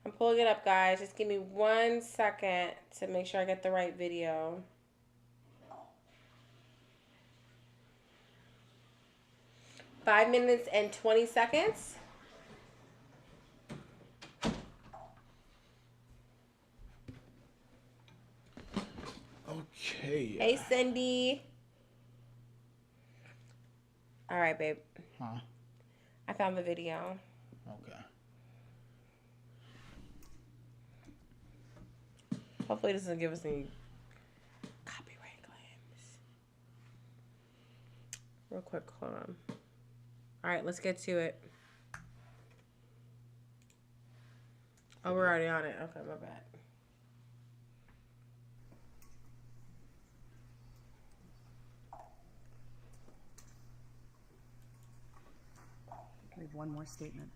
I'm pulling it up, guys. Just give me 1 second to make sure I get the right video. Five minutes and 20 seconds. Okay. Hey, Cindy. All right, babe. Huh? I found the video. Okay. Hopefully this doesn't give us any copyright claims. Real quick, hold on. All right, let's get to it. Oh, we're already on it. Okay, my bad. We have one more statement.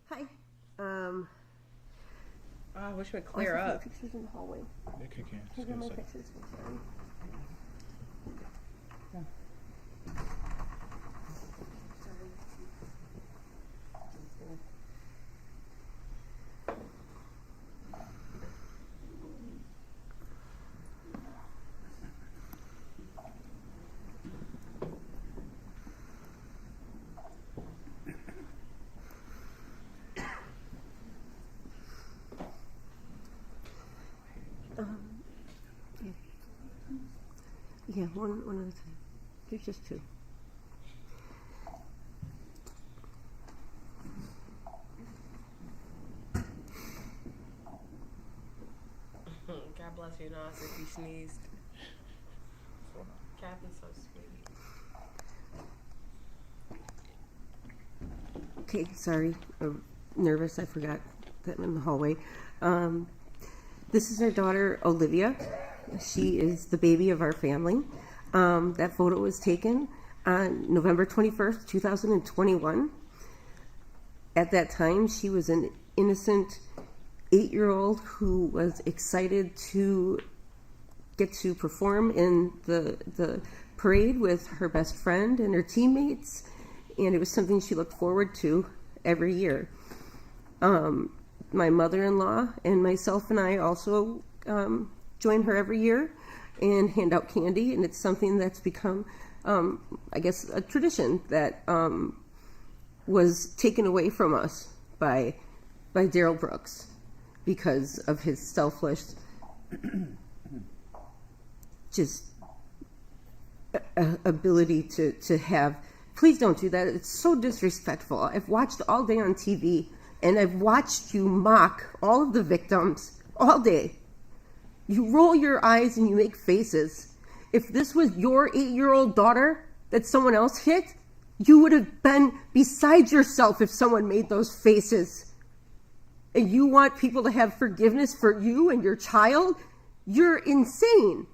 Hi. I wish we'd clear I up. pictures in the hallway. They kick in. Can I get my pictures? I'm sorry. Yeah, one at a time. There's just two. God bless you, Nas, if you sneezed. Kathy's so sweet. Okay, sorry. I'm nervous. I forgot that I'm in the hallway. This is our daughter, Olivia. She is the baby of our family. That photo was taken on November 21st, 2021. At that time, she was an innocent 8-year-old who was excited to get to perform in the parade with her best friend and her teammates, and it was something she looked forward to every year. My mother-in-law and myself and I also join her every year and hand out candy, and it's something that's become, I guess, a tradition that was taken away from us by Darrell Brooks because of his selfless, just ability to have. Please don't do that. It's so disrespectful. I've watched all day on TV, and I've watched you mock all of the victims all day. You roll your eyes and you make faces. If this was your 8-year-old daughter that someone else hit, you would have been beside yourself if someone made those faces. And you want people to have forgiveness for you and your child? You're insane.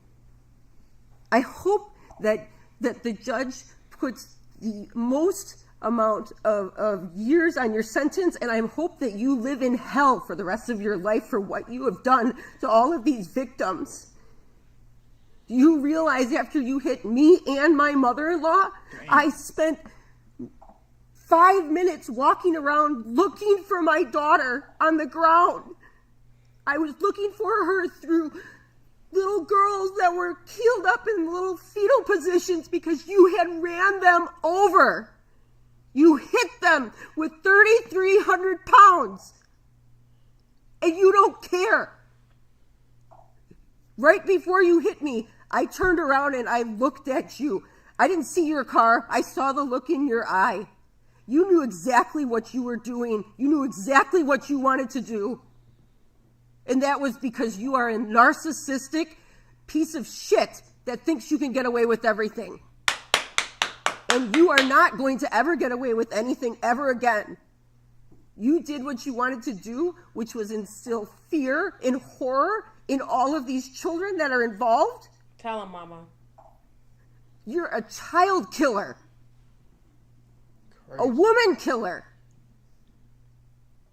I hope that the judge puts the most amount of years on your sentence, and I hope that you live in hell for the rest of your life for what you have done to all of these victims. Do you realize after you hit me and my mother-in-law, I spent 5 minutes walking around looking for my daughter on the ground. I was looking for her through little girls that were keeled up in little fetal positions because you had ran them over. You hit them with 3,300 pounds, and you don't care. Right before you hit me, I turned around and I looked at you. I didn't see your car. I saw the look in your eye. You knew exactly what you were doing. You knew exactly what you wanted to do. And that was because you are a narcissistic piece of shit that thinks you can get away with everything. And you are not going to ever get away with anything ever again. You did what you wanted to do, which was instill fear and horror in all of these children that are involved. Tell him, Mama. You're a child killer. A woman killer.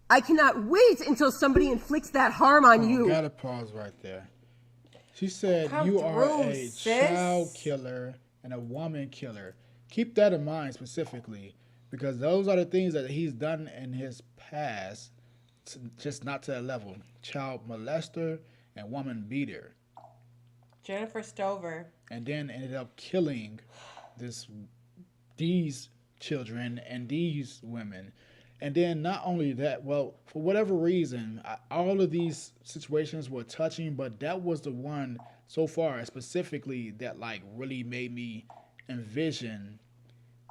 I cannot wait until somebody inflicts that harm on you. Gotta pause right there. She said Come you are through, a sis. child killer and a woman killer. Keep that in mind specifically, because those are the things that he's done in his past, just not to that level. Child molester and woman beater. Jennifer Stover. And then ended up killing these children and these women. And then not only that, well, for whatever reason, all of these situations were touching, but that was the one so far specifically that like really made me envision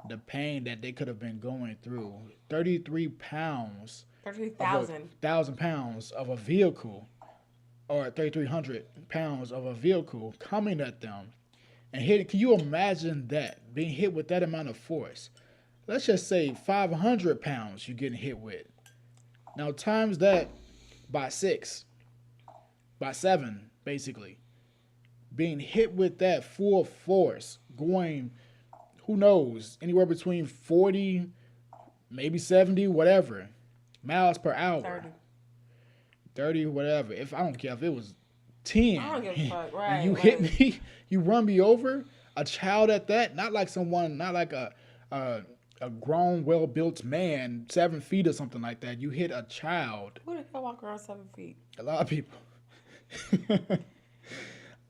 the pain that they could have been going through. 33 pounds. 33,000 pounds of a vehicle, or 3,300 pounds of a vehicle coming at them and hitting. Can you imagine that, being hit with that amount of force? Let's just say 500 pounds you're getting hit with. Now times that by 6, by 7, basically. Being hit with that full force, going, who knows, anywhere between 40, maybe 70, whatever, miles per hour. 30, whatever. If I don't care if it was 10. I don't give a fuck, right? And you hit me, you run me over, a child at that, not like a grown, well-built man, 7 feet or something like that. You hit a child. Who the hell walk around 7 feet? A lot of people.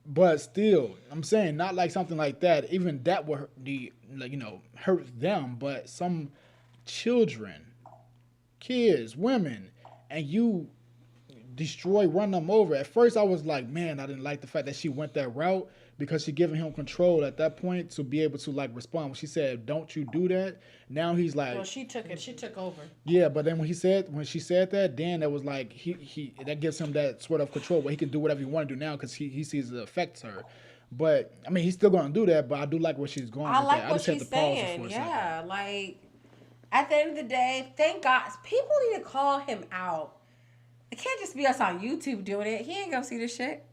But still, I'm saying not like something like that. Even that would hurt them. But some children, kids, women, and you run them over. At first, I was like, man, I didn't like the fact that she went that route, because she giving him control at that point to be able to like respond. When she said, "Don't you do that," now he's like, well, she took it. She took over. Yeah, but then when she said that, then that was like he that gives him that sort of control where he can do whatever he want to do now because he sees it affects her. But I mean, he's still going to do that. But I do like where she's going. I with like that. what I just have she's to pause saying. for a Yeah, second. like at the end of the day, thank God people need to call him out. It can't just be us on YouTube doing it. He ain't gonna see this shit.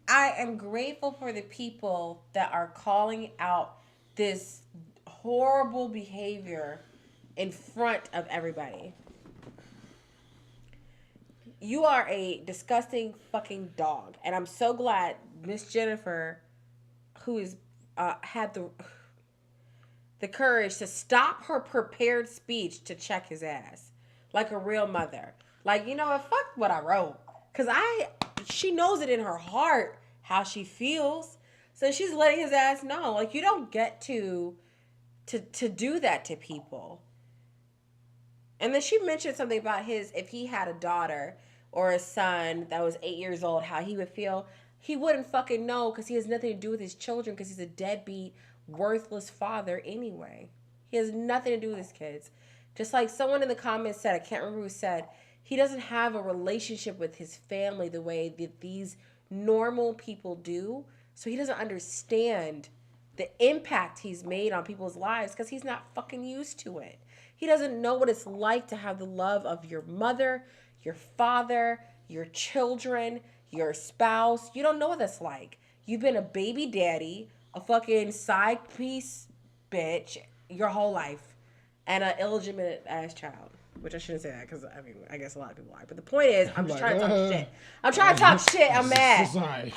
I am grateful for the people that are calling out this horrible behavior in front of everybody. You are a disgusting fucking dog. And I'm so glad Miss Jennifer, who is had the courage to stop her prepared speech to check his ass. Like a real mother. Like, you know what? Fuck what I wrote. Because she knows it in her heart how she feels. So she's letting his ass know. Like, you don't get to do that to people. And then she mentioned something about if he had a daughter or a son that was 8 years old, how he would feel. He wouldn't fucking know because he has nothing to do with his children because he's a deadbeat, worthless father anyway. He has nothing to do with his kids. Just like someone in the comments said, I can't remember who said, he doesn't have a relationship with his family the way that these normal people do. So he doesn't understand the impact he's made on people's lives because he's not fucking used to it. He doesn't know what it's like to have the love of your mother, your father, your children, your spouse. You don't know what that's like. You've been a baby daddy, a fucking side piece bitch your whole life, and an illegitimate ass child. Which I shouldn't say that because, I mean, I guess a lot of people are. But the point is, I'm just trying to talk shit. I'm trying to talk shit. I'm mad. Sorry.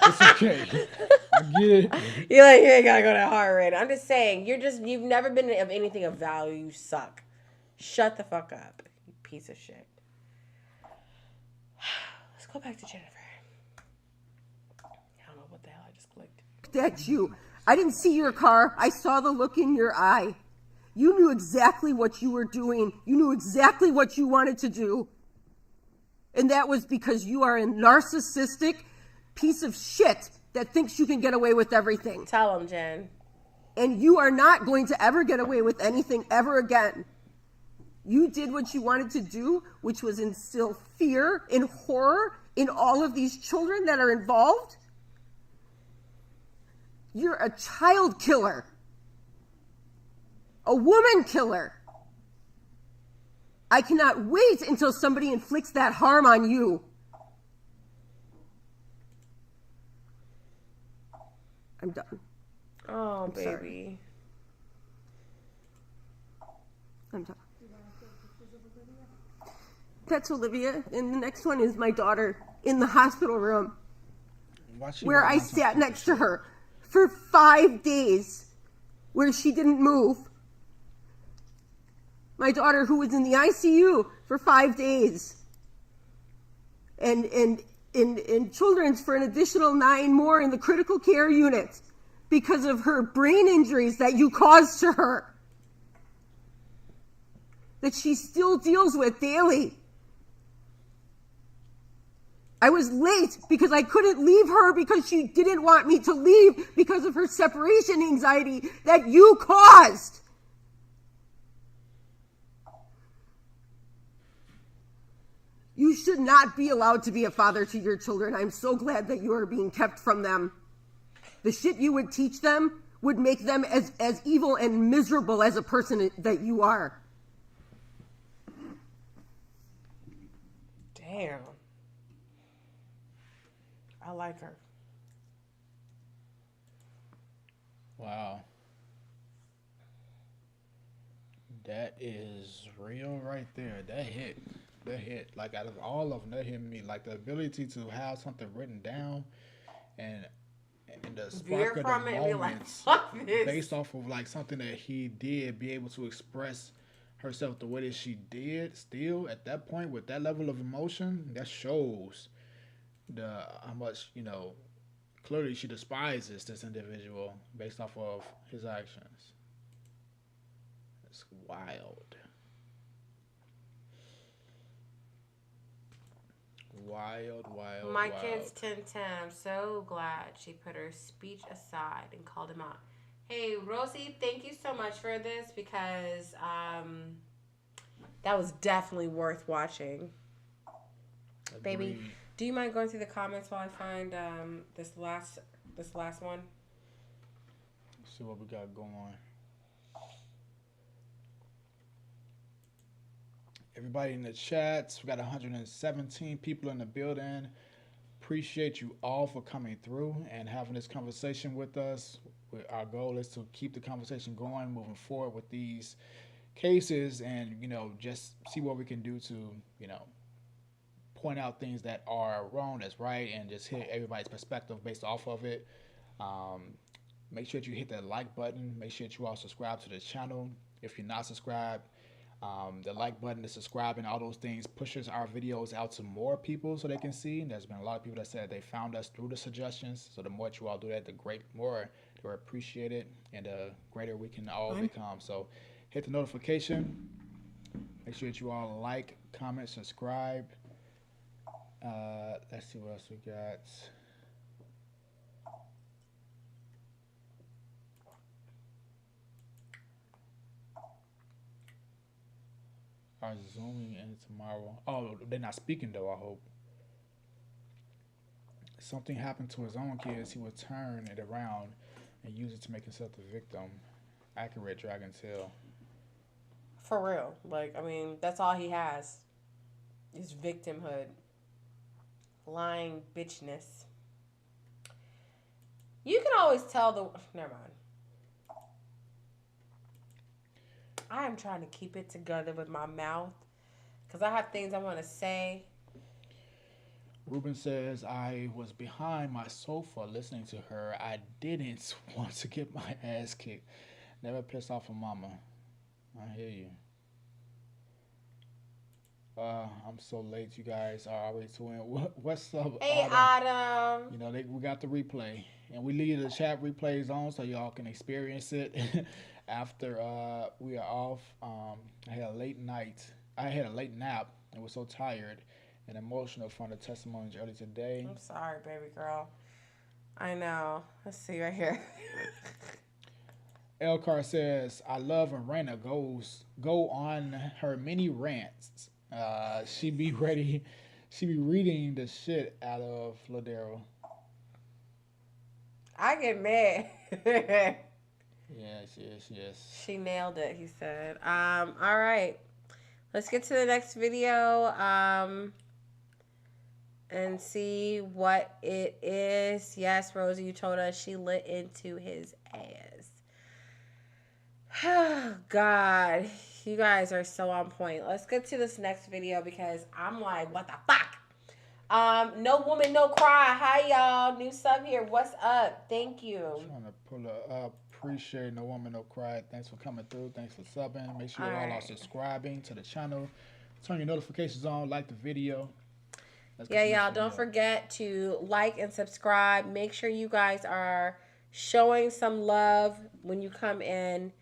It's okay. I get it. You're like, you ain't got to go that hard right. I'm just saying, you've never been of anything of value. You suck. Shut the fuck up, you piece of shit. Let's go back to Jennifer. I don't know what the hell I just clicked. That's you. I didn't see your car. I saw the look in your eye. You knew exactly what you were doing. You knew exactly what you wanted to do. And that was because you are a narcissistic piece of shit that thinks you can get away with everything. Tell him, Jen. And you are not going to ever get away with anything ever again. You did what you wanted to do, which was instill fear and horror in all of these children that are involved. You're a child killer. A woman killer. I cannot wait until somebody inflicts that harm on you. I'm done. Oh, I'm baby. sorry. I'm done. That's Olivia, and the next one is my daughter in the hospital room, where I sat next to her for 5 days, where she didn't move. My daughter, who was in the ICU for 5 days, and in children's for an additional 9 more in the critical care unit because of her brain injuries that you caused to her. that she still deals with daily. I was late because I couldn't leave her because she didn't want me to leave because of her separation anxiety that you caused. You should not be allowed to be a father to your children. I'm so glad that you are being kept from them. The shit you would teach them would make them as evil and miserable as a person that you are. Damn. I like her. Wow. That is real right there. That hit. That hit. Like, out of all of them, that hit me. Like, the ability to have something written down and the spark of the moments based off of, like, something that he did, be able to express herself the way that she did still at that point with that level of emotion, that shows how much, clearly she despises this individual based off of his actions. It's wild. Wild. My kid's 10-10. I'm so glad she put her speech aside and called him out. Hey, Rosie, thank you so much for this because that was definitely worth watching. Agreed. Baby, do you mind going through the comments while I find this last one? Let's see what we got going on. Everybody in the chats, we got 117 people in the building. Appreciate you all for coming through and having this conversation with us. Our goal is to keep the conversation going, moving forward with these cases, and just see what we can do to point out things that are wrong, that's right, and just hear everybody's perspective based off of it. Make sure that you hit that like button. Make sure that you all subscribe to the channel if you're not subscribed. The like button, the subscribing, all those things pushes our videos out to more people so they can see. And there's been a lot of people that said they found us through the suggestions. So the more you all do that, the more they're appreciated and the greater we can all become. So hit the notification. Make sure that you all like, comment, subscribe. Let's see what else we got. Are zooming in tomorrow. Oh, they're not speaking though, I hope. Something happened to his own kids. He would turn it around and use it to make himself the victim. Accurate Dragon Tail. For real. Like, I mean, that's all he has. Is victimhood. Lying bitchness. You can always tell never mind. I am trying to keep it together with my mouth because I have things I want to say. Ruben says, I was behind my sofa listening to her. I didn't want to get my ass kicked. Never pissed off a mama. I hear you. I'm so late. You guys are already tuning in. What's up, Hey, Adam? We got the replay. And we leave the chat replays on so y'all can experience it after we are off. I had a late night. I had a late nap and was so tired and emotional from the testimonies early today. I'm sorry, baby girl. I know. Let's see right here. Elcar says, I love when Raina go on her mini rants. She be ready. She be reading the shit out of Ladero. I get mad. Yes. She nailed it, he said. All right. Let's get to the next video and see what it is. Yes, Rosie, you told us she lit into his ass. Oh, God. You guys are so on point. Let's get to this next video because I'm like, what the fuck? No Woman, No Cry. Hi, y'all. New sub here. What's up? Thank you. Trying to pull her up. Appreciate No Woman, No Cry. Thanks for coming through. Thanks for subbing. Make sure you all are subscribing to the channel. Turn your notifications on. Like the video. Yeah, y'all. Don't forget to like and subscribe. Make sure you guys are showing some love when you come in.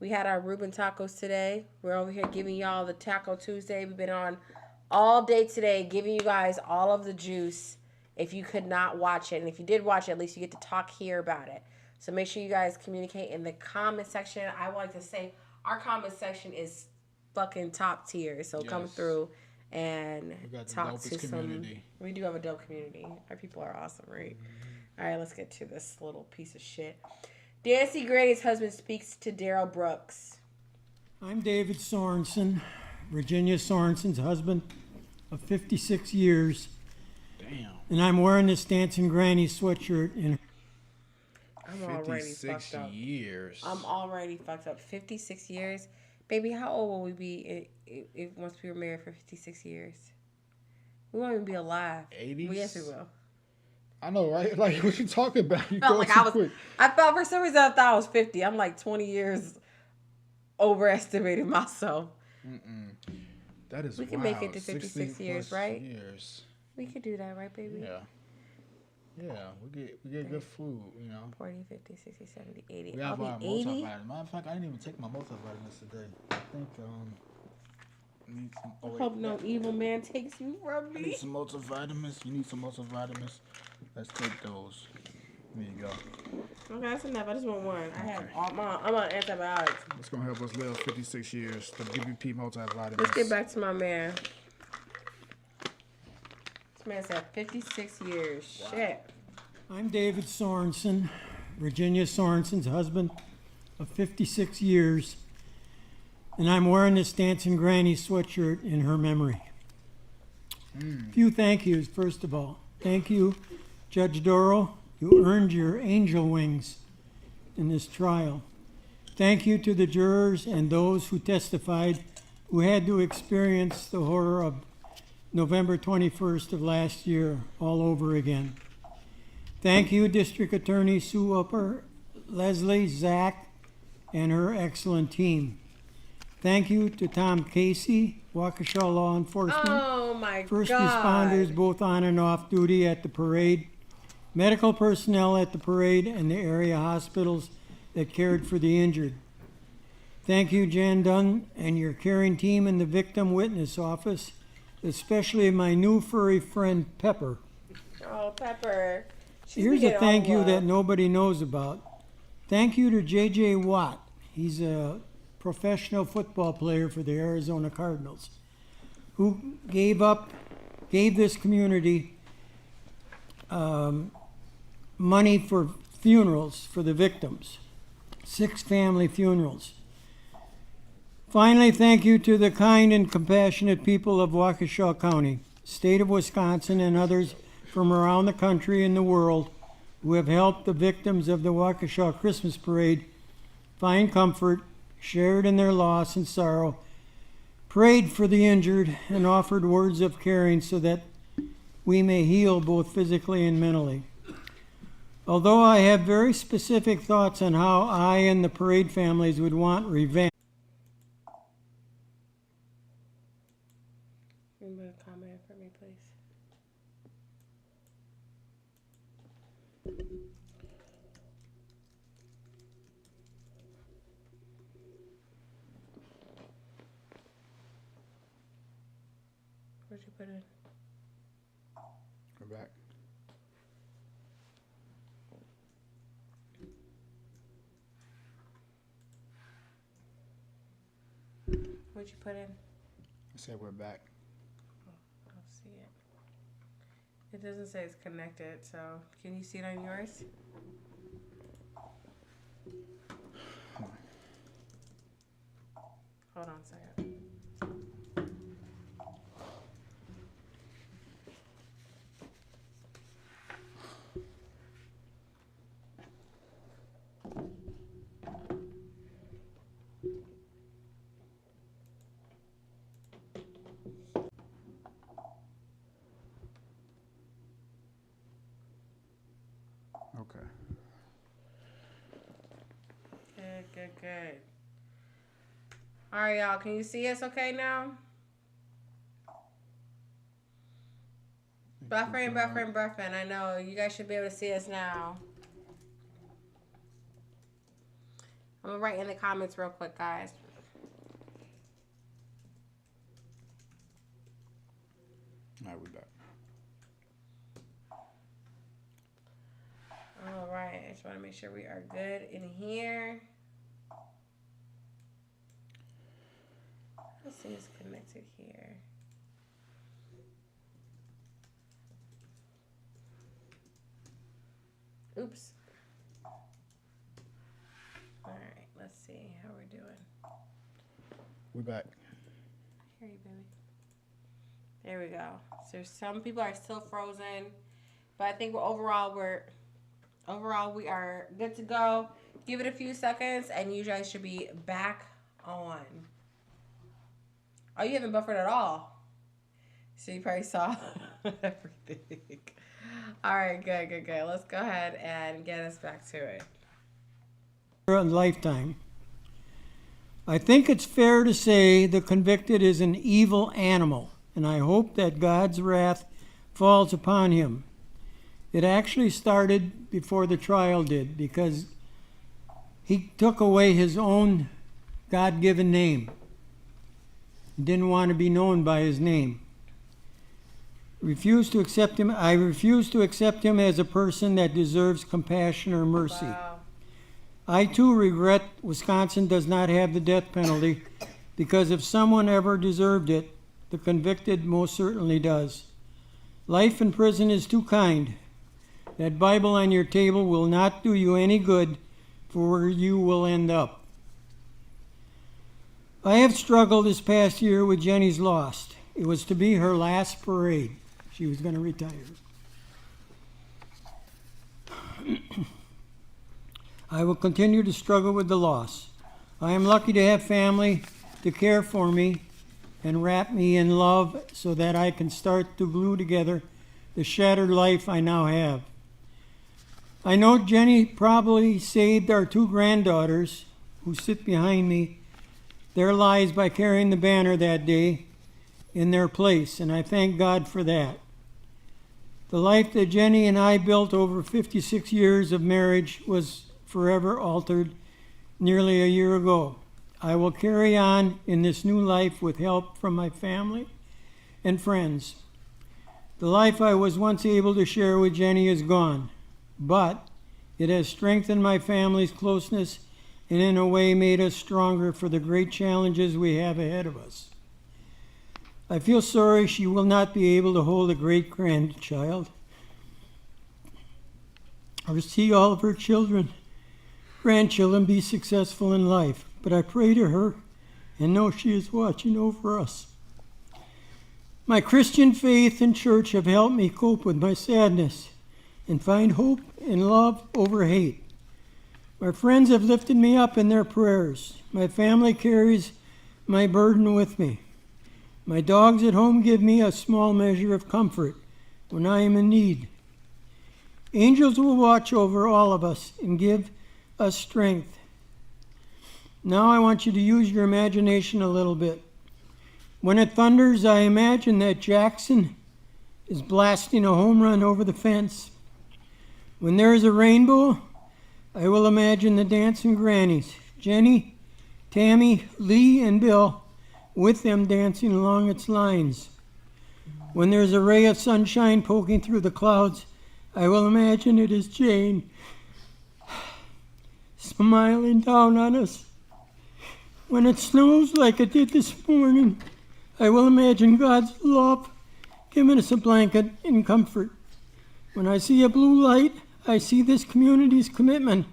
We had our Reuben tacos today. We're over here giving y'all the Taco Tuesday. We've been on all day today, giving you guys all of the juice. If you could not watch it, and if you did watch it, at least you get to talk here about it. So make sure you guys communicate in the comment section. I would like to say our comment section is fucking top tier. So come through and talk to community. We do have a dope community. Our people are awesome, right? All right, let's get to this little piece of shit. Dancing Grannies' husband speaks to Darrell Brooks. I'm David Sorensen, Virginia Sorensen's husband of 56 years. Damn. And I'm wearing this Dancing Grannies sweatshirt in. I'm already fucked up. Years. I'm already fucked up. 56 years. Baby, how old will we be if once we were married for 56 years? We won't even be alive. 80s? Well, yes, we will. I know, right? Like, what you talking about? You felt like I felt for some reason I thought I was 50. I'm like 20 years overestimating myself. That is we can make it to 56 years, right? Years. We could do that, right, baby? Yeah, we get good food, you know. 40, 50, 60, 70, 80. We have our multivitamins. Matter of fact, I didn't even take my multivitamins today. I think need some. I hope no evil man takes you from me. I need some multivitamins. You need some multivitamins. Let's take those. There you go. Okay, that's enough. I just want one. I have I'm on antibiotics. It's gonna help us live 56 years. The WP multivitamins. Let's get back to my man. This man said 56 years. Wow. Shit. I'm David Sorensen, Virginia Sorensen's husband of 56 years, and I'm wearing this Dancing Grannies sweatshirt in her memory. A few thank yous, first of all. Thank you, Judge Darrell. You earned your angel wings in this trial. Thank you to the jurors and those who testified who had to experience the horror of November 21st of last year all over again. Thank you, District Attorney Sue Upper, Leslie, Zach, and her excellent team. Thank you to Tom Casey, Waukesha Law Enforcement. Oh my First God. responders, both on and off duty at the parade, medical personnel at the parade, and the area hospitals that cared for the injured. Thank you, Jan Dunn, and your caring team in the Victim Witness Office, especially my new furry friend, Pepper. Oh, Pepper. Here's a thank you that nobody knows about. Thank you to J.J. Watt. He's a professional football player for the Arizona Cardinals, who gave this community money for funerals for the victims, 6 family funerals. Finally, thank you to the kind and compassionate people of Waukesha County, state of Wisconsin, and others from around the country and the world who have helped the victims of the Waukesha Christmas Parade find comfort, shared in their loss and sorrow, prayed for the injured, and offered words of caring so that we may heal both physically and mentally. Although I have very specific thoughts on how I and the parade families would want revenge. Remove a comment for me, please. Where'd you put it? Go back. What'd you put in? I said we're back. I don't see it. It doesn't say it's connected, so can you see it on yours? Hold on a second. Okay. Good. All right, y'all. Can you see us okay now? Buffering. I know. You guys should be able to see us now. I'm gonna write in the comments real quick, guys. All right, we're back. All right, I just want to make sure we are good in here. Let's see who's connected here. Oops. All right, let's see how we're doing. We're back. I hear you, baby. There we go. So some people are still frozen, but I think overall we are good to go. Give it a few seconds, and you guys should be back on. Oh, you haven't buffered at all. So you probably saw everything. All right, good. Let's go ahead and get us back to it. A lifetime. I think it's fair to say the convicted is an evil animal, and I hope that God's wrath falls upon him. It actually started before the trial did, because he took away his own God-given name. He didn't want to be known by his name. I refuse to accept him as a person that deserves compassion or mercy. Wow. I too regret Wisconsin does not have the death penalty, because if someone ever deserved it, the convicted most certainly does. Life in prison is too kind. That Bible on your table will not do you any good for where you will end up. I have struggled this past year with Jenny's loss. It was to be her last parade. She was going to retire. I will continue to struggle with the loss. I am lucky to have family to care for me and wrap me in love so that I can start to glue together the shattered life I now have. I know Jenny probably saved our two granddaughters, who sit behind me, their lives by carrying the banner that day in their place, and I thank God for that. The life that Jenny and I built over 56 years of marriage was forever altered nearly a year ago. I will carry on in this new life with help from my family and friends. The life I was once able to share with Jenny is gone, but it has strengthened my family's closeness and in a way made us stronger for the great challenges we have ahead of us. I feel sorry she will not be able to hold a great-grandchild or see all of her grandchildren be successful in life, but I pray to her and know she is watching over us. My Christian faith and church have helped me cope with my sadness and find hope and love over hate. My friends have lifted me up in their prayers. My family carries my burden with me. My dogs at home give me a small measure of comfort when I am in need. Angels will watch over all of us and give us strength. Now I want you to use your imagination a little bit. When it thunders, I imagine that Jackson is blasting a home run over the fence. When there is a rainbow, I will imagine the Dancing Grannies, Jenny, Tammy, Lee, and Bill, with them dancing along its lines. When there's a ray of sunshine poking through the clouds, I will imagine it is Jane, smiling down on us. When it snows like it did this morning, I will imagine God's love giving us a blanket and comfort. When I see a blue light, I see this community's commitment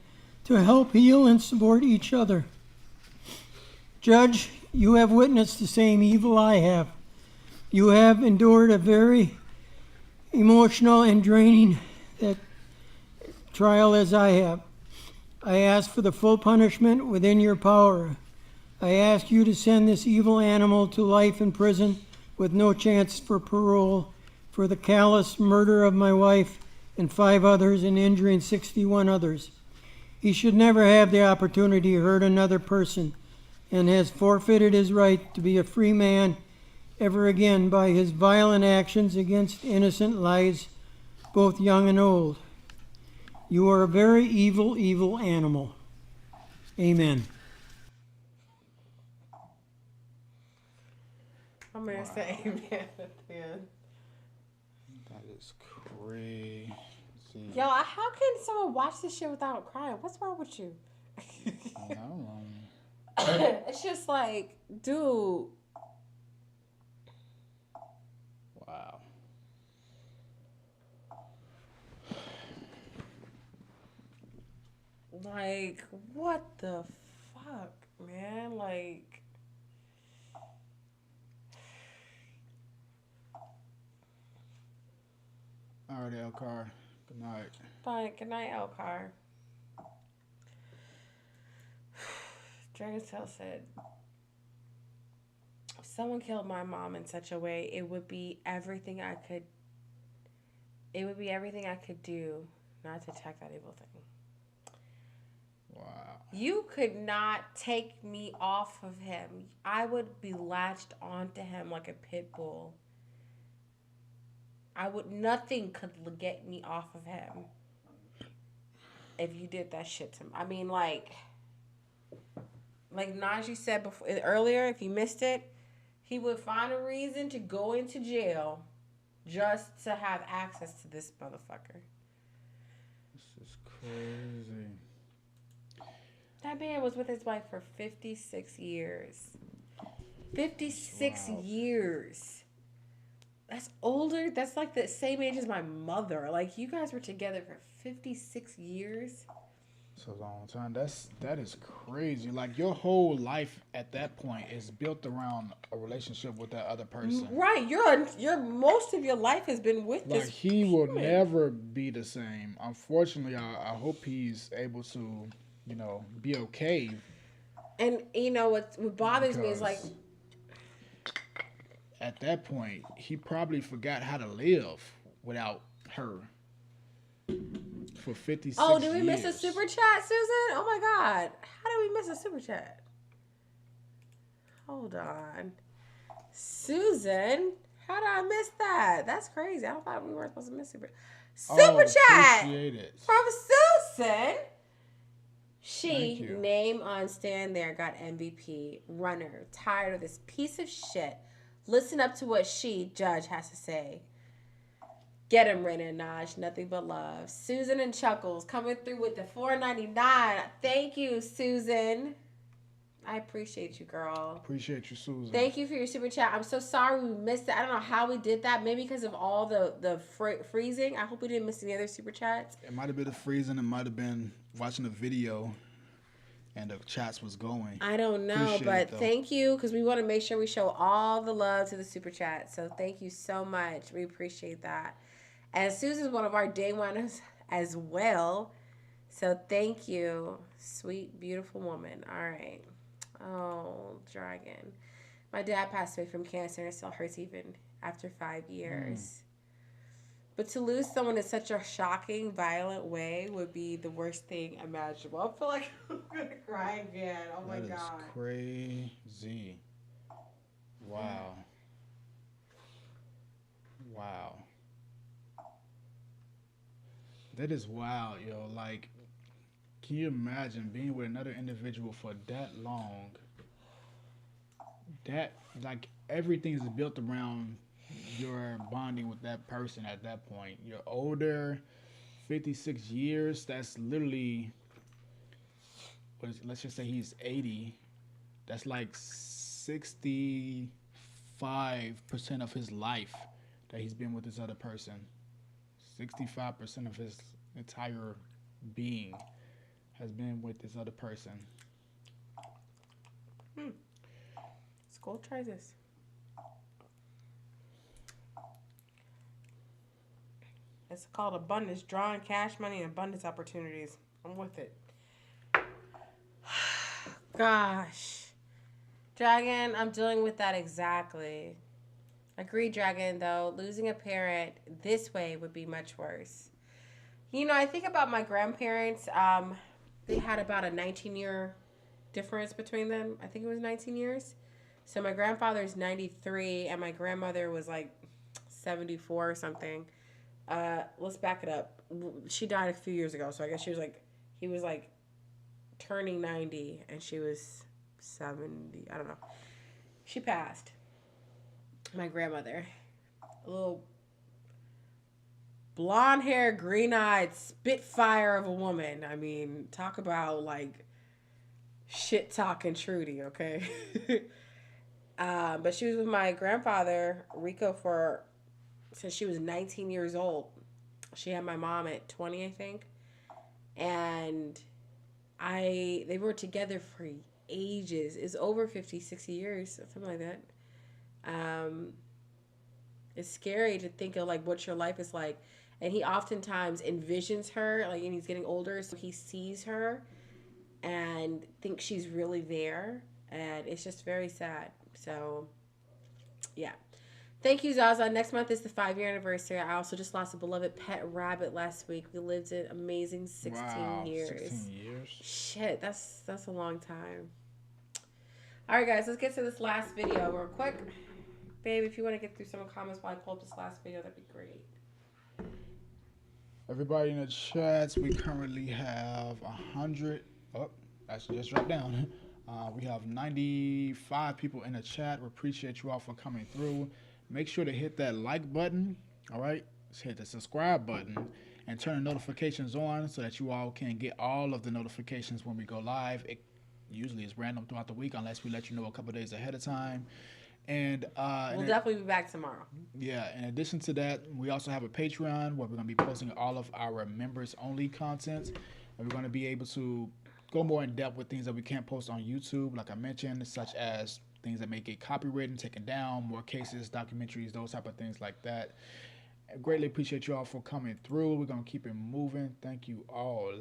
to help heal and support each other. Judge, you have witnessed the same evil I have. You have endured a very emotional and draining trial as I have. I ask for the full punishment within your power. I ask you to send this evil animal to life in prison with no chance for parole for the callous murder of my wife and 5 others and injuring 61 others. He should never have the opportunity to hurt another person and has forfeited his right to be a free man ever again by his violent actions against innocent lives, both young and old. You are a very evil, evil animal. Amen. I'm gonna say amen at the end. That is crazy. Yo, how can someone watch this shit without crying? What's wrong with you? No. It's just like, dude. Wow. Like, what the fuck, man? Like, All right, Elcar. Good night. fine. Good night, Elcar. Dragon's Tail said, if someone killed my mom in such a way, it would be everything I could do not to attack that evil thing. Wow. You could not take me off of him. I would be latched onto him like a pit bull. Nothing could get me off of him if you did that shit to me. I mean, like Najee said earlier, if you missed it, he would find a reason to go into jail just to have access to this motherfucker. This is crazy. That man was with his wife for 56 years. 56 years. That's older. That's like the same age as my mother. Like, you guys were together for 56 years. It's a long time. That is crazy. Like, your whole life at that point is built around a relationship with that other person. Right. Your most of your life has been with Like, this. he will never be the same. Unfortunately, I hope he's able to, be okay. And what bothers me is like, at that point, he probably forgot how to live without her for 56 years. oh, did we miss a super chat, Susan? Oh my God. How did we miss a super chat? Hold on. Susan, how did I miss that? That's crazy. I thought we weren't supposed to miss super chat. Appreciate it. From Susan. She, name on stand there, got MVP. Runner. Tired of this piece of shit. Listen up to what Judge, has to say. Get him, Raina and Naj. Nothing but love. Susan and Chuckles coming through with the $4.99. Thank you, Susan. I appreciate you, girl. Appreciate you, Susan. Thank you for your super chat. I'm so sorry we missed it. I don't know how we did that. Maybe because of all the freezing. I hope we didn't miss any other super chats. It might have been the freezing. It might have been watching the video and the chats was going. I don't know, but thank you, because we want to make sure we show all the love to the super chat. So thank you so much. We appreciate that. And Susan's one of our day ones as well. So thank you. Sweet, beautiful woman. All right. Oh, Dragon. My dad passed away from cancer, and it still hurts even after 5 years. But to lose someone in such a shocking, violent way would be the worst thing imaginable. I feel like I'm going to cry again. Oh, my God. That is crazy. Wow. Wow. That is wild, yo. Like, can you imagine being with another individual for that long? That, like, everything is built around your bonding with that person at that point. You're older, 56 years, that's literally, let's just say he's 80. That's like 65% of his life that he's been with this other person. 65% of his entire being has been with this other person. Let's go try this. It's called abundance, drawing cash money and abundance opportunities. I'm with it. Gosh. Dragon, I'm dealing with that exactly. Agreed, Dragon, though. Losing a parent this way would be much worse. I think about my grandparents. They had about a 19-year difference between them. I think it was 19 years. So my grandfather's 93 and my grandmother was like 74 or something. Let's back it up. She died a few years ago, so I guess he was like turning 90, and she was 70. I don't know. She passed. My grandmother. A little blonde hair, green eyed spitfire of a woman. I mean, talk about like shit talking Trudy, okay? But she was with my grandfather, Rico, since she was 19 years old. She had my mom at 20, I think. And they were together for ages. It's over 50, 60 years, something like that. It's scary to think of like what your life is like. And he oftentimes envisions her, like, and he's getting older, so he sees her and thinks she's really there. And it's just very sad. So, yeah. Thank you, Zaza. Next month is the 5-year anniversary. I also just lost a beloved pet rabbit last week. We lived an amazing 16 years. 16 years. Shit, that's a long time. All right, guys, let's get to this last video real quick. Babe, if you want to get through some comments while I pull up this last video, that'd be great. Everybody in the chats, we currently have 100. Oh, actually just dropped down. We have 95 people in the chat. We appreciate you all for coming through. Make sure to hit that like button. All right, just hit the subscribe button and turn the notifications on so that you all can get all of the notifications when we go live. It usually is random throughout the week unless we let you know a couple days ahead of time. And we'll definitely be back tomorrow. Yeah, in addition to that, we also have a Patreon where we're going to be posting all of our members only content, and we're going to be able to go more in depth with things that we can't post on YouTube, like I mentioned, such as things that may get copywritten, taken down, more cases, documentaries, those type of things like that. I greatly appreciate you all for coming through. We're going to keep it moving. Thank you all.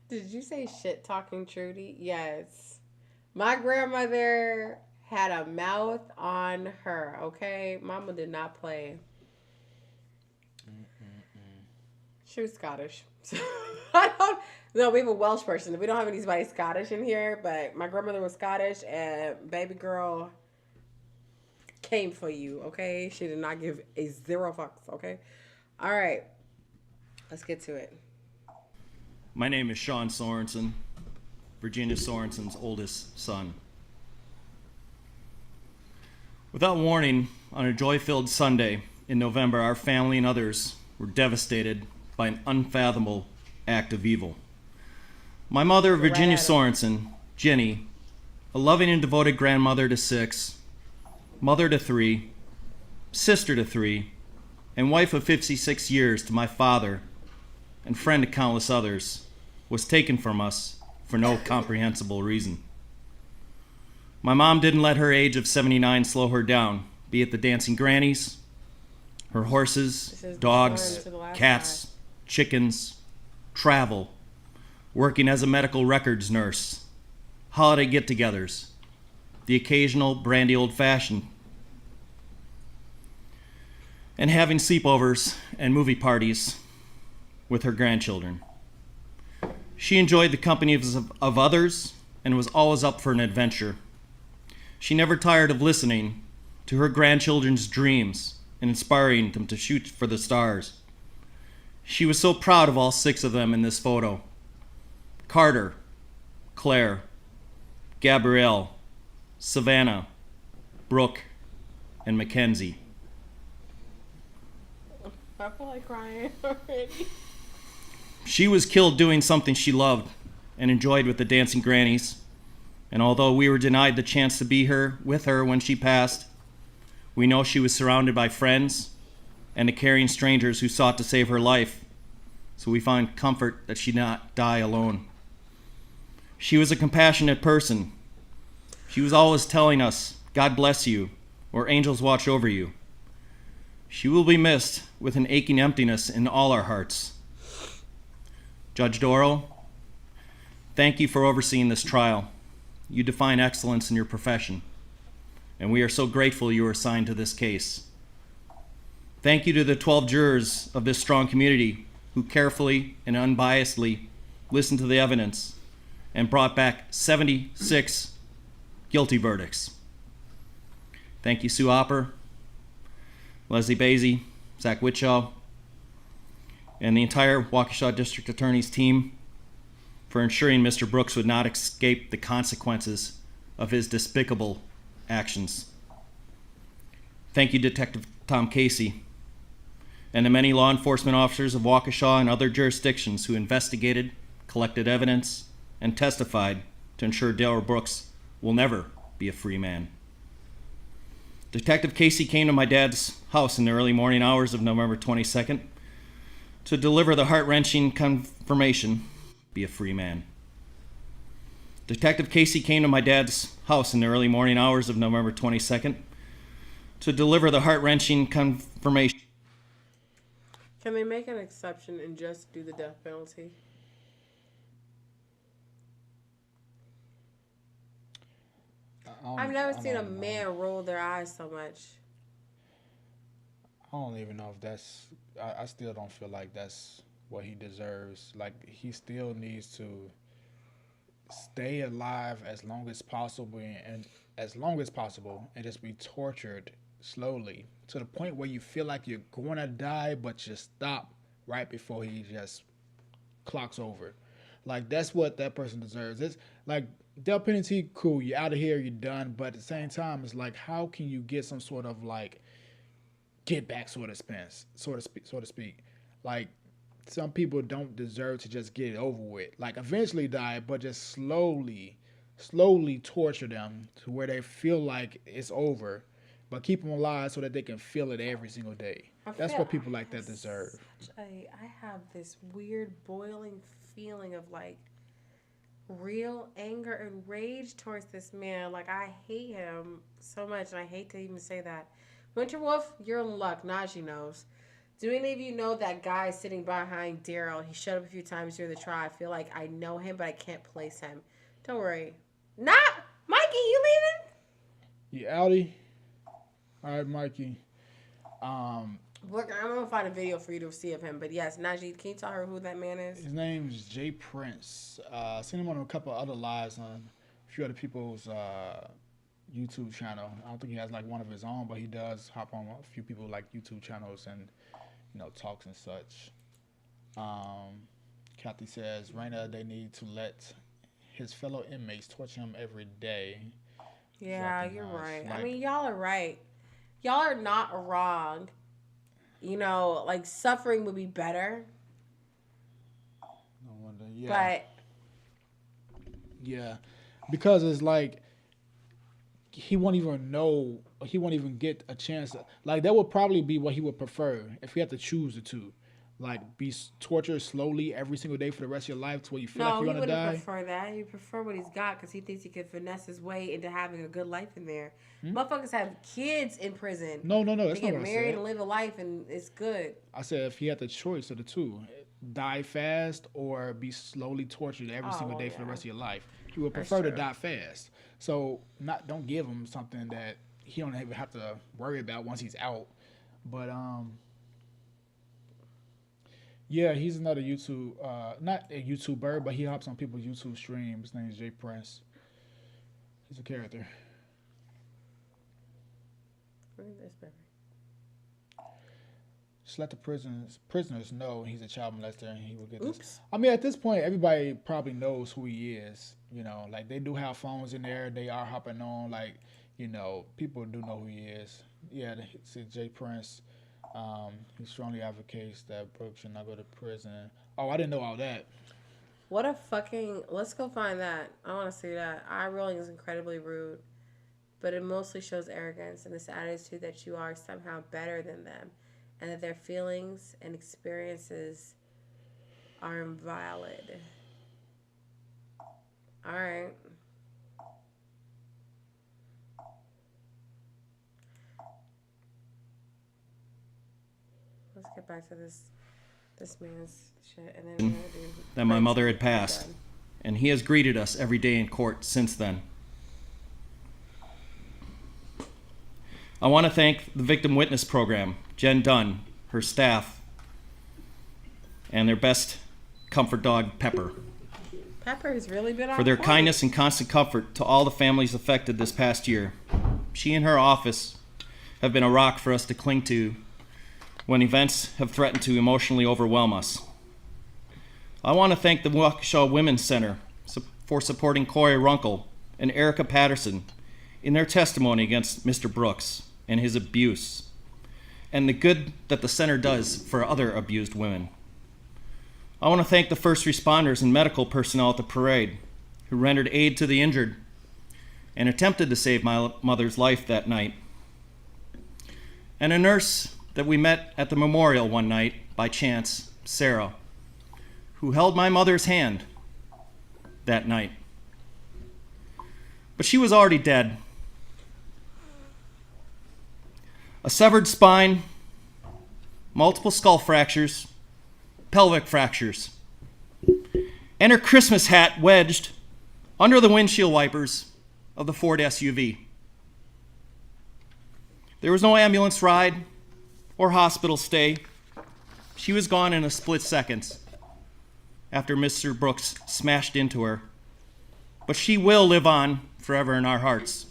Did you say shit talking Trudy? Yes. My grandmother had a mouth on her, okay? Mama did not play. She was Scottish. No, we have a Welsh person. We don't have anybody Scottish in here, but my grandmother was Scottish, and baby girl came for you, okay? She did not give a zero fucks, okay? All right. Let's get to it. My name is Sean Sorensen, Virginia Sorensen's oldest son. Without warning, on a joy-filled Sunday in November, our family and others were devastated by an unfathomable act of evil. My mother, Virginia Sorensen, Jenny, a loving and devoted grandmother to 6, mother to 3, sister to 3, and wife of 56 years to my father, and friend to countless others, was taken from us for no comprehensible reason. My mom didn't let her age of 79 slow her down, be it the Dancing Grannies, her horses, dogs, cats, chickens, travel, working as a medical records nurse, holiday get-togethers, the occasional brandy old-fashioned, and having sleepovers and movie parties with her grandchildren. She enjoyed the company of others and was always up for an adventure. She never tired of listening to her grandchildren's dreams and inspiring them to shoot for the stars. She was so proud of all 6 of them in this photo: Carter, Claire, Gabrielle, Savannah, Brooke, and Mackenzie. I feel like crying already. She was killed doing something she loved and enjoyed with the Dancing Grannies, and although we were denied the chance to be with her when she passed, we know she was surrounded by friends and the caring strangers who sought to save her life, so we find comfort that she did not die alone. She was a compassionate person. She was always telling us, "God bless you," or "Angels watch over you." She will be missed with an aching emptiness in all our hearts. Judge Darrell, thank you for overseeing this trial. You define excellence in your profession, and we are so grateful you were assigned to this case. Thank you to the 12 jurors of this strong community who carefully and unbiasedly listened to the evidence and brought back 76 guilty verdicts. Thank you, Sue Opper, Leslie Basie, Zach Witshaw, and the entire Waukesha District Attorney's team for ensuring Mr. Brooks would not escape the consequences of his despicable actions. Thank you, Detective Tom Casey, and the many law enforcement officers of Waukesha and other jurisdictions who investigated, collected evidence, and testified to ensure Darrell Brooks will never be a free man. Detective Casey came to my dad's house in the early morning hours of November 22nd to deliver the heart-wrenching confirmation, be a free man. Detective Casey came to my dad's house in the early morning hours of November 22nd to deliver the heart-wrenching confirmation. Can they make an exception and just do the death penalty? I've never seen a man roll their eyes so much. I don't even know if that's. I still don't feel like that's what he deserves. Like, he still needs to stay alive as long as possible and just be tortured slowly to the point where you feel like you're going to die, but you stop right before he just clocks over. Like, that's what that person deserves. It's like, death penalty, cool, you're out of here, you're done. But at the same time, it's like, how can you get some sort of like get back, so to speak? Like, some people don't deserve to just get it over with. Like, eventually die, but just slowly torture them to where they feel like it's over, but keep them alive so that they can feel it every single day. That's what people like that deserve. I have this weird boiling feeling of like real anger and rage towards this man. Like, I hate him so much, and I hate to even say that. Winter Wolf, you're in luck. Najee knows. Do any of you know that guy sitting behind Darrell? He showed up a few times during the trial. I feel like I know him, but I can't place him. Don't worry. Not Mikey, you leaving? You outie? All right, Mikey. Look, I'm gonna find a video for you to see of him. But yes, Najee, can you tell her who that man is? His name is Jay Prince. Seen him on a couple other lives on a few other people's YouTube channel. I don't think he has like one of his own, but he does hop on a few people like YouTube channels and, you know, talks and such. Kathy says, Raina, they need to let his fellow inmates torture him every day. Yeah, you're right. Like, I mean, y'all are right. Y'all are not wrong. You know, like, suffering would be better. No wonder. Yeah. But yeah, because it's like he won't even know. He won't even get a chance. Like, that would probably be what he would prefer if he had to choose the two. Like, be tortured slowly every single day for the rest of your life to where you feel like you're gonna die. No, he wouldn't prefer that. He prefer what he's got because he thinks he can finesse his way into having a good life in there. Motherfuckers have kids in prison. No. That's they not get what I married said. and live a life, and it's good. I said if he had the choice of the two, die fast or be slowly tortured every single day for the rest of your life, he would prefer to die fast. So don't give him something that he don't even have to worry about once he's out. But yeah, he's another YouTube, not a YouTuber, but he hops on people's YouTube streams. His name is Jay Prince. He's a character. Just let the prisoners know he's a child molester and he will get this. I mean, at this point, everybody probably knows who he is. You know, like, they do have phones in there. They are hopping on. Like, you know, people do know who he is. Yeah, it's Jay Prince. He strongly advocates that Brooks should not go to prison. Oh, I didn't know all that. What a fucking... Let's go find that. I want to see that. Eye rolling is incredibly rude. But it mostly shows arrogance and this attitude that you are somehow better than them. And that their feelings and experiences are invalid. Alright. Let's get back to this man's shit. And then that my mother had passed. And he has greeted us every day in court since then. I want to thank the Victim Witness Program, Jen Dunn, her staff, and their best comfort dog, Pepper, Pepper has really been on for their point. kindness and constant comfort to all the families affected this past year. She and her office have been a rock for us to cling to when events have threatened to emotionally overwhelm us. I want to thank the Waukesha Women's Center for supporting Corey Runkle and Erica Patterson in their testimony against Mr. Brooks and his abuse, and the good that the center does for other abused women. I want to thank the first responders and medical personnel at the parade who rendered aid to the injured and attempted to save my mother's life that night. And a nurse that we met at the memorial one night by chance, Sarah, who held my mother's hand that night. But she was already dead. A severed spine, multiple skull fractures, pelvic fractures, and her Christmas hat wedged under the windshield wipers of the Ford SUV. There was no ambulance ride or hospital stay. She was gone in a split second after Mr. Brooks smashed into her. But she will live on forever in our hearts.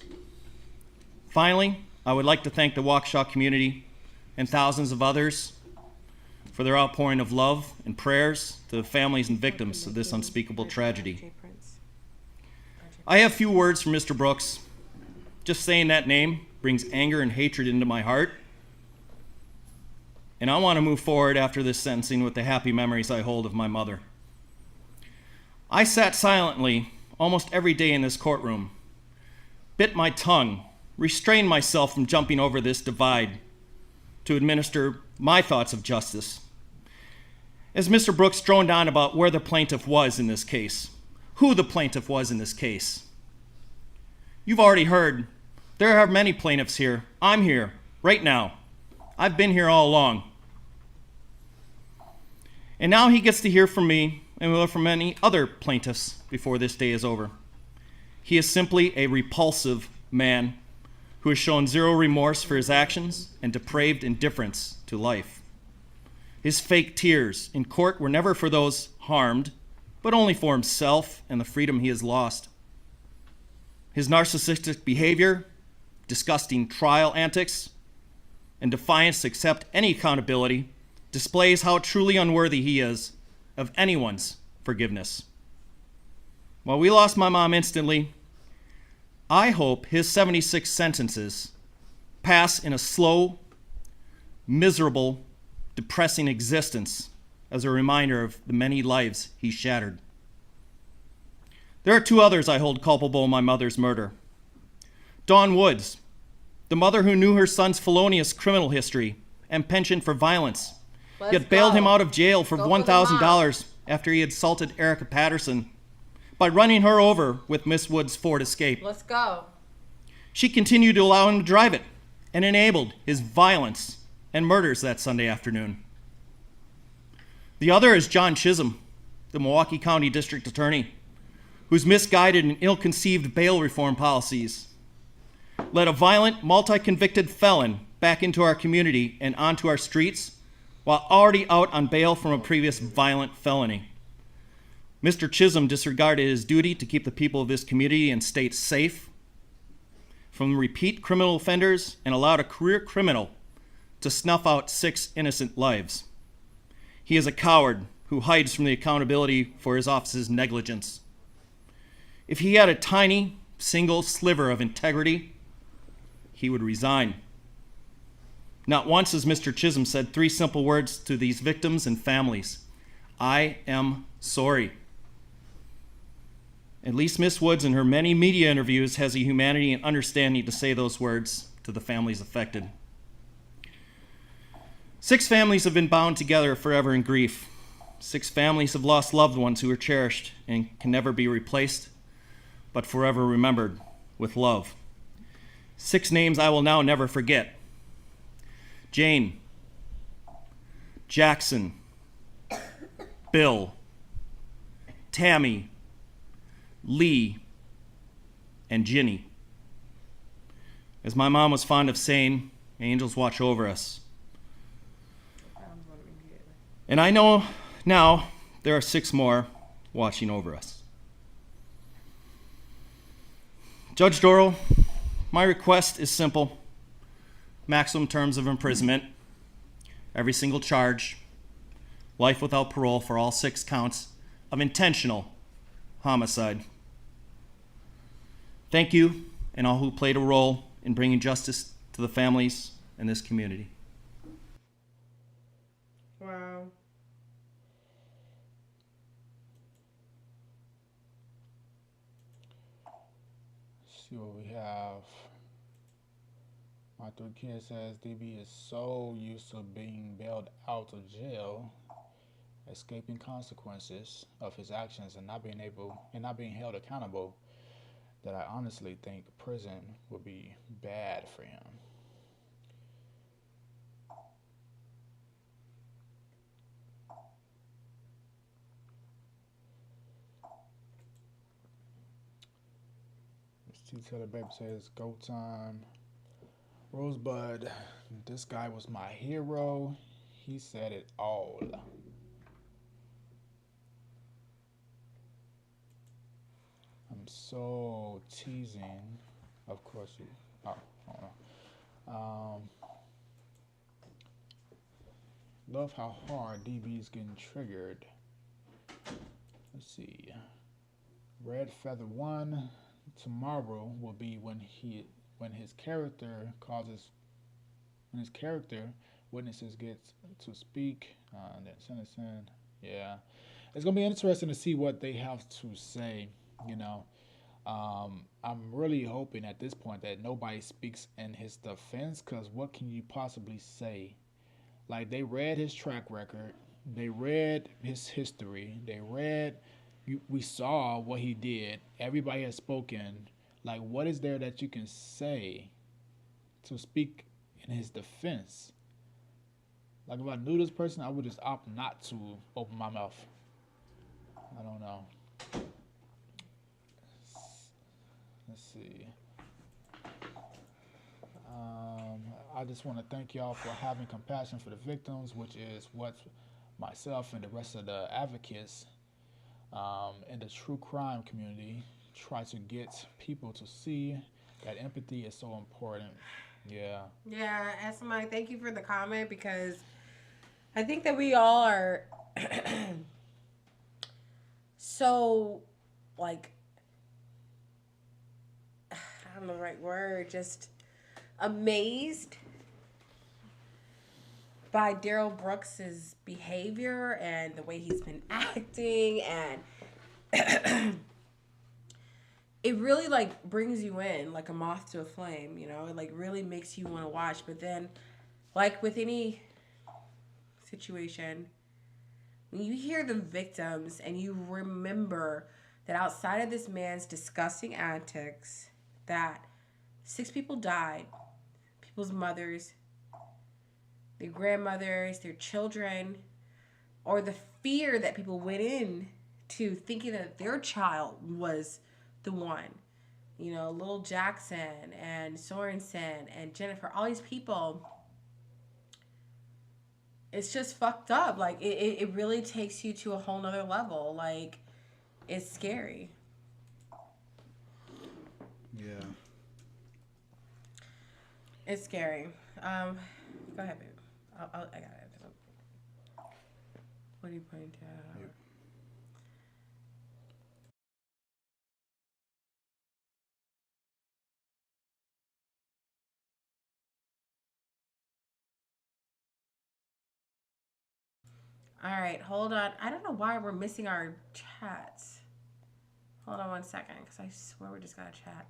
Finally, I would like to thank the Waukesha community and thousands of others for their outpouring of love and prayers to the families and victims of this unspeakable tragedy. I have few words for Mr. Brooks. Just saying that name brings anger and hatred into my heart. And I want to move forward after this sentencing with the happy memories I hold of my mother. I sat silently almost every day in this courtroom, bit my tongue, restrained myself from jumping over this divide to administer my thoughts of justice. As Mr. Brooks droned on about where the plaintiff was in this case, who the plaintiff was in this case. You've already heard, there are many plaintiffs here. I'm here, right now. I've been here all along. And now he gets to hear from me and will from many other plaintiffs before this day is over. He is simply a repulsive man who has shown zero remorse for his actions and depraved indifference to life. His fake tears in court were never for those harmed, but only for himself and the freedom he has lost. His narcissistic behavior, disgusting trial antics, and defiance to accept any accountability displays how truly unworthy he is of anyone's forgiveness. While we lost my mom instantly, I hope his 76 sentences pass in a slow, miserable, depressing existence as a reminder of the many lives he shattered. There are two others I hold culpable in my mother's murder. Dawn Woods, the mother who knew her son's felonious criminal history and penchant for violence, yet bailed him out of jail for $1,000 after he assaulted Erica Patterson by running her over with Miss Woods' Ford Escape. Let's go. She continued to allow him to drive it and enabled his violence and murders that Sunday afternoon. The other is John Chisholm, the Milwaukee County District Attorney, whose misguided and ill-conceived bail reform policies led a violent, multi-convicted felon back into our community and onto our streets while already out on bail from a previous violent felony. Mr. Chisholm disregarded his duty to keep the people of this community and state safe from repeat criminal offenders and allowed a career criminal to snuff out 6 innocent lives. He is a coward who hides from the accountability for his office's negligence. If he had a tiny, single sliver of integrity, he would resign. Not once has Mr. Chisholm said 3 simple words to these victims and families: I am sorry. At least Miss Woods in her many media interviews has the humanity and understanding to say those words to the families affected. 6 families have been bound together forever in grief. 6 families have lost loved ones who are cherished and can never be replaced, but forever remembered with love. 6 names I will now never forget: Jane, Jackson, Bill, Tammy, Lee, and Ginny. As my mom was fond of saying, angels watch over us. And I know now there are 6 more watching over us. Judge Darrell, my request is simple: maximum terms of imprisonment. every single charge, life without parole for all 6 counts of intentional homicide. Thank you, and all who played a role in bringing justice to the families in this community. Wow. See what we have. My 3 kids says DB is so used to being bailed out of jail, escaping consequences of his actions and not being held accountable, that I honestly think prison would be bad for him. Miss T Taylor Baby says, go time. Rosebud, this guy was my hero. He said it all. I'm so teasing. Of course you. Oh, hold on. Love how hard DB's getting triggered. Let's see. Red Feather 1. Tomorrow will be when his character witnesses get to speak. Then sentencing. Yeah, it's gonna be interesting to see what they have to say. You know, I'm really hoping at this point that nobody speaks in his defense, because what can you possibly say? Like, they read his track record, they read his history, we saw what he did. Everybody has spoken. Like, what is there that you can say to speak in his defense? Like, if I knew this person, I would just opt not to open my mouth. I don't know. Let's see. I just want to thank y'all for having compassion for the victims, which is what myself and the rest of the advocates in the true crime community try to get people to see, that empathy is so important. Yeah. Yeah, as somebody, thank you for the comment, because I think that we all are so, like, I don't know the right word, just amazed by Darrell Brooks's behavior and the way he's been acting, and it really, like, brings you in like a moth to a flame, you know? It, like, really makes you want to watch. But then, like with any situation, when you hear the victims and you remember that outside of this man's disgusting antics, that 6 people died, people's mothers, their grandmothers, their children, or the fear that people went in to thinking that their child was the one. You know, little Jackson and Sorensen and Jennifer, all these people. It's just fucked up. Like, it really takes you to a whole nother level. Like, it's scary. Yeah. It's scary. Go ahead, babe. I got it. What are you pointing to? Yep. All right, hold on. I don't know why we're missing our chats. Hold on one second, because I swear we just got a chat.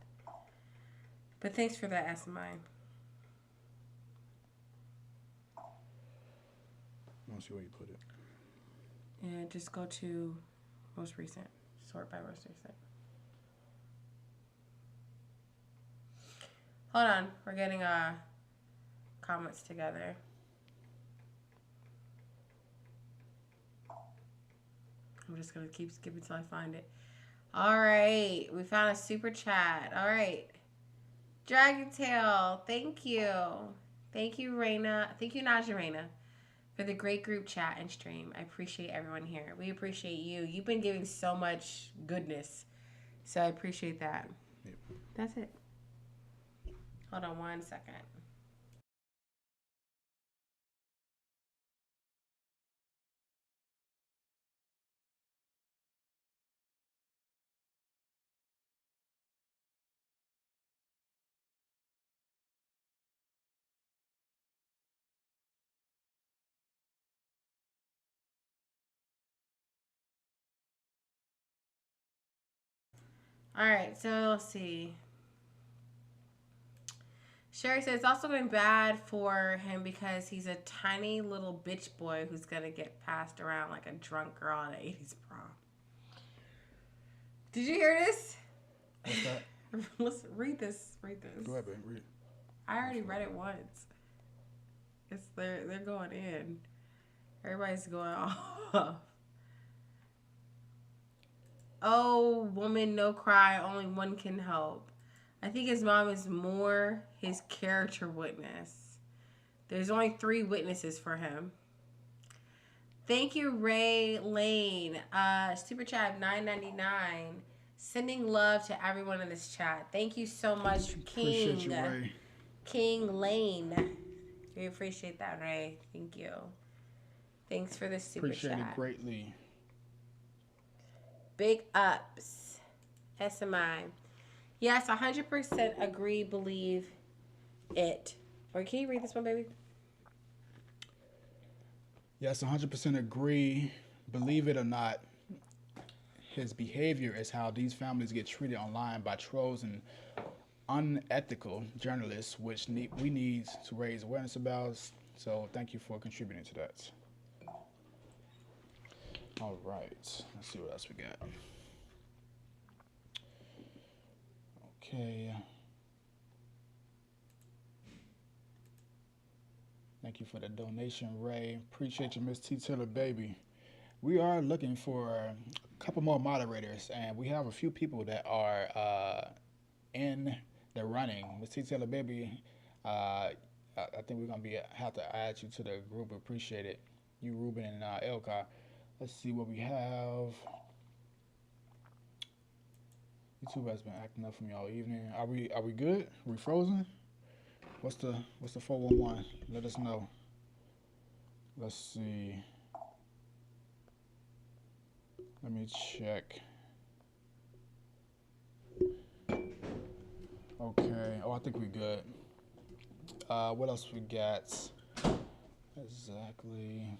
But thanks for that, S-Mine. I don't see where you put it. And just go to most recent. Sort by most recent. Hold on. We're getting comments together. I'm just going to keep skipping until I find it. All right. We found a super chat. All right. Dragon Tail. Thank you. Thank you, Raina. Thank you, Naja Raina, for the great group chat and stream. I appreciate everyone here. We appreciate you. You've been giving so much goodness. So I appreciate that. Yep. That's it. Hold on one second. All right, so let's see. Sherry says it's also been bad for him because he's a tiny little bitch boy who's going to get passed around like a drunk girl at an 80s prom. Did you hear this? What's that? Let's read this. Read this. Go ahead, babe. Read it. I already read it once. They're going in. Everybody's going off. Oh, woman, no cry. Only one can help. I think his mom is more his character witness. There's only 3 witnesses for him. Thank you, Ray Lane. Super chat $9.99. Sending love to everyone in this chat. Thank you so much, King. Appreciate you, Ray. King Lane. We appreciate that, Ray. Thank you. Thanks for the super chat. Appreciate it greatly. Big ups. SMI. Yes, 100% agree, believe it. Or can you read this one, baby? Yes, 100% agree. Believe it or not, his behavior is how these families get treated online by trolls and unethical journalists, which we need to raise awareness about. So thank you for contributing to that. All right, let's see what else we got. Okay. Thank you for the donation, Ray. Appreciate you, Miss T. Taylor, baby. We are looking for a couple more moderators, and we have a few people that are in the running. Miss T. Taylor, baby, I think we're gonna have to add you to the group. Appreciate it. You, Ruben, and Elka. Let's see what we have. YouTube has been acting up from y'all evening. Are we good? Are we frozen? What's the 411? Let us know. Let's see. Let me check. Okay. Oh, I think we're good. What else we got? Exactly.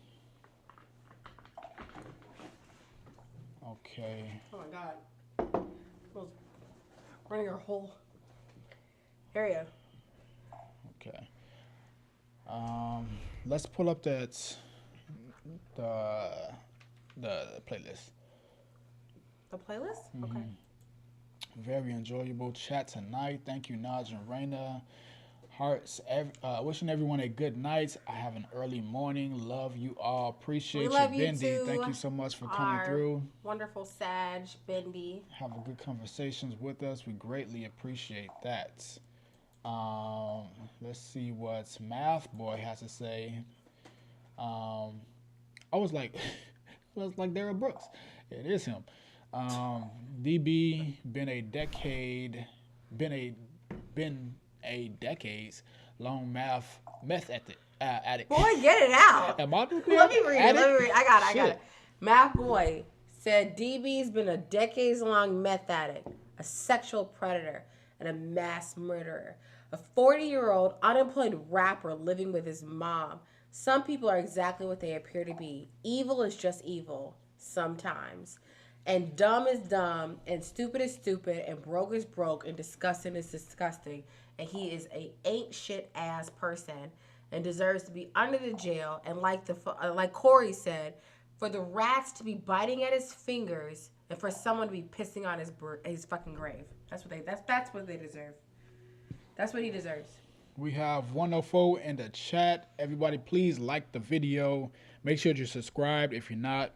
Okay. Oh my God. I was running our whole area. Okay. Let's pull up the playlist. The playlist? Mm-hmm. Okay. Very enjoyable chat tonight. Thank you, Naj and Raina. Hearts. Wishing everyone a good night. I have an early morning. Love you all. Appreciate you, Bendy. Too. Thank you so much for coming through. Wonderful Sag, Bendy. Having good conversations with us. We greatly appreciate that. Let's see what Math Boy has to say. I was like Darrell Brooks. It is him. DB been a decades long meth addict. Boy, get it out. Am I Let me read it. I got it. Math Boy said DB's been a decades-long meth addict, a sexual predator, and a mass murderer. A 40-year-old unemployed rapper living with his mom. Some people are exactly what they appear to be. Evil is just evil sometimes. And dumb is dumb, and stupid is stupid, and broke is broke, and disgusting is disgusting. And he is a ain't shit ass person and deserves to be under the jail. And like Corey said, for the rats to be biting at his fingers and for someone to be pissing on his fucking grave. That's what they deserve. That's what he deserves. We have 104 in the chat. Everybody, please like the video. Make sure you're subscribed. If you're not,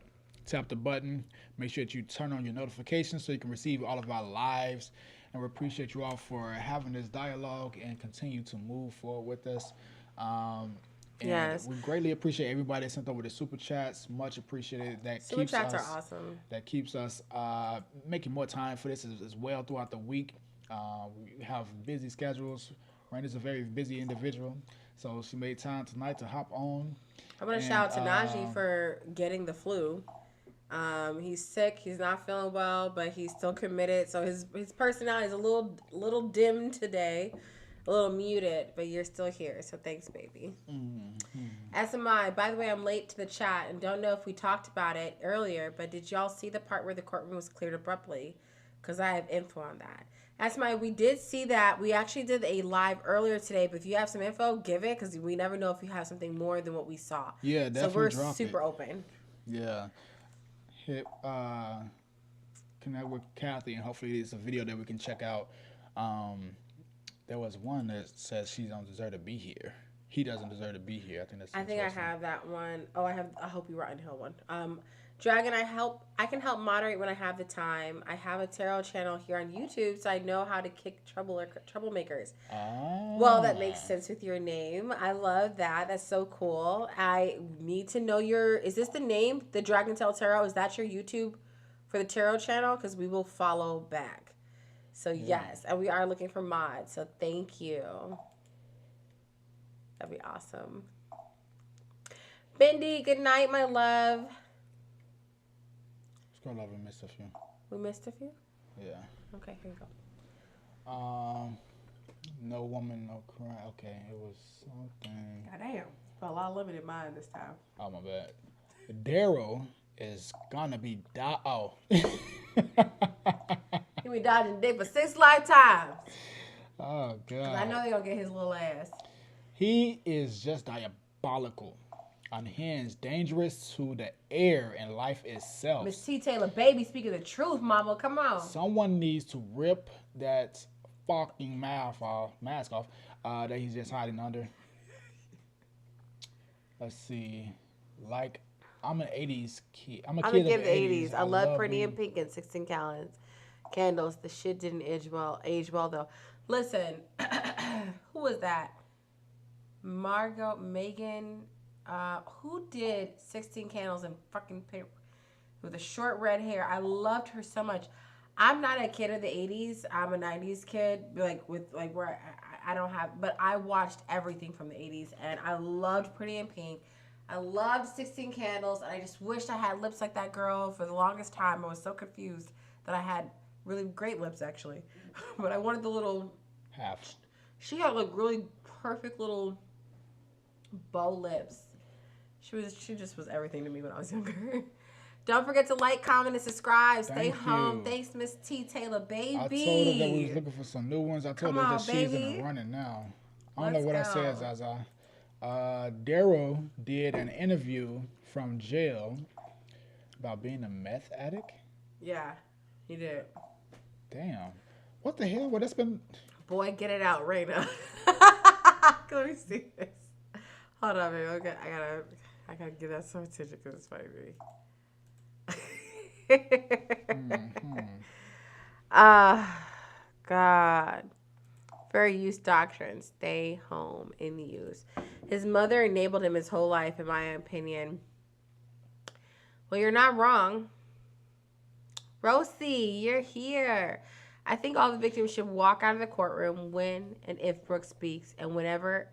tap the button. Make sure that you turn on your notifications so you can receive all of our lives. And we appreciate you all for having this dialogue and continue to move forward with us. Yes. We greatly appreciate everybody that sent over the super chats. Much appreciated. Super chats are awesome. That keeps us making more time for this as well throughout the week. We have busy schedules. Raina's a very busy individual, so she made time tonight to hop on. I'm going to shout out to Najee for getting the flu. He's sick. He's not feeling well, but he's still committed. So his personality is a little dim today, a little muted, but you're still here. So thanks, baby. Mm-hmm. SMI, by the way, I'm late to the chat and don't know if we talked about it earlier, but did y'all see the part where the courtroom was cleared abruptly? because I have info on that. That's we did see that. We actually did a live earlier today, but if you have some info, give it, because we never know if you have something more than what we saw. Yeah, definitely. So we're drop super it. open. Yeah. Hit, connect with Kathy, and hopefully it's a video that we can check out. There was one that says she don't deserve to be here. He doesn't deserve to be here. I think I have that one. Oh, I hope you Rotten Hill one. Dragon, I can help moderate when I have the time. I have a tarot channel here on YouTube, so I know how to kick troublemakers. Oh. Well, that makes sense with your name. I love that. That's so cool. I need to know is this the name? The Dragon Tail Tarot? Is that your YouTube for the tarot channel? Because we will follow back. So yes, and we are looking for mods. So thank you. That'd be awesome. Bindi, good night, my love. Scroll over, we missed a few. We missed a few? Yeah. Okay, here you go. No woman, no cry. Okay, it was something. Goddamn. Well, I limited mine this time. Oh, my bad. Darrell is gonna be oh. He be dodging dick for 6 lifetimes. Oh, God. I know they gonna get his little ass. He is just diabolical, unhinged, dangerous to the air and life itself. Miss T. Taylor, baby, speaking the truth, mama. Come on. Someone needs to rip that fucking mask off that he's just hiding under. Let's see. Like, I'm an 80s kid. I'm a kid of the 80s. I love Pretty in Pink and 16 Candles. The shit didn't age well though. Listen, who was that? Margot, Megan, who did 16 Candles and fucking pink with the short red hair? I loved her so much. I'm not a kid of the 80s. I'm a 90s kid, where I don't have, but I watched everything from the 80s, and I loved Pretty in Pink. I loved 16 Candles, and I just wished I had lips like that girl for the longest time. I was so confused that I had really great lips, actually. But I wanted the little... half. She had, really perfect little bow lips. She just was everything to me when I was younger. Don't forget to like, comment, and subscribe. Stay home. Thanks, Miss T. Taylor, baby. I told her that we was looking for some new ones. I told her that she's in the running now. I don't know what I said, Zaza. Darrell did an interview from jail about being a meth addict. Yeah, he did. Damn. What the hell? Well, that's been... Boy, get it out right now. Let me see this. Hold on, baby. Okay, I gotta give that some attention because it's funny to me. God. Fair use doctrine. Stay home in use. His mother enabled him his whole life, in my opinion. Well, you're not wrong. Rosie, you're here. I think all the victims should walk out of the courtroom when and if Brooks speaks, and whenever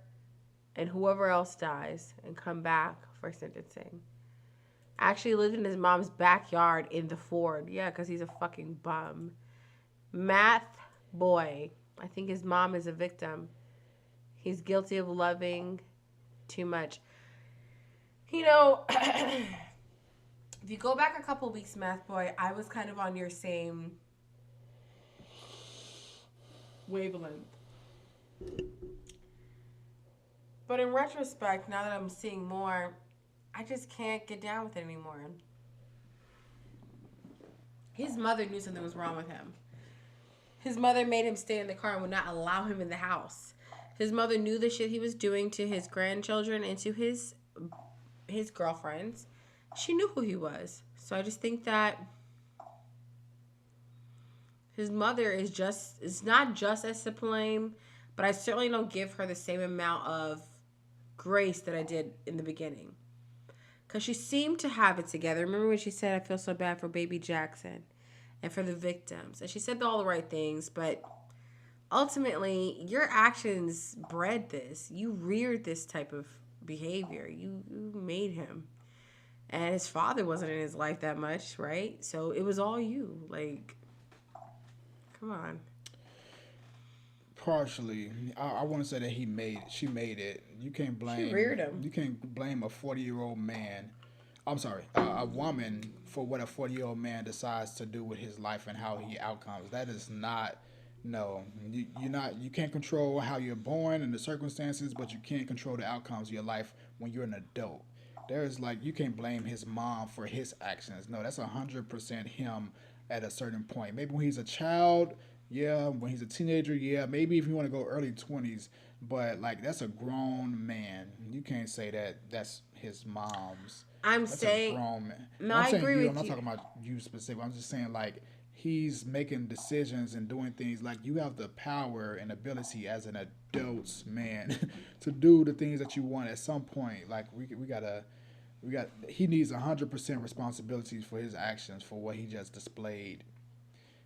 and whoever else dies, and come back for sentencing. Actually lived in his mom's backyard in the Ford. Yeah, because he's a fucking bum. Math boy. I think his mom is a victim. He's guilty of loving too much. You know, if you go back a couple weeks, Math boy, I was kind of on your same wavelength. But in retrospect, now that I'm seeing more, I just can't get down with it anymore. His mother knew something was wrong with him. His mother made him stay in the car and would not allow him in the house. His mother knew the shit he was doing to his grandchildren and to his girlfriends. She knew who he was. So I just think that his mother is not just as to blame, but I certainly don't give her the same amount of grace that I did in the beginning. Because she seemed to have it together. Remember when she said, I feel so bad for baby Jackson and for the victims. And she said all the right things, but ultimately, your actions bred this. You reared this type of behavior. You made him. And his father wasn't in his life that much, right? So it was all you. Like, come on. Partially. I want to say that she made it. You can't blame... She reared him. You can't blame a 40-year-old man I'm sorry, a woman for what a 40-year-old man decides to do with his life and how he outcomes. That is not, no, you can't control how you're born and the circumstances, but you can't control the outcomes of your life when you're an adult. There's like, you can't blame his mom for his actions. No, that's 100% him at a certain point. Maybe when he's a child, yeah. When he's a teenager, yeah. Maybe if you want to go early 20s, but like that's a grown man. You can't say that that's his mom's. That's saying, a grown man. no, I'm I saying agree you. with I'm not you. talking about you specifically. I'm just saying like he's making decisions and doing things. Like you have the power and ability as an adult man to do the things that you want at some point. Like he needs 100% responsibilities for his actions, for what he just displayed.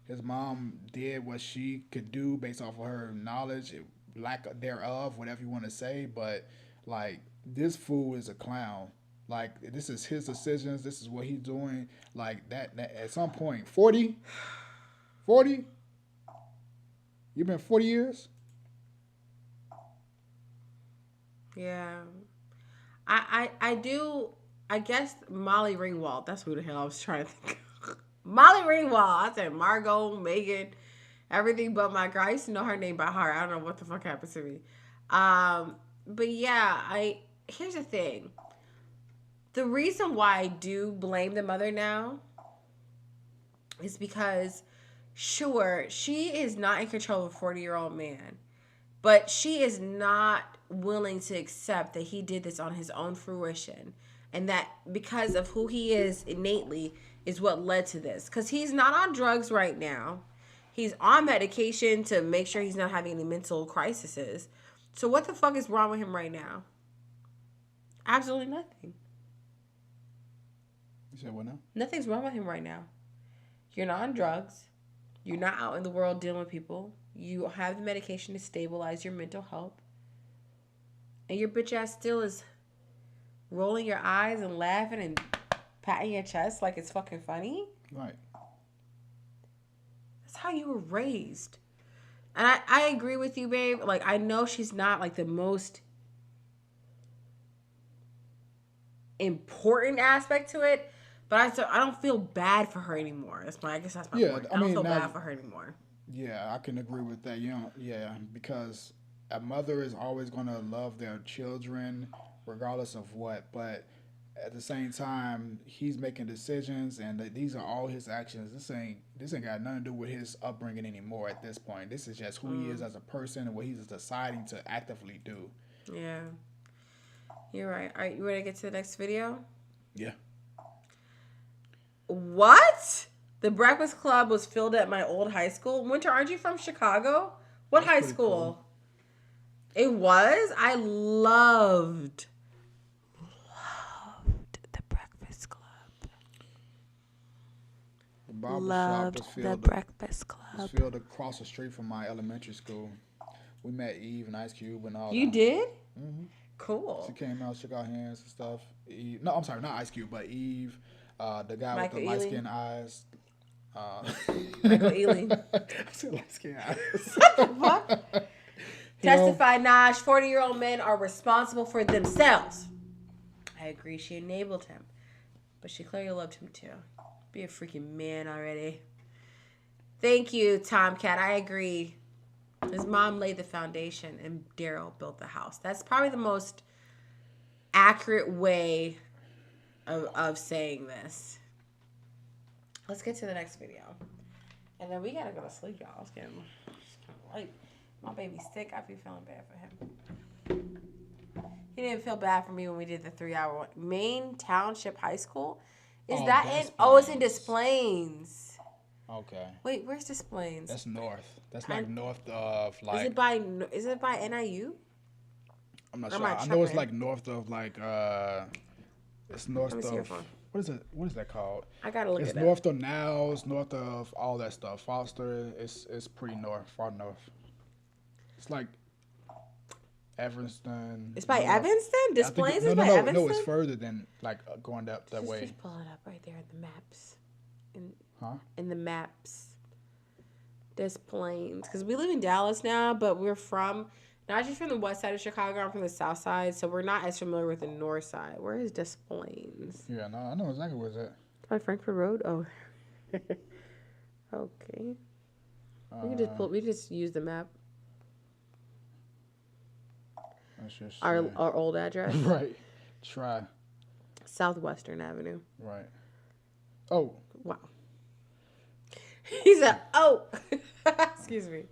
His mom did what she could do based off of her knowledge, lack thereof, whatever you want to say. But like this fool is a clown. Like this is his decisions. This is what he's doing. Like that at some point, 40. You've been 40 years. Yeah, I do. I guess Molly Ringwald. That's who the hell I was trying to think of. Molly Ringwald. I said Margot, Megan, everything but my girl. I used to know her name by heart. I don't know what the fuck happened to me. But yeah, here's the thing. The reason why I do blame the mother now is because, sure, she is not in control of a 40-year-old man, but she is not willing to accept that he did this on his own fruition, and that because of who he is innately is what led to this. Because he's not on drugs right now. He's on medication to make sure he's not having any mental crises. So what the fuck is wrong with him right now? Absolutely nothing. You said what now? Nothing's wrong with him right now. You're not on drugs. You're not out in the world dealing with people. You have the medication to stabilize your mental health. And your bitch ass still is rolling your eyes and laughing and patting your chest like it's fucking funny. Right. That's how you were raised. And I agree with you, babe. Like, I know she's not like the most important aspect to it, but I don't feel bad for her anymore. I guess that's my point. I don't feel bad for her anymore. Yeah, I can agree with that. Because a mother is always gonna love their children regardless of what, but at the same time, he's making decisions, and these are all his actions. This ain't got nothing to do with his upbringing anymore. At this point, this is just who he is as a person and what he's deciding to actively do. Yeah, you're right. All right, you ready to get to the next video? Yeah. What? The Breakfast Club was filmed at my old high school. Winter, aren't you from Chicago? What high school? Cool. It was? I loved the Breakfast Club. The barber loved shop the Breakfast Club. Was filmed across the street from my elementary school. We met Eve and Ice Cube and all You that. did? Mm-hmm. Cool. She came out, shook our hands and stuff. Eve, no, I'm sorry, not Ice Cube, but Eve, the guy Michael with the light-skinned eyes. Michael Ealy. I said light-skinned eyes. What the fuck? Testify, Naj, 40-year-old men are responsible for themselves. I agree, she enabled him. But she clearly loved him too. Be a freaking man already. Thank you, Tomcat. I agree. His mom laid the foundation and Darrell built the house. That's probably the most accurate way of saying this. Let's get to the next video. And then we gotta go to sleep, y'all. It's getting late. My baby's sick. I be feeling bad for him. He didn't feel bad for me when we did the 3-hour one. Maine Township High School? Is that in? Oh, it's in Des Plaines. Okay. Wait, where's Des Plaines? That's north. That's like north of like. Is it by NIU? I'm not sure. I know it's like north of like it's north of what is it? What is that called? I gotta look at it. It's north of Niles, north of all that stuff. Foster, it's pretty north, far north. It's like Evanston. It's by Evanston? Des Plaines is by Evanston? No, it's further than like going that way. Just pull it up right there in the maps. Huh? In the maps. Des Plaines. Because we live in Dallas now, but we're from Najee's from the west side of Chicago. I'm from the south side, so we're not as familiar with the north side. Where is Des Plaines? Yeah, no, I know exactly where it's at. It's by Frankfurt Road? Oh. Okay. We just use the map. That's just Our old address. Right. Try. Southwestern Avenue. Right. Oh. Wow. He said, oh. Excuse me.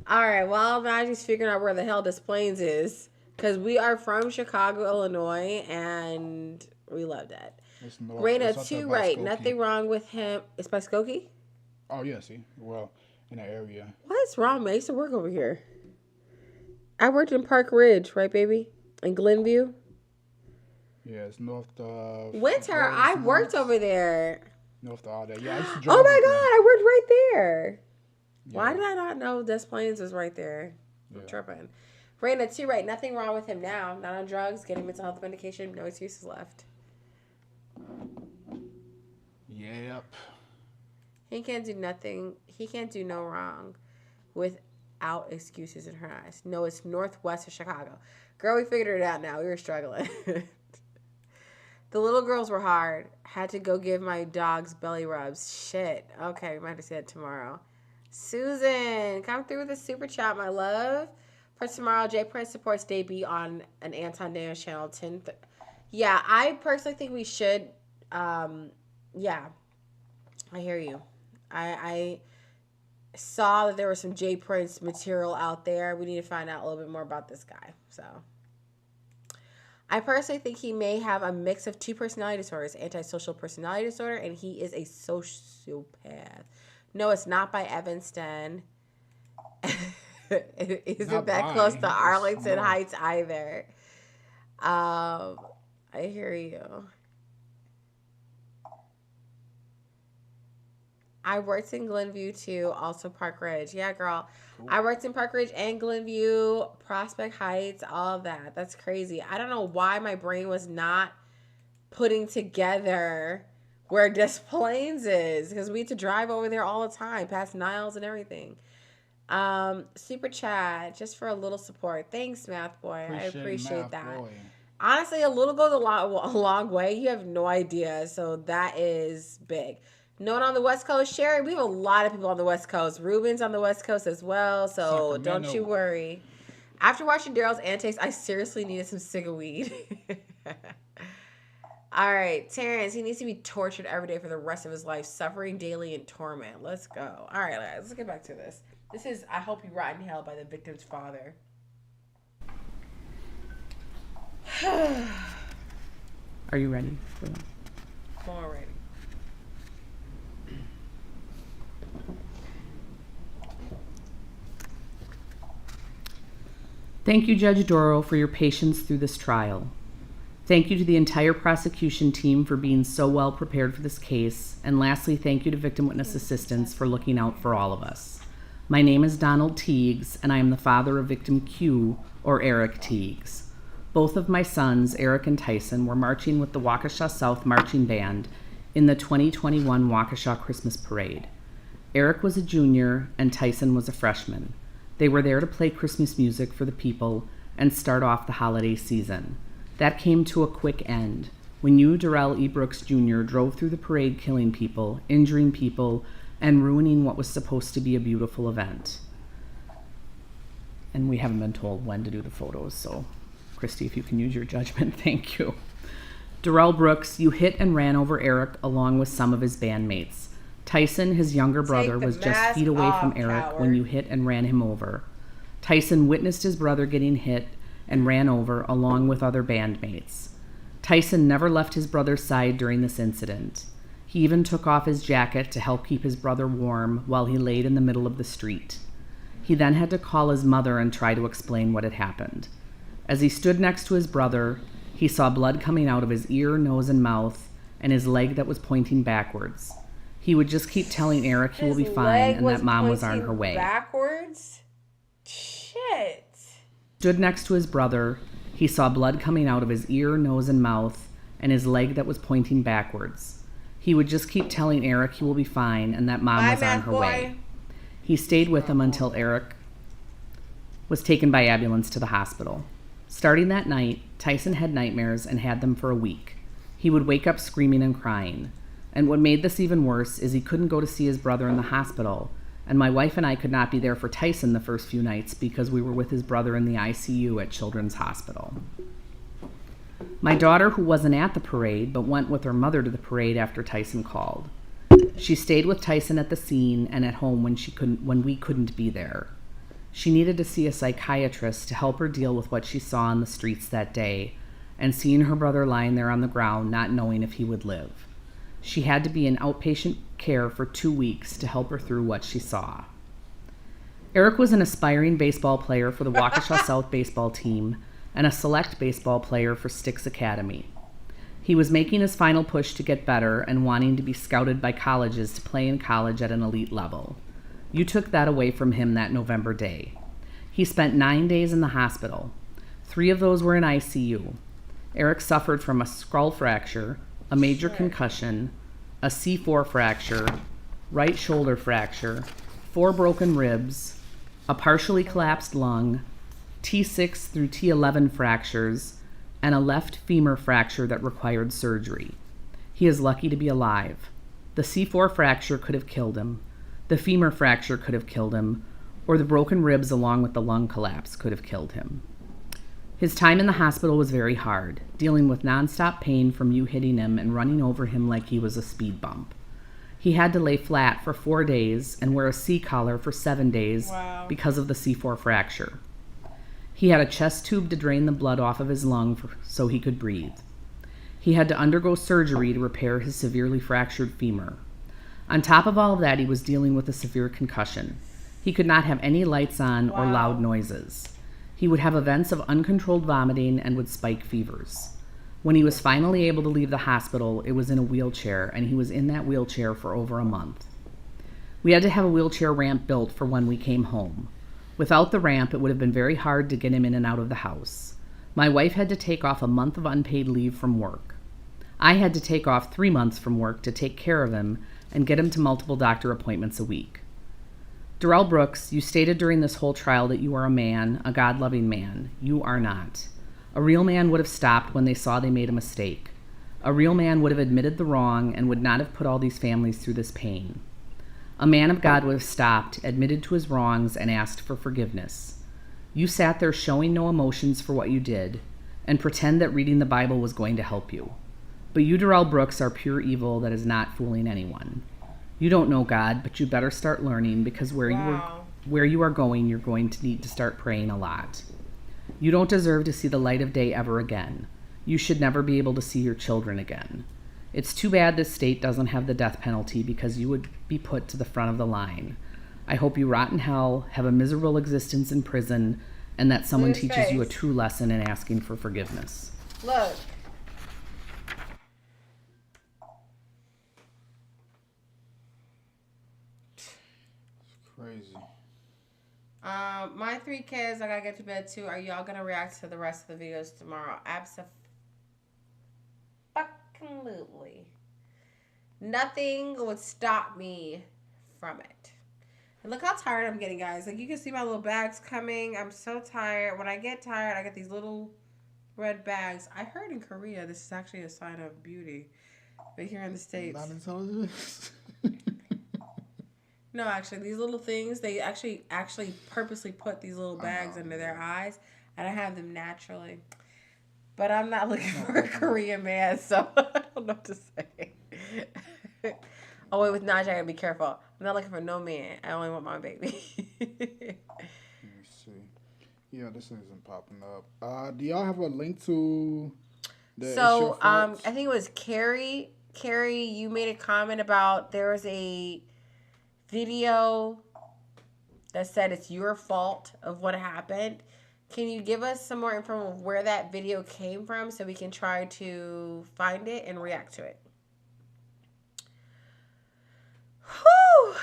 All right. Well, Najee's figuring out where the hell Des Plaines is. Because we are from Chicago, Illinois, and we love that. Raina, 2 right. Skokie. Nothing wrong with him. It's by Skokie? Oh, yeah, see. Well, in that area. What's wrong, man? I used to work over here. I worked in Park Ridge, right, baby? In Glenview. Yeah, it's north of... Winter, I worked over there. North of all that. Yeah, I used to drive. Oh, my God. I worked right there. Yeah. Why did I not know Des Plaines was right there? I'm tripping. Raina, 2 right. Nothing wrong with him now. Not on drugs. Getting mental health medication. No excuses left. Yep. He can't do nothing. He can't do no wrong without excuses in her eyes. No, it's northwest of Chicago. Girl, we figured it out now. We were struggling. The little girls were hard. Had to go give my dogs belly rubs. Shit. Okay, we might have to see that tomorrow. Susan, come through with a super chat, my love. For tomorrow, Jay Prince supports debut on an Anton Daniels channel. Yeah, I personally think we should. Yeah, I hear you. I saw that there was some Jay Prince material out there. We need to find out a little bit more about this guy. So, I personally think he may have a mix of 2 personality disorders, antisocial personality disorder, and he is a sociopath. No, it's not by Evanston. It isn't that close to Arlington Heights either. I hear you. I worked in Glenview too, also Park Ridge. Yeah, girl. Cool. I worked in Park Ridge and Glenview, Prospect Heights, all of that. That's crazy. I don't know why my brain was not putting together where Des Plaines is, because we had to drive over there all the time, past Niles and everything. Super chat, just for a little support. Thanks, Math Boy. I appreciate that. Boy. Honestly, a little goes a long way. You have no idea, so that is big. No one on the West Coast. Sherry, we have a lot of people on the West Coast. Ruben's on the West Coast as well, so don't you worry. After watching Darrell's antics, I seriously needed some cig weed. All right, Terrence, he needs to be tortured every day for the rest of his life, suffering daily in torment. Let's go. All right, guys, let's get back to this. This is I Hope You Rot in Hell by the victim's father. Are you ready? I'm all ready. Thank you, Judge Doro, for your patience through this trial. Thank you to the entire prosecution team for being so well prepared for this case. And lastly, thank you to Victim Witness Assistance for looking out for all of us. My name is Donald Teagues, and I am the father of victim Q, or Eric Teagues. Both of my sons, Eric and Tyson, were marching with the Waukesha South Marching Band in the 2021 Waukesha Christmas Parade. Eric was a junior, and Tyson was a freshman. They were there to play Christmas music for the people and start off the holiday season. That came to a quick end when you, Darrell Brooks Jr., drove through the parade killing people, injuring people, and ruining what was supposed to be a beautiful event. And we haven't been told when to do the photos, so Christy, if you can use your judgment, thank you. Darrell Brooks, you hit and ran over Eric along with some of his bandmates. Tyson, his younger brother, was just feet away from Eric when you hit and ran him over. Tyson witnessed his brother getting hit and ran over along with other bandmates. Tyson never left his brother's side during this incident. He even took off his jacket to help keep his brother warm while he laid in the middle of the street. He then had to call his mother and try to explain what had happened. As he stood next to his brother, he saw blood coming out of his ear, nose, and mouth, and his leg that was pointing backwards. He would just keep telling Eric he will be fine and that mom was on her way. Backwards? Shit. Stood next to his brother, he saw blood coming out of his ear, nose, and mouth, and his leg that was pointing backwards. He would just keep telling Eric he will be fine and that mom was on her way. He stayed with him until Eric was taken by ambulance to the hospital. Starting that night, Tyson had nightmares and had them for a week. He would wake up screaming and crying. And what made this even worse is he couldn't go to see his brother in the hospital, and my wife and I could not be there for Tyson the first few nights because we were with his brother in the ICU at Children's Hospital. My daughter, who wasn't at the parade but went with her mother to the parade after Tyson called. She stayed with Tyson at the scene and at home when we couldn't be there. She needed to see a psychiatrist to help her deal with what she saw on the streets that day and seeing her brother lying there on the ground not knowing if he would live. She had to be in outpatient care for 2 weeks to help her through what she saw. Eric was an aspiring baseball player for the Waukesha South baseball team and a select baseball player for Styx Academy. He was making his final push to get better and wanting to be scouted by colleges to play in college at an elite level. You took that away from him that November day. He spent 9 days in the hospital. 3 of those were in ICU. Eric suffered from a skull fracture, a major concussion, a C4 fracture, right shoulder fracture, 4 broken ribs, a partially collapsed lung, T6 through T11 fractures, and a left femur fracture that required surgery. He is lucky to be alive. The C4 fracture could have killed him. The femur fracture could have killed him, or the broken ribs along with the lung collapse could have killed him. His time in the hospital was very hard, dealing with nonstop pain from you hitting him and running over him like he was a speed bump. He had to lay flat for 4 days and wear a C-collar for 7 days because of the C4 fracture. He had a chest tube to drain the blood off of his lung so he could breathe. He had to undergo surgery to repair his severely fractured femur. On top of all of that, he was dealing with a severe concussion. He could not have any lights on or loud noises. He would have events of uncontrolled vomiting and would spike fevers. When he was finally able to leave the hospital, it was in a wheelchair, and he was in that wheelchair for over a month. We had to have a wheelchair ramp built for when we came home. Without the ramp, it would have been very hard to get him in and out of the house. My wife had to take off a month of unpaid leave from work. I had to take off 3 months from work to take care of him and get him to multiple doctor appointments a week. Darrell Brooks, you stated during this whole trial that you are a man, a God-loving man. You are not. A real man would have stopped when they saw they made a mistake. A real man would have admitted the wrong and would not have put all these families through this pain. A man of God would have stopped, admitted to his wrongs, and asked for forgiveness. You sat there showing no emotions for what you did and pretend that reading the Bible was going to help you. But you, Darrell Brooks, are pure evil that is not fooling anyone. You don't know God, but you better start learning because where you are going, you're going to need to start praying a lot. You don't deserve to see the light of day ever again. You should never be able to see your children again. It's too bad this state doesn't have the death penalty because you would be put to the front of the line. I hope you rot in hell, have a miserable existence in prison, and that someone teaches you a true lesson in asking for forgiveness. Look. Crazy. My 3 kids, I gotta get to bed too. Are y'all gonna react to the rest of the videos tomorrow? Absolutely. Nothing would stop me from it. And look how tired I'm getting, guys. Like, you can see my little bags coming. I'm so tired. When I get tired, I get these little red bags. I heard in Korea this is actually a sign of beauty. But here in the States. Not intelligent. No, actually, these little things, they actually purposely put these little bags under their eyes, and I have them naturally. But I'm not looking for a Korean man, so I don't know what to say. Oh, wait, with Najee, I gotta be careful. I'm not looking for no man. I only want my baby. Let me see. Yeah, this isn't popping up. Do y'all have a link to the So, I think it was Carrie. Carrie, you made a comment about there was a video that said it's your fault of what happened. Can you give us some more info of where that video came from so we can try to find it and react to it? Whew.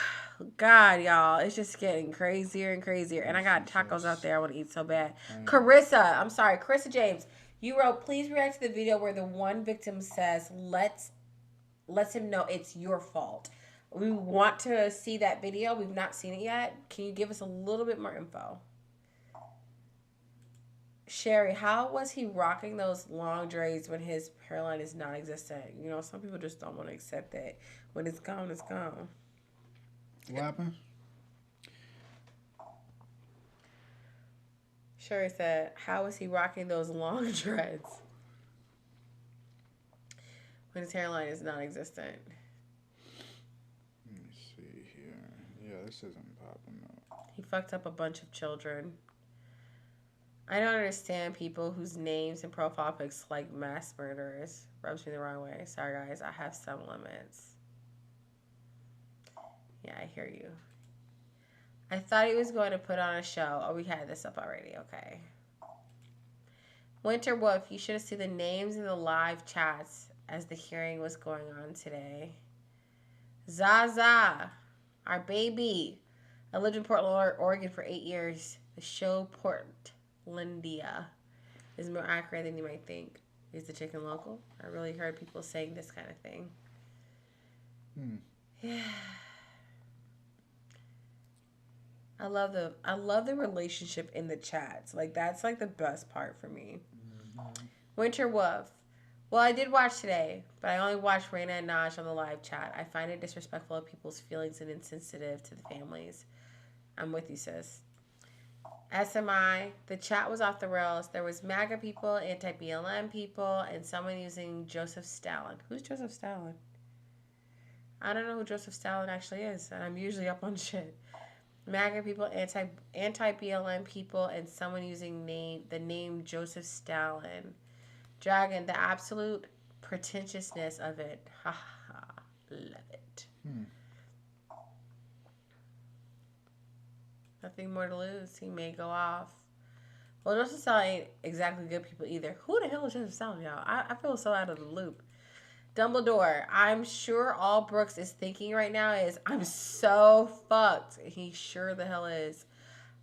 God, y'all, it's just getting crazier and crazier. And I got tacos out there I want to eat so bad. Carissa James, you wrote, please react to the video where the one victim says, lets him know it's your fault. We want to see that video. We've not seen it yet. Can you give us a little bit more info? Sherry, how was he rocking those long dreads when his hairline is non-existent? You know, some people just don't want to accept that. When it's gone, it's gone. What happened? Sherry said, how was he rocking those long dreads when his hairline is non-existent? Let me see here. Yeah, this isn't popping up. He fucked up a bunch of children. I don't understand people whose names and profile pics like mass murderers. Rubs me the wrong way. Sorry, guys. I have some limits. Yeah, I hear you. I thought he was going to put on a show. Oh, we had this up already. Okay. Winter Wolf, you should have seen the names in the live chats as the hearing was going on today. Zaza, our baby. I lived in Portland, Oregon for 8 years. The show Portlandia is more accurate than you might think. Is the chicken local? I really heard people saying this kind of thing. Yeah. I love the relationship in the chats. Like, that's like the best part for me. Winter Wolf. Well, I did watch today, but I only watched Raina and Naj on the live chat. I find it disrespectful of people's feelings and insensitive to the families. I'm with you, sis. SMI, the chat was off the rails. There was MAGA people, anti-BLM people, and someone using Joseph Stalin. Who's Joseph Stalin? I don't know who Joseph Stalin actually is, and I'm usually up on shit. MAGA people, anti-BLM people, and someone using the name Joseph Stalin. Dragon, the absolute pretentiousness of it. Ha ha, love it. Nothing more to lose. He may go off. Well, Joseph Stalin ain't exactly good people either. Who the hell is Joseph Stalin, y'all? I feel so out of the loop. Dumbledore, I'm sure all Brooks is thinking right now is, I'm so fucked. He sure the hell is.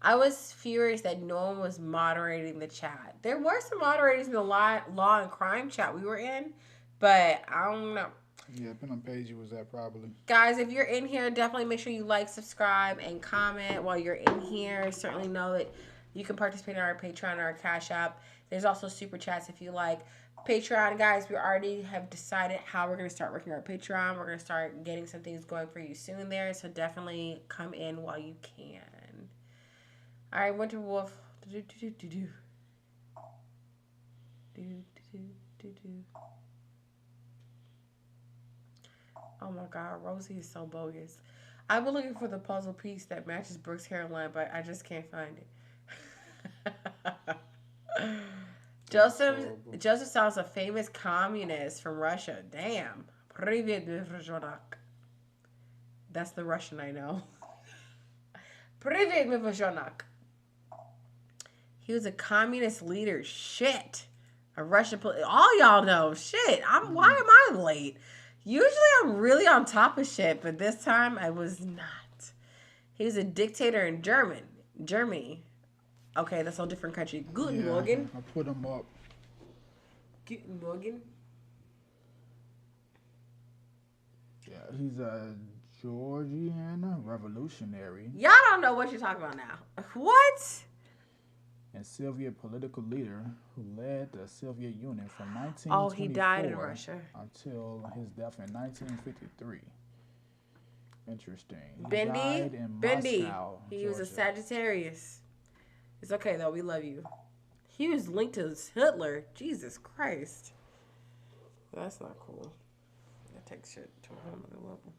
I was furious that no one was moderating the chat. There were some moderators in the law and crime chat we were in, but I don't know. Yeah, depending on page you was at probably. Guys, if you're in here, definitely make sure you like, subscribe, and comment while you're in here. Certainly know that you can participate in our Patreon or our Cash App. There's also Super Chats if you like. Patreon, guys, we already have decided how we're going to start working our Patreon. We're going to start getting some things going for you soon there, so definitely come in while you can. All right, Winter Wolf. Oh my God, Rosie is so bogus. I've been looking for the puzzle piece that matches Brooks' hairline, but I just can't find it. Joseph sounds a famous communist from Russia. Damn. Привет, Mivozhonak. That's the Russian I know. Привет, Mivozhonak. He was a communist leader. Shit. A Russian all y'all know. Shit. Why am I late? Usually I'm really on top of shit, but this time I was not. He was a dictator in Germany. Okay, that's a whole different country. Guten Morgen. I put him up. Guten Morgen. Yeah, he's a Georgian revolutionary. Y'all don't know what you're talking about now. What? And Soviet political leader who led the Soviet Union from 1924 Oh, he died in Russia until his death in 1953. Interesting. He Bendy. died in Moscow, He was a Georgia. Sagittarius. It's okay though. We love you. He was linked to Hitler. Jesus Christ. That's not cool. That takes shit to a whole nother level.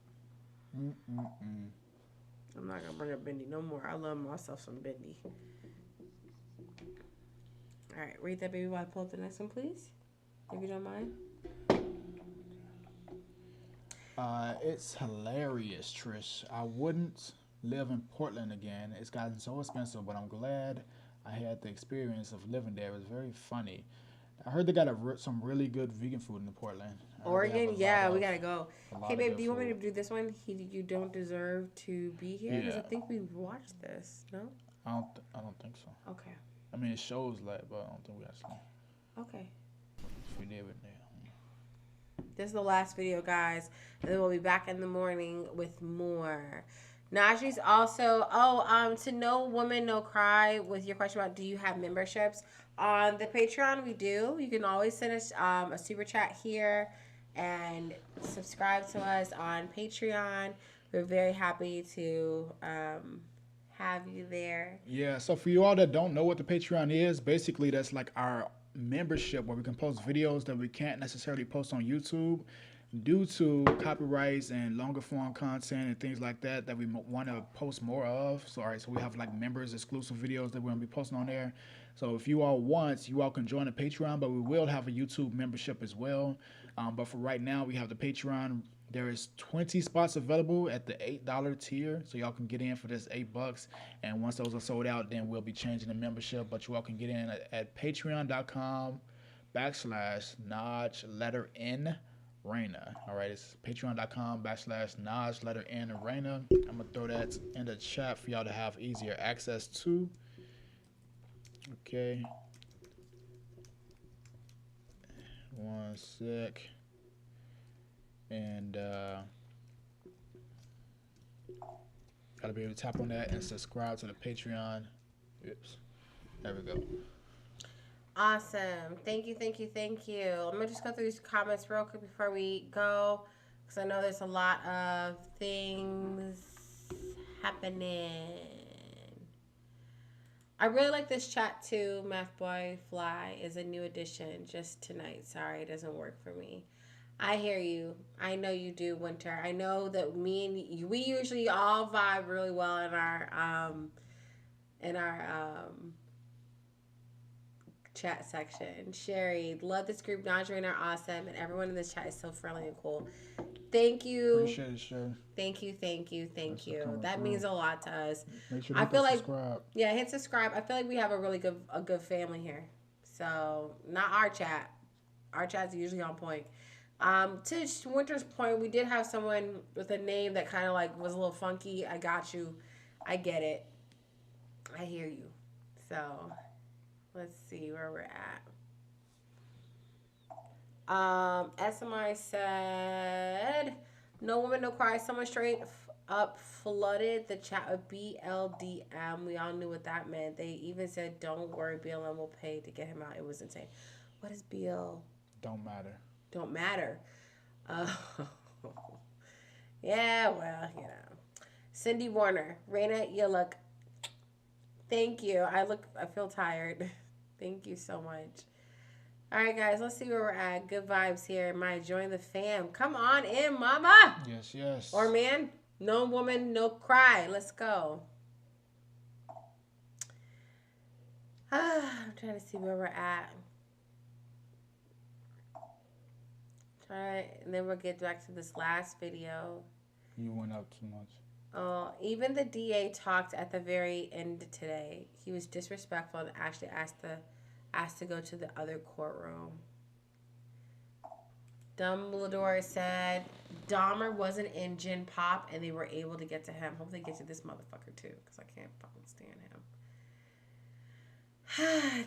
I'm not gonna bring up Bendy no more. I love myself some Bendy. All right, read that baby while I pull up the next one, please, if you don't mind. It's hilarious, Trish. I wouldn't live in Portland again. It's gotten so expensive, but I'm glad I had the experience of living there. It was very funny. I heard they got some really good vegan food in Portland. Oregon, yeah, we gotta go. Hey, babe, do you want me to do this one? You don't deserve to be here because I think we watched this. No, I don't think so. Okay. I mean, it shows that, but I don't think we actually. Okay. If we did it there. This is the last video, guys, and then we'll be back in the morning with more. Najee's also, to No Woman, No Cry, with your question about do you have memberships? On the Patreon, we do. You can always send us a super chat here and subscribe to us on Patreon. We're very happy to have you there. Yeah, so for you all that don't know what the Patreon is, basically that's like our membership where we can post videos that we can't necessarily post on YouTube due to copyrights and longer form content and things like that we want to post more of. So, all right, so we have like members exclusive videos that we're going to be posting on there. So if you all want, you all can join the Patreon, but we will have a YouTube membership as well. But for right now, we have the Patreon. There is 20 spots available at the $8 tier, so y'all can get in for this $8. And once those are sold out, then we'll be changing the membership. But you all can get in at patreon.com/Naj letter N Raina. All right, it's patreon.com/Naj letter N Raina. I'm gonna throw that in the chat for y'all to have easier access to. Okay. One sec. And gotta be able to tap on that and subscribe to the Patreon. Oops. There we go. Awesome. Thank you. I'm going to just go through these comments real quick before we go, because I know there's a lot of things happening. I really like this chat too. Math Boy Fly is a new addition just tonight. Sorry, it doesn't work for me. I hear you. I know you do, Winter. I know that me and you, we usually all vibe really well in our chat section. Sherry, love this group. Najee and are awesome, and everyone in this chat is so friendly and cool. Thank you. Appreciate it, Sherry. Thank you. That means a lot to us. Make sure I feel like subscribe. Yeah, hit subscribe. I feel like we have a really good family here. So not our chat. Our chat's usually on point. To Winter's point, we did have someone with a name that kind of like was a little funky. I got you. I get it. I hear you. So let's see where we're at. SMI said, No Woman, No Cry. Someone straight up flooded the chat with BLDM. We all knew what that meant. They even said, don't worry, BLM will pay to get him out. It was insane. What is BL? Don't matter. Don't matter. Yeah, well, you know. Cindy Warner. Raina, you look. Thank you. I feel tired. Thank you so much. All right, guys, let's see where we're at. Good vibes here. My join the fam. Come on in, mama. Yes. Or man, no woman, no cry. Let's go. I'm trying to see where we're at. And then we'll get back to this last video. You went up too much. Even the DA talked at the very end today. He was disrespectful and actually asked to go to the other courtroom. Dumbledore said Dahmer wasn't in Gen Pop and they were able to get to him. Hope they get to this motherfucker too, because I can't fucking stand him.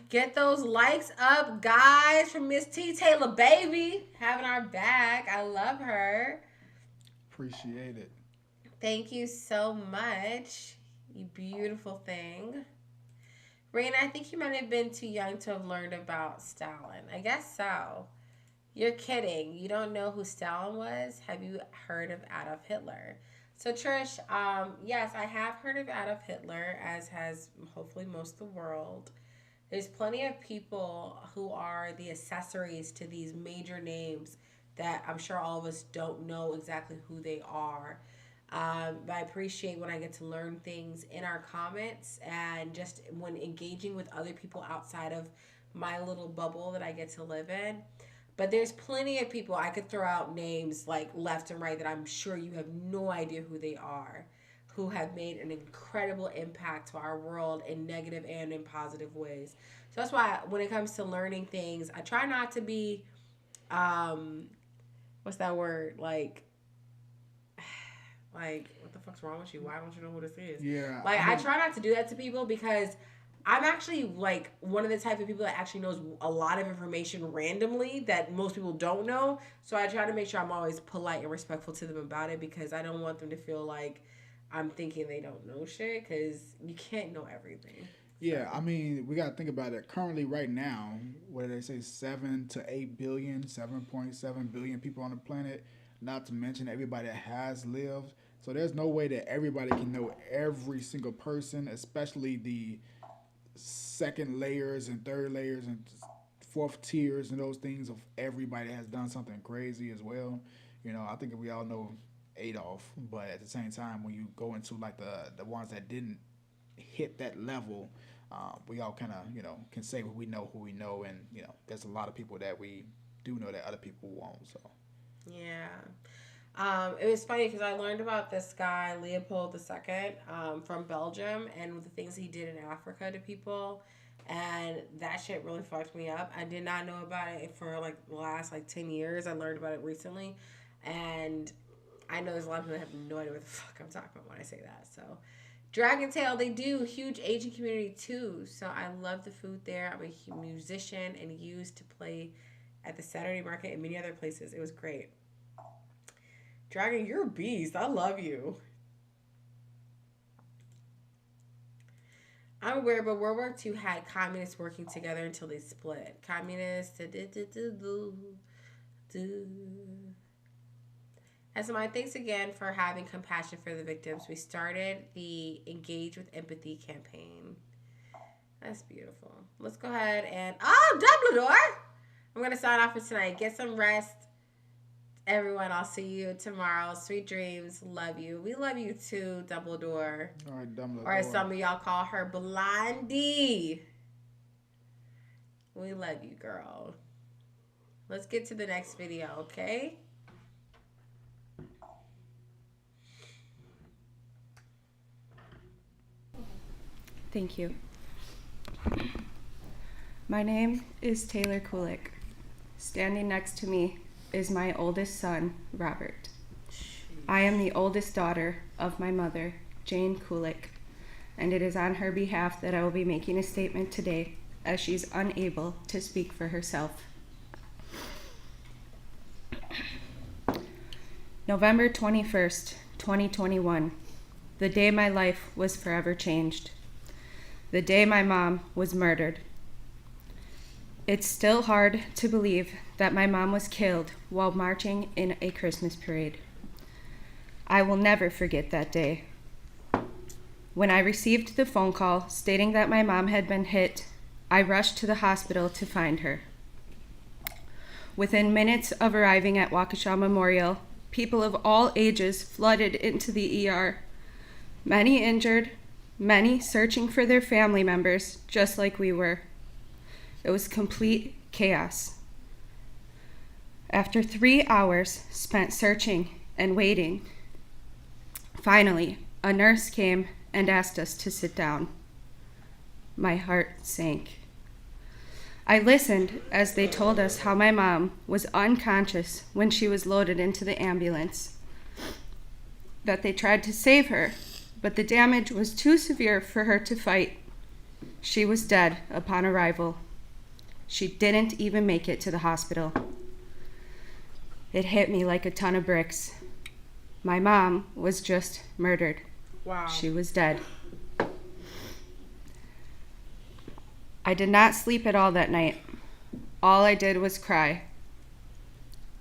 Get those likes up, guys, from Miss T. Taylor, baby. Having our back. I love her. Appreciate it. Thank you so much, you beautiful thing. Raina, I think you might have been too young to have learned about Stalin. I guess so. You're kidding. You don't know who Stalin was? Have you heard of Adolf Hitler? So, Trish, yes, I have heard of Adolf Hitler, as has hopefully most of the world. There's plenty of people who are the accessories to these major names that I'm sure all of us don't know exactly who they are. But I appreciate when I get to learn things in our comments and just when engaging with other people outside of my little bubble that I get to live in. But there's plenty of people I could throw out names like left and right that I'm sure you have no idea who they are, who have made an incredible impact to our world in negative and in positive ways. So that's why when it comes to learning things, I try not to be, what's that word? Like, what the fuck's wrong with you? Why don't you know who this is? Yeah. I try not to do that to people because I'm actually like one of the type of people that actually knows a lot of information randomly that most people don't know. So I try to make sure I'm always polite and respectful to them about it because I don't want them to feel like I'm thinking they don't know shit, because you can't know everything. Yeah, I mean, we got to think about it. Currently, right now, what did they say, 7 to 8 billion, 7.7 billion people on the planet, not to mention everybody that has lived. So there's no way that everybody can know every single person, especially the second layers and third layers and fourth tiers and those things of everybody that has done something crazy as well. You know, I think we all know Adolf, but at the same time, when you go into like the ones that didn't hit that level, we all kind of, you know, can say we know who we know, and you know, there's a lot of people that we do know that other people won't. So yeah, it was funny because I learned about this guy Leopold II from Belgium and the things he did in Africa to people, and that shit really fucked me up. I did not know about it for like the last like 10 years. I learned about it recently, and I know there's a lot of people that have no idea what the fuck I'm talking about when I say that. So Dragon Tail, they do huge Asian community too. So I love the food there. I'm a musician and used to play at the Saturday market and many other places. It was great. Dragon, you're a beast. I love you. I'm aware, but World War II had communists working together until they split. Communists. And so my thanks again for having compassion for the victims. We started the Engage with Empathy campaign. That's beautiful. Let's go ahead and... Oh, Dumbledore! I'm going to sign off for tonight. Get some rest. Everyone, I'll see you tomorrow. Sweet dreams. Love you. We love you too, Dumbledore. all right, Dumbledore. Or as some of y'all call her, Blondie. We love you, girl. Let's get to the next video, okay? Thank you. My name is Taylor Kulik. Standing next to me is my oldest son, Robert. I am the oldest daughter of my mother, Jane Kulik, and it is on her behalf that I will be making a statement today, as she's unable to speak for herself. November 21st, 2021, the day my life was forever changed. The day my mom was murdered. It's still hard to believe that my mom was killed while marching in a Christmas parade. I will never forget that day. When I received the phone call stating that my mom had been hit, I rushed to the hospital to find her. Within minutes of arriving at Waukesha Memorial, people of all ages flooded into the ER. Many injured, many searching for their family members, just like we were. It was complete chaos. After 3 hours spent searching and waiting, finally, a nurse came and asked us to sit down. My heart sank. I listened as they told us how my mom was unconscious when she was loaded into the ambulance, that they tried to save her, but the damage was too severe for her to fight. She was dead upon arrival. She didn't even make it to the hospital. It hit me like a ton of bricks. My mom was just murdered. Wow. She was dead. I did not sleep at all that night. All I did was cry.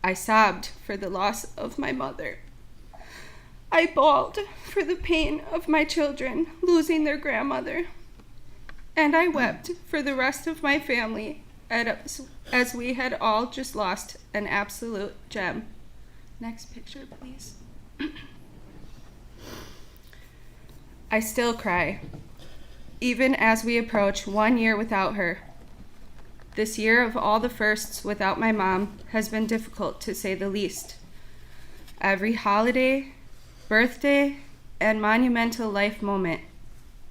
I sobbed for the loss of my mother. I bawled for the pain of my children losing their grandmother. And I wept for the rest of my family as we had all just lost an absolute gem. Next picture, please. I still cry, even as we approach 1 year without her. This year of all the firsts without my mom has been difficult, to say the least. Every holiday, birthday, and monumental life moment,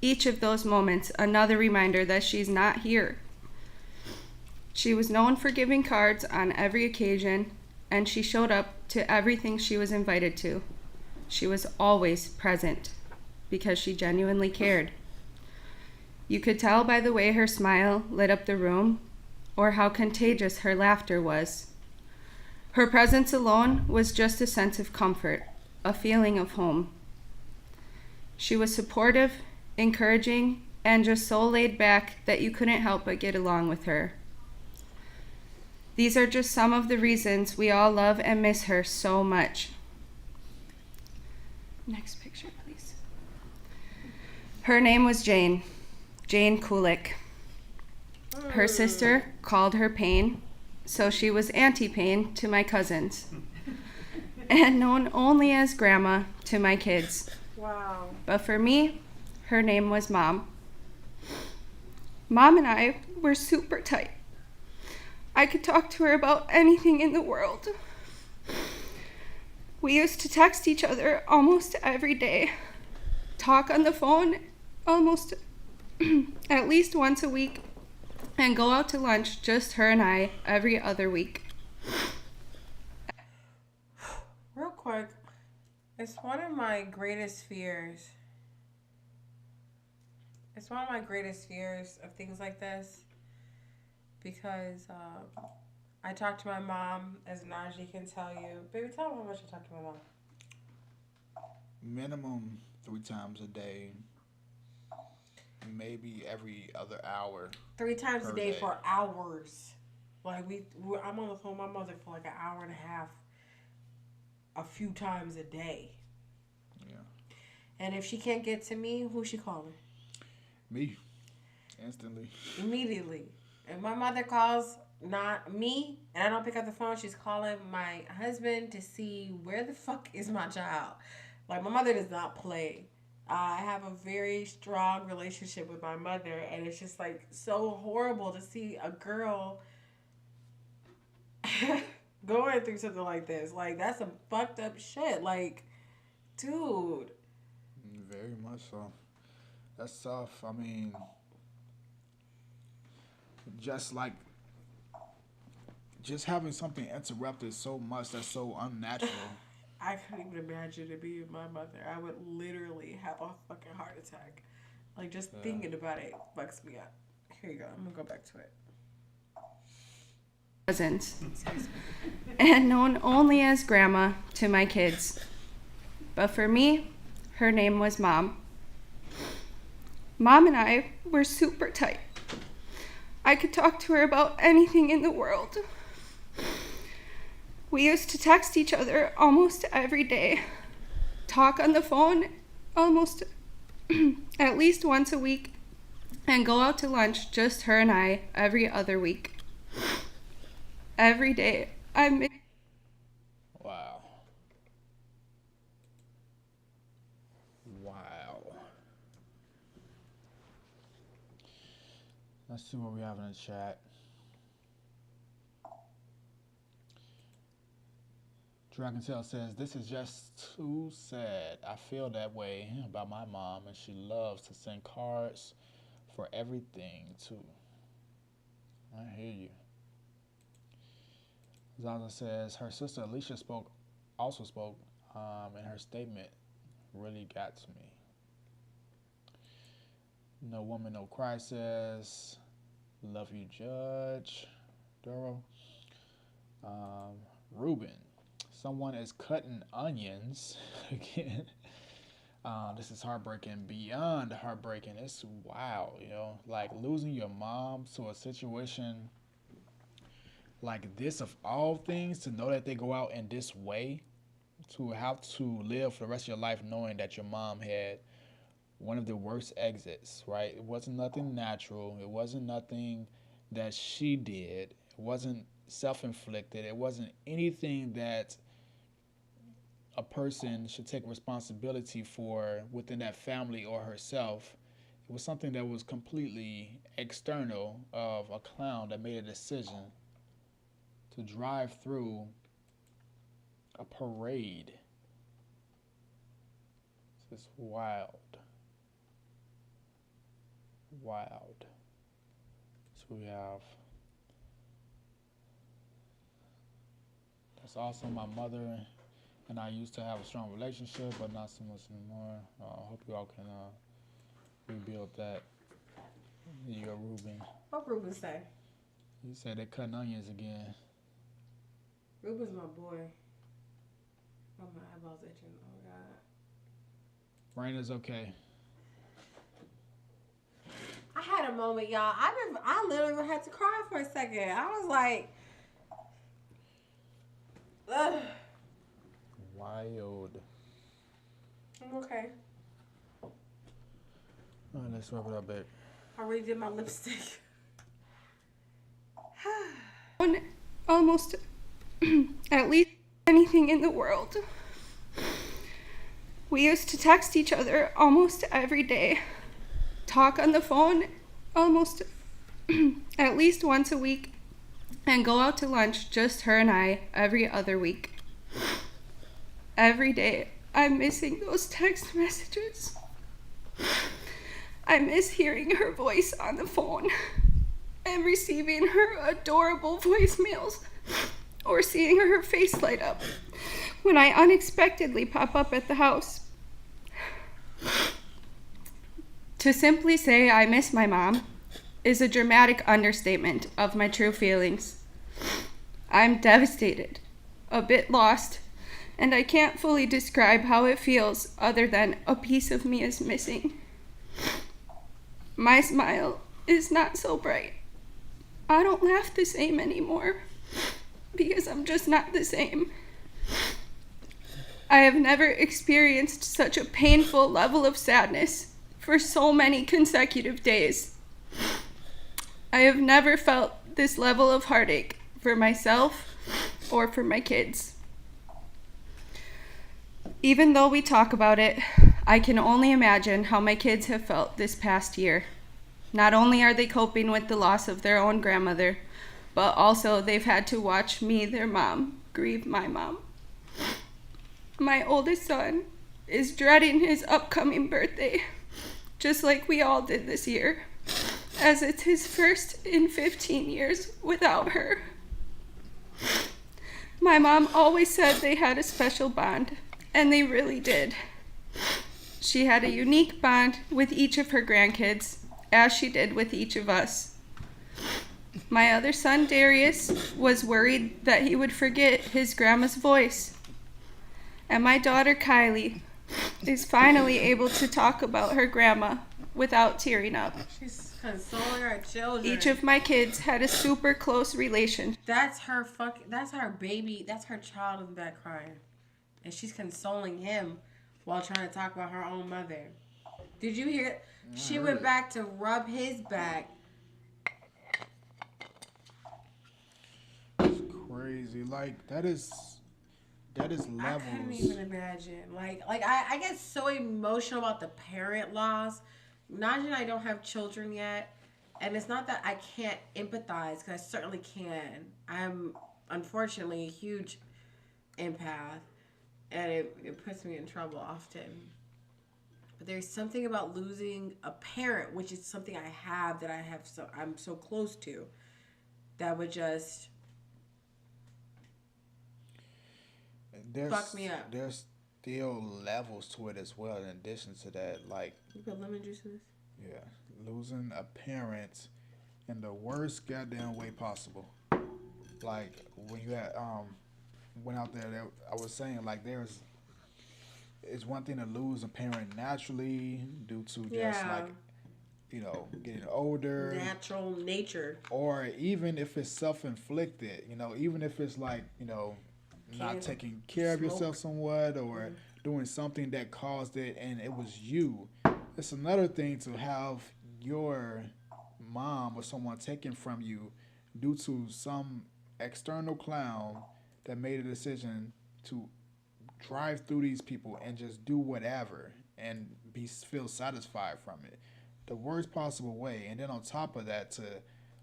each of those moments another reminder that she's not here. She was known for giving cards on every occasion, and she showed up to everything she was invited to. She was always present because she genuinely cared. You could tell by the way her smile lit up the room, or how contagious her laughter was. Her presence alone was just a sense of comfort, a feeling of home. She was supportive, encouraging, and just so laid back that you couldn't help but get along with her. These are just some of the reasons we all love and miss her so much. Next picture, please. Her name was Jane Kulik. Her sister called her Pain, so she was Auntie Pain to my cousins, and known only as Grandma to my kids. Wow. But for me, her name was Mom. Mom and I were super tight. I could talk to her about anything in the world. We used to text each other almost every day, talk on the phone almost at least once a week, and go out to lunch, just her and I, every other week. Real quick, it's one of my greatest fears. It's one of my greatest fears of things like this because I talk to my mom, as Najee can tell you. Baby, tell me how much you talk to my mom. Minimum 3 times a day, maybe every other hour. 3 times a per day for hours. Like I'm on the phone with my mother for like an hour and a half, a few times a day. Yeah. And if she can't get to me, who's she calling? Me. Instantly. Immediately. If my mother calls not me and I don't pick up the phone, she's calling my husband to see where the fuck is my child. Like, my mother does not play. I have a very strong relationship with my mother, and it's just like so horrible to see a girl going through something like this. Like, that's some fucked up shit. Like, dude. Very much so. That's tough. I mean, just having something interrupted so much that's so unnatural. I couldn't even imagine it being my mother. I would literally have a fucking heart attack. Like, just thinking about it fucks me up. Here you go. I'm gonna go back to it. Cousins, and known only as Grandma to my kids. But for me, her name was Mom. Mom and I were super tight. I could talk to her about anything in the world. We used to text each other almost every day, talk on the phone almost at least once a week, and go out to lunch, just her and I, every other week. Every day, Wow. Wow. Let's see what we have in the chat. Dragon Tail says, "This is just too sad. I feel that way about my mom, and she loves to send cards for everything, too." I hear you. Zaza says, her sister Alicia also spoke, and her statement really got to me. No Woman, No Cry says, "Love you, Judge." Darrell. Ruben. Someone is cutting onions again. This is heartbreaking, beyond heartbreaking. It's wow, like losing your mom to a situation like this, of all things, to know that they go out in this way, to have to live for the rest of your life knowing that your mom had one of the worst exits, right? It wasn't nothing natural. It wasn't nothing that she did. It wasn't self-inflicted. It wasn't anything that a person should take responsibility for within that family or herself. It was something that was completely external of a clown that made a decision to drive through a parade. It's just wild. Wild. So we have, that's also my mother and I used to have a strong relationship, but not so much anymore. I hope you all can rebuild that. You're Ruben. What Ruben say? He said they're cutting onions again. Ruben's my boy. Oh, my eyeballs itching. Oh, God. Raina's okay. I had a moment, y'all. I literally had to cry for a second. I was like, ugh. Wild. I'm okay. All right, let's wrap it up, babe. I already did my lipstick. Almost at least anything in the world. We used to text each other almost every day, talk on the phone almost at least once a week, and go out to lunch, just her and I, every other week. Every day, I'm missing those text messages. I miss hearing her voice on the phone and receiving her adorable voicemails or seeing her face light up when I unexpectedly pop up at the house. To simply say I miss my mom is a dramatic understatement of my true feelings. I'm devastated, a bit lost, and I can't fully describe how it feels other than a piece of me is missing. My smile is not so bright. I don't laugh the same anymore because I'm just not the same. I have never experienced such a painful level of sadness for so many consecutive days. I have never felt this level of heartache for myself or for my kids. Even though we talk about it, I can only imagine how my kids have felt this past year. Not only are they coping with the loss of their own grandmother, but also they've had to watch me, their mom, grieve my mom. My oldest son is dreading his upcoming birthday, just like we all did this year, as it's his first in 15 years without her. My mom always said they had a special bond, and they really did. She had a unique bond with each of her grandkids, as she did with each of us. My other son, Darius, was worried that he would forget his grandma's voice. And my daughter, Kylie, is finally able to talk about her grandma without tearing up. She's consoling her children. Each of my kids had a super close relation. That's her baby, that's her child in the back crying. And she's consoling him while trying to talk about her own mother. Did you hear? She went back to rub his back. It's crazy. Like that is levels. I couldn't even imagine. Like I get so emotional about the parent loss. Imagine I don't have children yet. And it's not that I can't empathize, because I certainly can. I'm unfortunately a huge empath. And it puts me in trouble often. But there's something about losing a parent, which is something I have that I'm so close to, that would just fuck me up. There's still levels to it as well. In addition to that, like you put lemon juice in this? Yeah, losing a parent in the worst goddamn way possible. Like when you had went out there, I was saying like it's one thing to lose a parent naturally due to just like, you know, getting older, natural nature, or even if it's self-inflicted, you know, even if it's like, you know, not taking care of yourself somewhat, or doing something that caused it and it was you. It's another thing to have your mom or someone taken from you due to some external clown that made a decision to drive through these people and just do whatever and feel satisfied from it the worst possible way. And then on top of that, to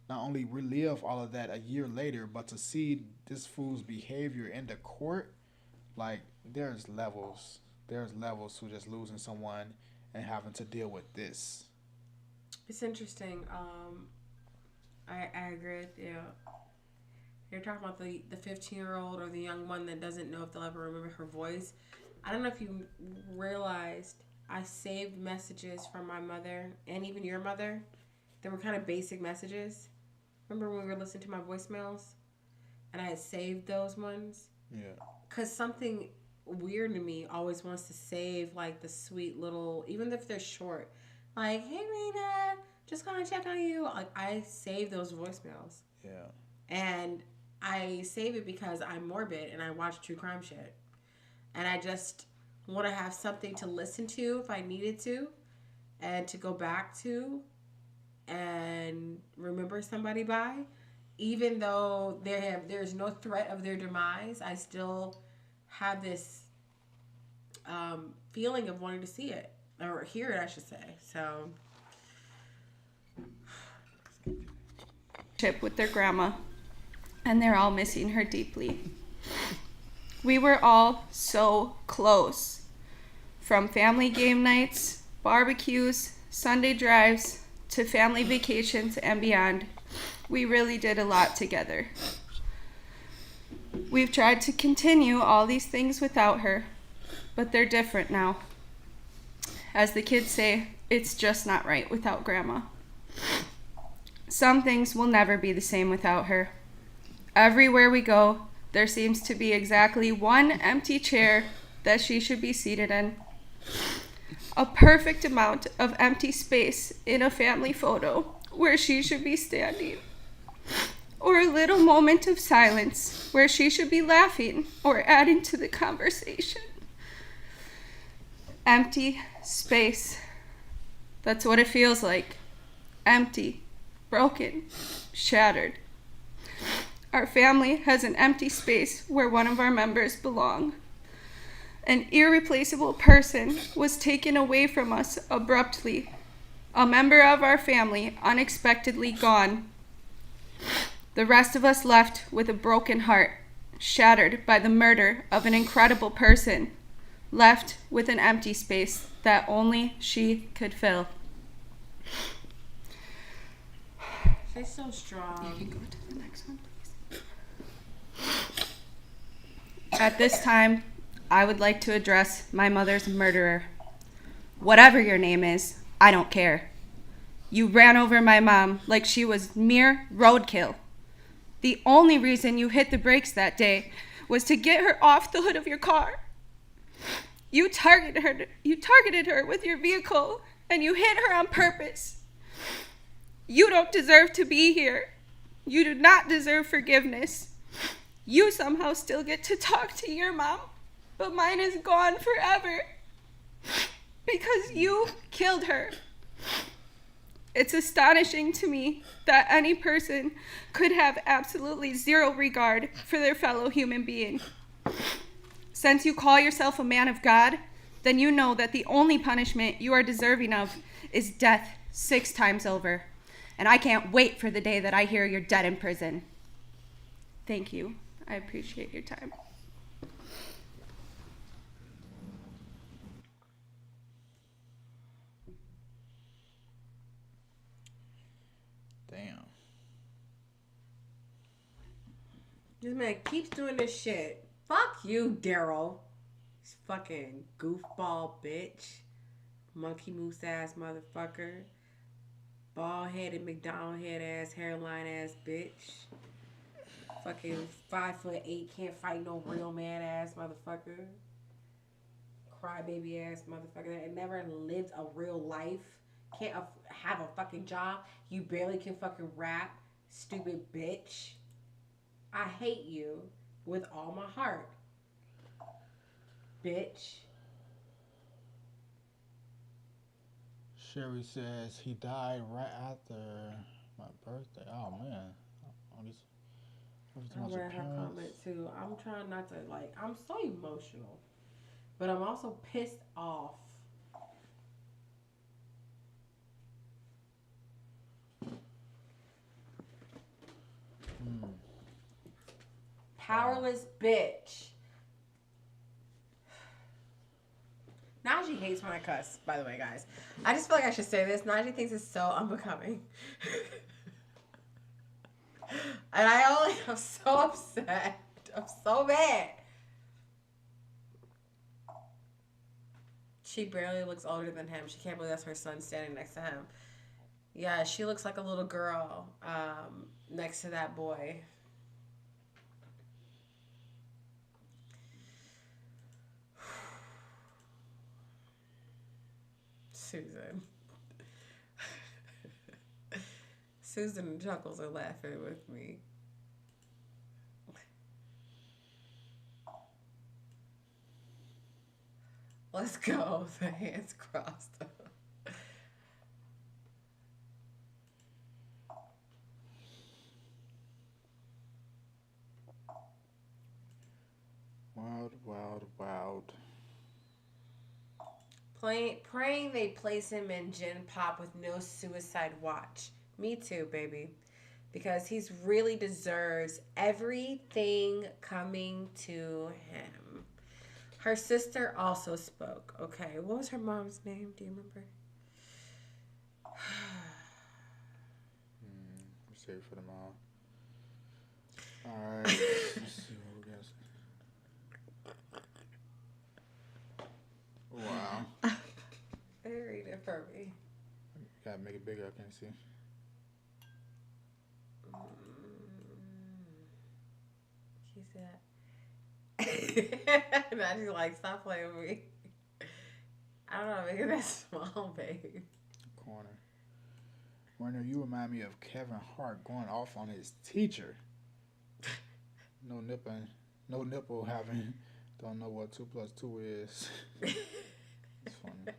not only relive all of that a year later, but to see this fool's behavior in the court, like there's levels to just losing someone and having to deal with this. It's interesting. I agree with you. You're talking about the 15-year-old or the young one that doesn't know if they'll ever remember her voice. I don't know if you realized I saved messages from my mother and even your mother. They were kind of basic messages. Remember when we were listening to my voicemails? And I had saved those ones? Yeah. Because something weird to me always wants to save like the sweet little, even if they're short, like, hey Rena, just gonna check on you. Like, I save those voicemails. Yeah. And I save it because I'm morbid and I watch true crime shit. And I just want to have something to listen to if I needed to, and to go back to and remember somebody by. Even though there's no threat of their demise, I still have this feeling of wanting to see it, or hear it, I should say. So, With their grandma, and they're all missing her deeply. We were all so close, from family game nights, barbecues, Sunday drives, to family vacations and beyond. We really did a lot together. We've tried to continue all these things without her, but they're different now. As the kids say, it's just not right without Grandma. Some things will never be the same without her. Everywhere we go, there seems to be exactly one empty chair that she should be seated in. A perfect amount of empty space in a family photo where she should be standing. Or a little moment of silence where she should be laughing or adding to the conversation. Empty space. That's what it feels like. Empty, broken, shattered. Our family has an empty space where one of our members belong. An irreplaceable person was taken away from us abruptly. A member of our family unexpectedly gone. The rest of us left with a broken heart, shattered by the murder of an incredible person, left with an empty space that only she could fill. she's so strong. You can go to the next one, please. At this time, I would like to address my mother's murderer. Whatever your name is, I don't care. You ran over my mom like she was mere roadkill. The only reason you hit the brakes that day was to get her off the hood of your car. You targeted her with your vehicle, and you hit her on purpose. You don't deserve to be here. You do not deserve forgiveness. You somehow still get to talk to your mom, but mine is gone forever because you killed her. It's astonishing to me that any person could have absolutely zero regard for their fellow human being. Since you call yourself a man of God, then you know that the only punishment you are deserving of is death 6 times over. And I can't wait for the day that I hear you're dead in prison. Thank you. I appreciate your time. Damn. This man keeps doing this shit. Fuck you, Darrell. This fucking goofball bitch. Monkey moose ass motherfucker. Bald headed McDonald head ass hairline ass bitch. Fucking 5'8", can't fight no real man ass motherfucker. Crybaby ass motherfucker that never lived a real life. Can't have a fucking job. You barely can fucking rap. Stupid bitch. I hate you with all my heart. Bitch. Sherry says he died right after my birthday. Oh man. I read her comment too. I'm trying not to I'm so emotional. But I'm also pissed off. Powerless bitch. Najee hates when I cuss, by the way, guys. I just feel like I should say this. Najee thinks it's so unbecoming. And I'm so upset. I'm so mad. She barely looks older than him. She can't believe that's her son standing next to him. Yeah, she looks like a little girl next to that boy. Susan. Susan and Chuckles are laughing with me. Let's go. The hands crossed. Wild, wild, wild. Praying they place him in Gen Pop with no suicide watch. Me too, baby. Because he really deserves everything coming to him. Her sister also spoke. Okay, what was her mom's name? Do you remember? Save it for the mom. Alright, let's see what we got. Wow. Read it for me. Gotta make it bigger, I can't see. She said. Now she's like, stop playing with me. I don't know, make it that small, babe. Corner. Werner, you remind me of Kevin Hart going off on his teacher. No nipple having. Don't know what 2 + 2 is. It's funny.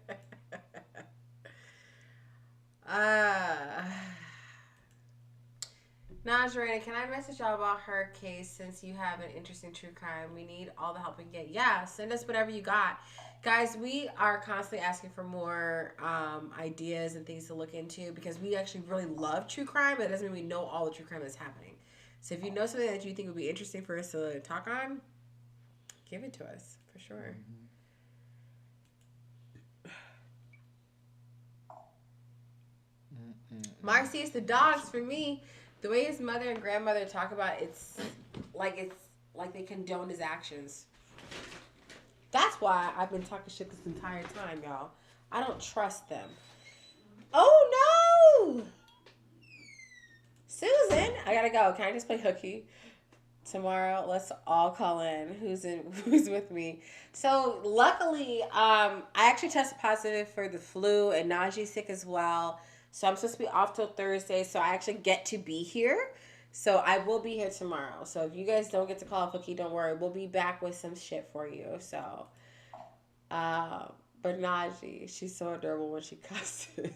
Najrena, can I message y'all about her case since you have an interesting true crime? We need all the help we can get. Yeah, send us whatever you got. Guys, we are constantly asking for more ideas and things to look into because we actually really love true crime, but it doesn't mean we know all the true crime that's happening. So if you know something that you think would be interesting for us to talk on, give it to us, for sure. Marcy, it's the dogs for me. The way his mother and grandmother talk about it's like they condone his actions. That's why I've been talking shit this entire time, y'all. I don't trust them. Oh no! Susan, I gotta go. Can I just play hooky? Tomorrow, let's all call in. Who's with me? So luckily, I actually tested positive for the flu and Najee's sick as well. So I'm supposed to be off till Thursday. So I actually get to be here. So I will be here tomorrow. So if you guys don't get to call hooky, don't worry. We'll be back with some shit for you. So, but Najee, she's so adorable when she cusses.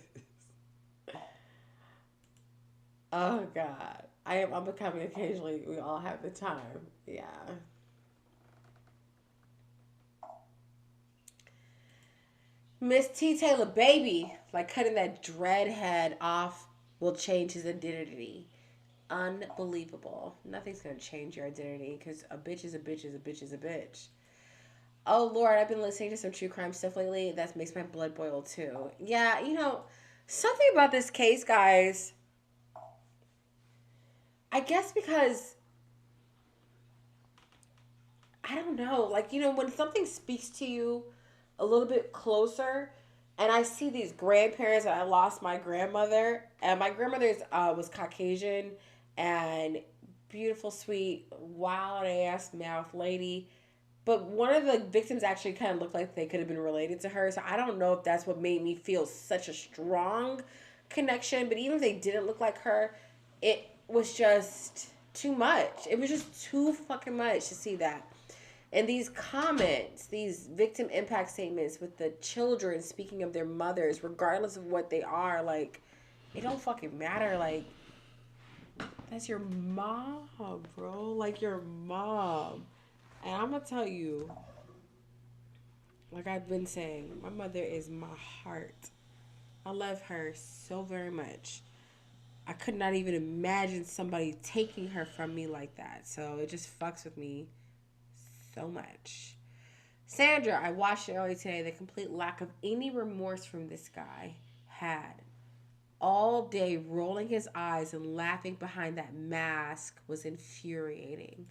Oh God. I'm becoming occasionally, we all have the time. Yeah. Miss T. Taylor, baby, like cutting that dread head off will change his identity. Unbelievable. Nothing's going to change your identity because a bitch is a bitch is a bitch is a bitch. Oh, Lord, I've been listening to some true crime stuff lately. That makes my blood boil, too. Yeah, something about this case, guys. I guess because, I don't know, when something speaks to you a little bit closer, and I see these grandparents, and I lost my grandmother, and my grandmother was Caucasian, and beautiful, sweet, wild-ass mouth lady, but one of the victims actually kind of looked like they could have been related to her, so I don't know if that's what made me feel such a strong connection, but even if they didn't look like her, it was just too much. It was just too fucking much to see that. And these comments, these victim impact statements with the children speaking of their mothers, regardless of what they are, it don't fucking matter. That's your mom, bro. Your mom. And I'm gonna tell you, like I've been saying, my mother is my heart. I love her so very much. I could not even imagine somebody taking her from me like that. So it just fucks with me so much. Sandra, I watched it earlier today. The complete lack of any remorse from this guy had. All day rolling his eyes and laughing behind that mask was infuriating.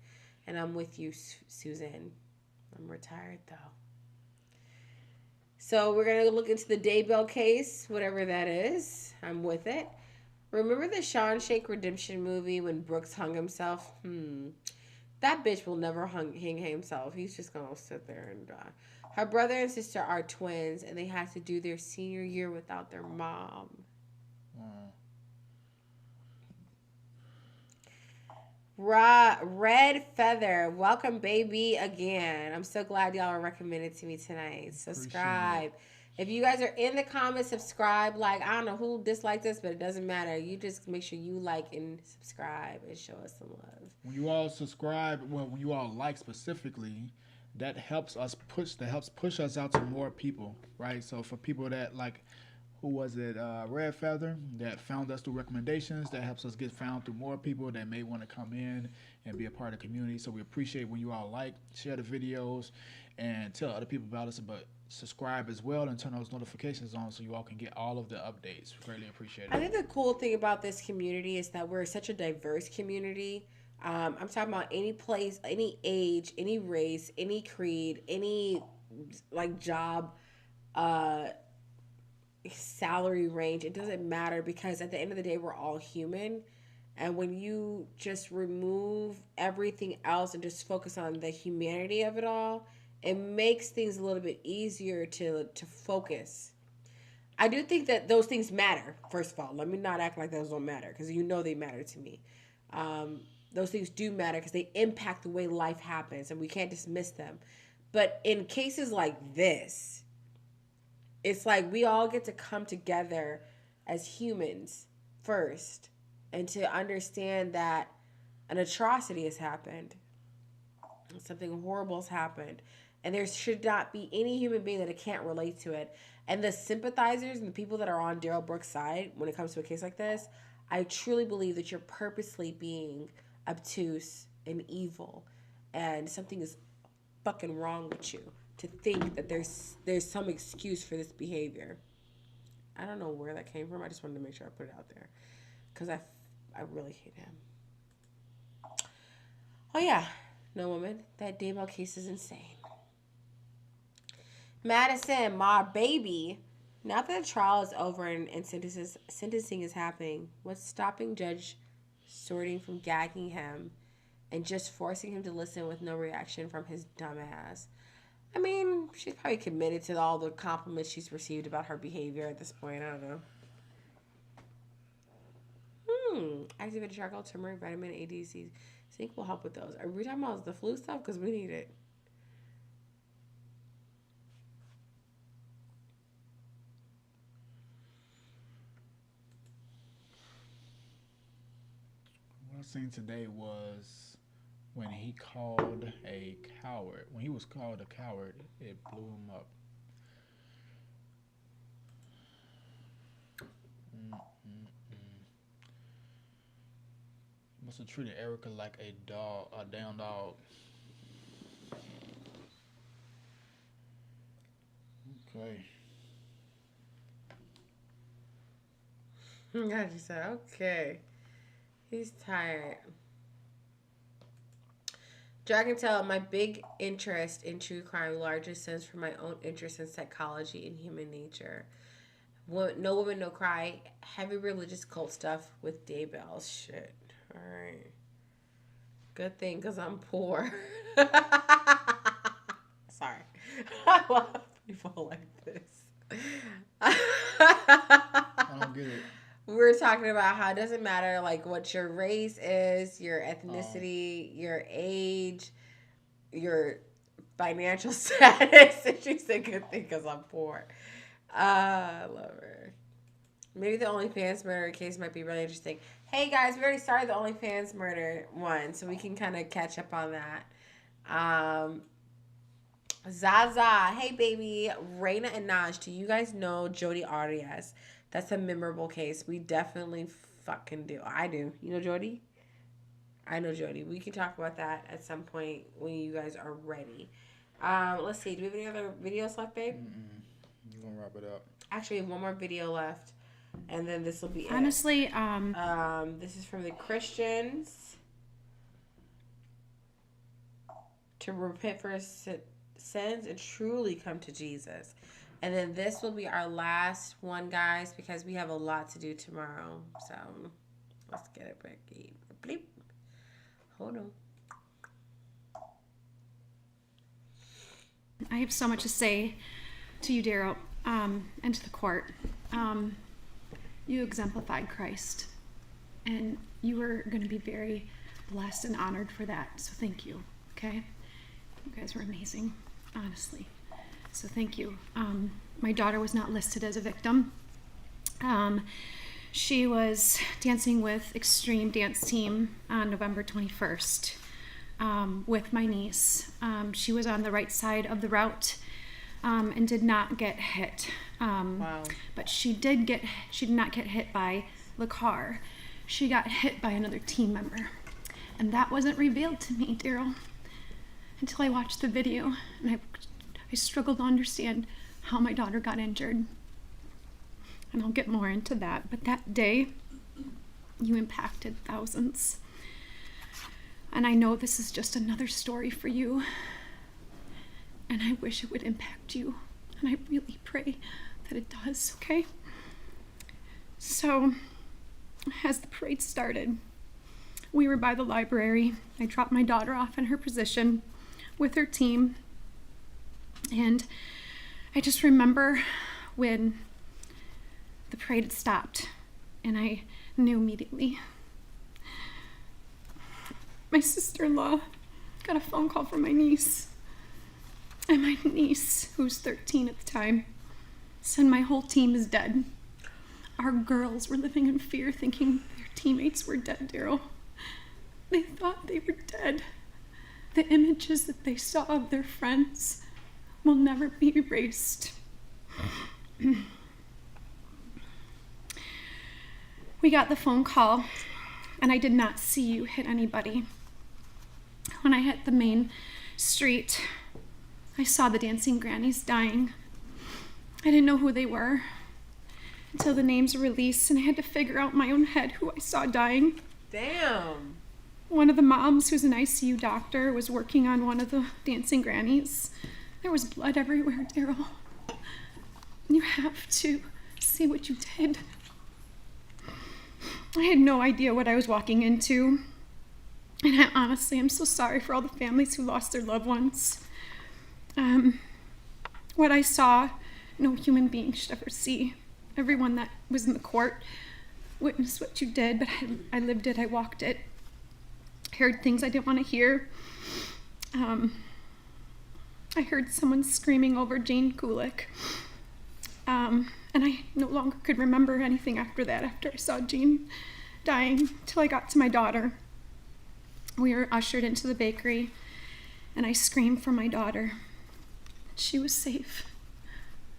And I'm with you, Susan. I'm retired, though. So we're going to look into the Daybell case, whatever that is. I'm with it. Remember the Shawshank Redemption movie when Brooks hung himself? That bitch will never hang himself. He's just going to sit there and die. Her brother and sister are twins, and they had to do their senior year without their mom. Red Feather, welcome baby again. I'm so glad y'all are recommended to me tonight. Subscribe. If you guys are in the comments, subscribe. Like, I don't know who disliked this, but it doesn't matter. You just make sure you like and subscribe and show us some love. When you all subscribe, well, when you all like specifically, that helps push us out to more people, right? So for people that like, who was it, Red Feather, that found us through recommendations, that helps us get found through more people that may want to come in and be a part of the community. So we appreciate when you all like, share the videos, and tell other people about us, but subscribe as well and turn those notifications on so you all can get all of the updates. Greatly appreciate it. I think the cool thing about this community is that we're such a diverse community. I'm talking about any place, any age, any race, any creed, any like job, salary range. It doesn't matter, because at the end of the day, we're all human. And when you just remove everything else and just focus on the humanity of it all, it makes things a little bit easier to focus. I do think that those things matter, first of all. Let me not act like those don't matter, because you know they matter to me. Those things do matter because they impact the way life happens, and we can't dismiss them. But in cases like this, it's like we all get to come together as humans first and to understand that an atrocity has happened. Something horrible has happened. And there should not be any human being that can't relate to it. And the sympathizers and the people that are on Darrell Brooks' side when it comes to a case like this, I truly believe that you're purposely being obtuse and evil. And something is fucking wrong with you to think that there's some excuse for this behavior. I don't know where that came from. I just wanted to make sure I put it out there, because I really hate him. Oh yeah, no woman, that Damo case is insane. Madison, my baby. Now that the trial is over and sentencing is happening, what's stopping Judge Sorting from gagging him and just forcing him to listen with no reaction from his dumb ass? I mean, she's probably committed to all the compliments she's received about her behavior at this point. I don't know. Activated charcoal, turmeric, vitamin A, D, C. Zinc will help with those. Are we talking about the flu stuff? Because we need it. What I seen today was when he called a coward. When he was called a coward, it blew him up. Must have treated Erica like a dog, a damn dog. Okay. God, she said, okay. He's tired. Dragon Tail, my big interest in true crime largely stems from my own interest in psychology and human nature. No Woman, No Cry, heavy religious cult stuff with daybells. Shit. All right. Good thing, because I'm poor. Sorry. I love people like this. I don't get it. We're talking about how it doesn't matter like what your race is, your ethnicity, your age, your financial status. And she said good thing because I'm poor. I love her. Maybe the OnlyFans murder case might be really interesting. Hey guys, we already started the OnlyFans murder one, so we can kind of catch up on that. Zaza, hey baby, Raina and Naj, do you guys know Jodi Arias? That's a memorable case. We definitely fucking do. I do. You know Jodi? I know Jodi. We can talk about that at some point when you guys are ready. Let's see. Do we have any other videos left, babe? You're going to wrap it up. Actually, we have one more video left. And then this will be Honestly, this is from the Christians. To repent for sins and truly come to Jesus. And then this will be our last one, guys, because we have a lot to do tomorrow. So let's get it back. Bleep. Hold on. I have so much to say to you, Darrell, and to the court. You exemplified Christ, and you are going to be very blessed and honored for that. So thank you, okay? You guys were amazing, honestly. So thank you. My daughter was not listed as a victim. She was dancing with Extreme Dance Team on November 21st with my niece. She was on the right side of the route and did not get hit. Wow. But she did not get hit by the car. She got hit by another team member. And that wasn't revealed to me, Darrell, until I watched the video. And I struggled to understand how my daughter got injured. And I'll get more into that. But that day, you impacted thousands. And I know this is just another story for you. And I wish it would impact you. And I really pray that it does, okay? So, as the parade started, we were by the library. I dropped my daughter off in her position with her team. And I just remember when the parade had stopped, and I knew immediately. My sister-in-law got a phone call from my niece. And my niece, who was 13 at the time, said my whole team is dead. Our girls were living in fear, thinking their teammates were dead, Darrell. They thought they were dead. The images that they saw of their friends will never be erased. We got the phone call, and I did not see you hit anybody. When I hit the main street, I saw the Dancing Grannies dying. I didn't know who they were until the names were released, and I had to figure out in my own head who I saw dying. Damn. One of the moms, who's an ICU doctor, was working on one of the Dancing Grannies. There was blood everywhere, Darrell. You have to see what you did. I had no idea what I was walking into. And I honestly am so sorry for all the families who lost their loved ones. What I saw, no human being should ever see. Everyone that was in the court witnessed what you did, but I lived it, I walked it. I heard things I didn't want to hear. I heard someone screaming over Jane Kulik. And I no longer could remember anything after that, after I saw Jane dying, till I got to my daughter. We were ushered into the bakery, and I screamed for my daughter. She was safe,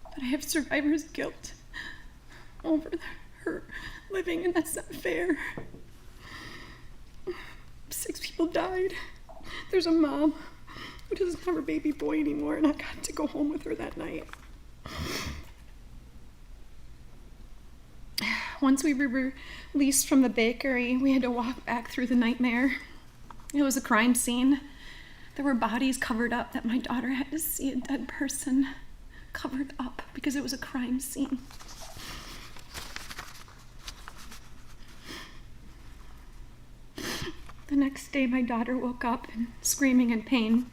but I have survivor's guilt over her living, and that's not fair. 6 people died. There's a mom who doesn't have her baby boy anymore, and I got to go home with her that night. Once we were released from the bakery, we had to walk back through the nightmare. It was a crime scene. There were bodies covered up that my daughter had to see a dead person covered up because it was a crime scene. The next day, my daughter woke up and screaming in pain.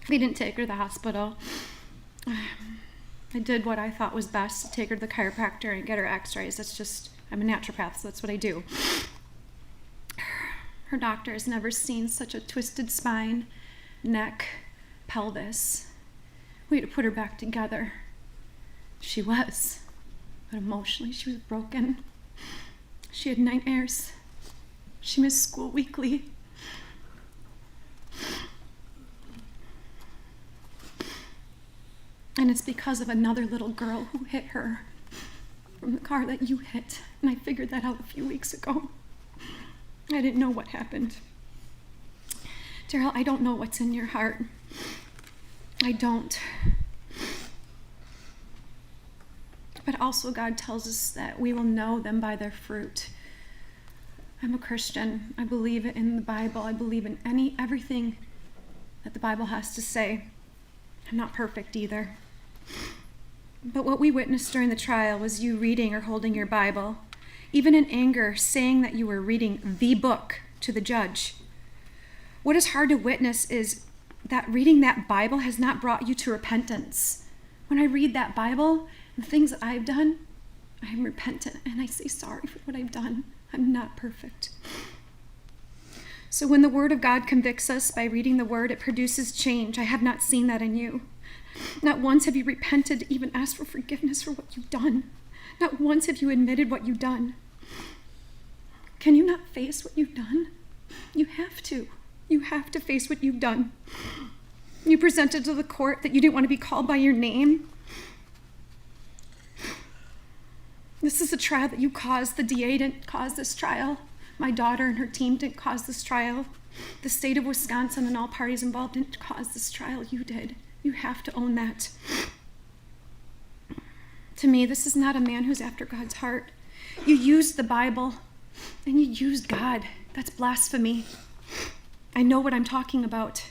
We didn't take her to the hospital. I did what I thought was best, to take her to the chiropractor and get her x-rays. I'm a naturopath, so that's what I do. Her doctor has never seen such a twisted spine, neck, pelvis. We had to put her back together. She was, but emotionally she was broken. She had nightmares. She missed school weekly. And it's because of another little girl who hit her from the car that you hit. And I figured that out a few weeks ago. I didn't know what happened. Darrell, I don't know what's in your heart. I don't. But also God tells us that we will know them by their fruit. I'm a Christian. I believe in the Bible. I believe in everything that the Bible has to say. I'm not perfect either. But what we witnessed during the trial was you reading or holding your Bible, even in anger, saying that you were reading the book to the judge. What is hard to witness is that reading that Bible has not brought you to repentance. When I read that Bible, the things that I've done, I'm repentant and I say sorry for what I've done. I'm not perfect. So when the Word of God convicts us by reading the Word, it produces change. I have not seen that in you. Not once have you repented, even asked for forgiveness for what you've done. Not once have you admitted what you've done. Can you not face what you've done? You have to. You have to face what you've done. You presented to the court that you didn't want to be called by your name. This is a trial that you caused. The DA didn't cause this trial. My daughter and her team didn't cause this trial. The state of Wisconsin and all parties involved didn't cause this trial. You did. You have to own that. To me, this is not a man who's after God's heart. You used the Bible and you used God. That's blasphemy. I know what I'm talking about.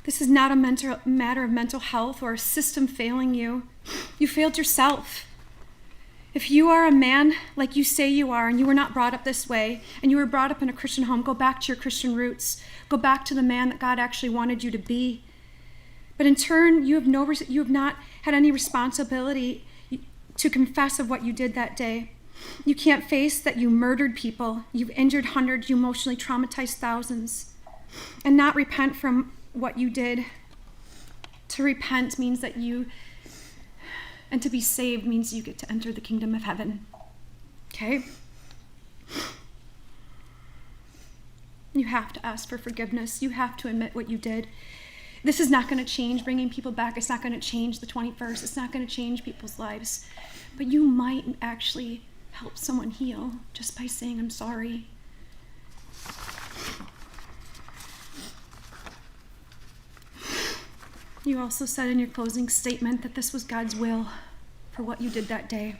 This is not a matter of mental health or a system failing you. You failed yourself. If you are a man like you say you are and you were not brought up this way and you were brought up in a Christian home, go back to your Christian roots. Go back to the man that God actually wanted you to be. But in turn, you have not had any responsibility to confess of what you did that day. You can't face that you murdered people, you've injured hundreds, you emotionally traumatized thousands, and not repent from what you did. To repent means that and to be saved means you get to enter the kingdom of heaven. Okay? You have to ask for forgiveness. You have to admit what you did. This is not going to change bringing people back. It's not going to change the 21st. It's not going to change people's lives. But you might actually help someone heal just by saying, I'm sorry. You also said in your closing statement that this was God's will for what you did that day.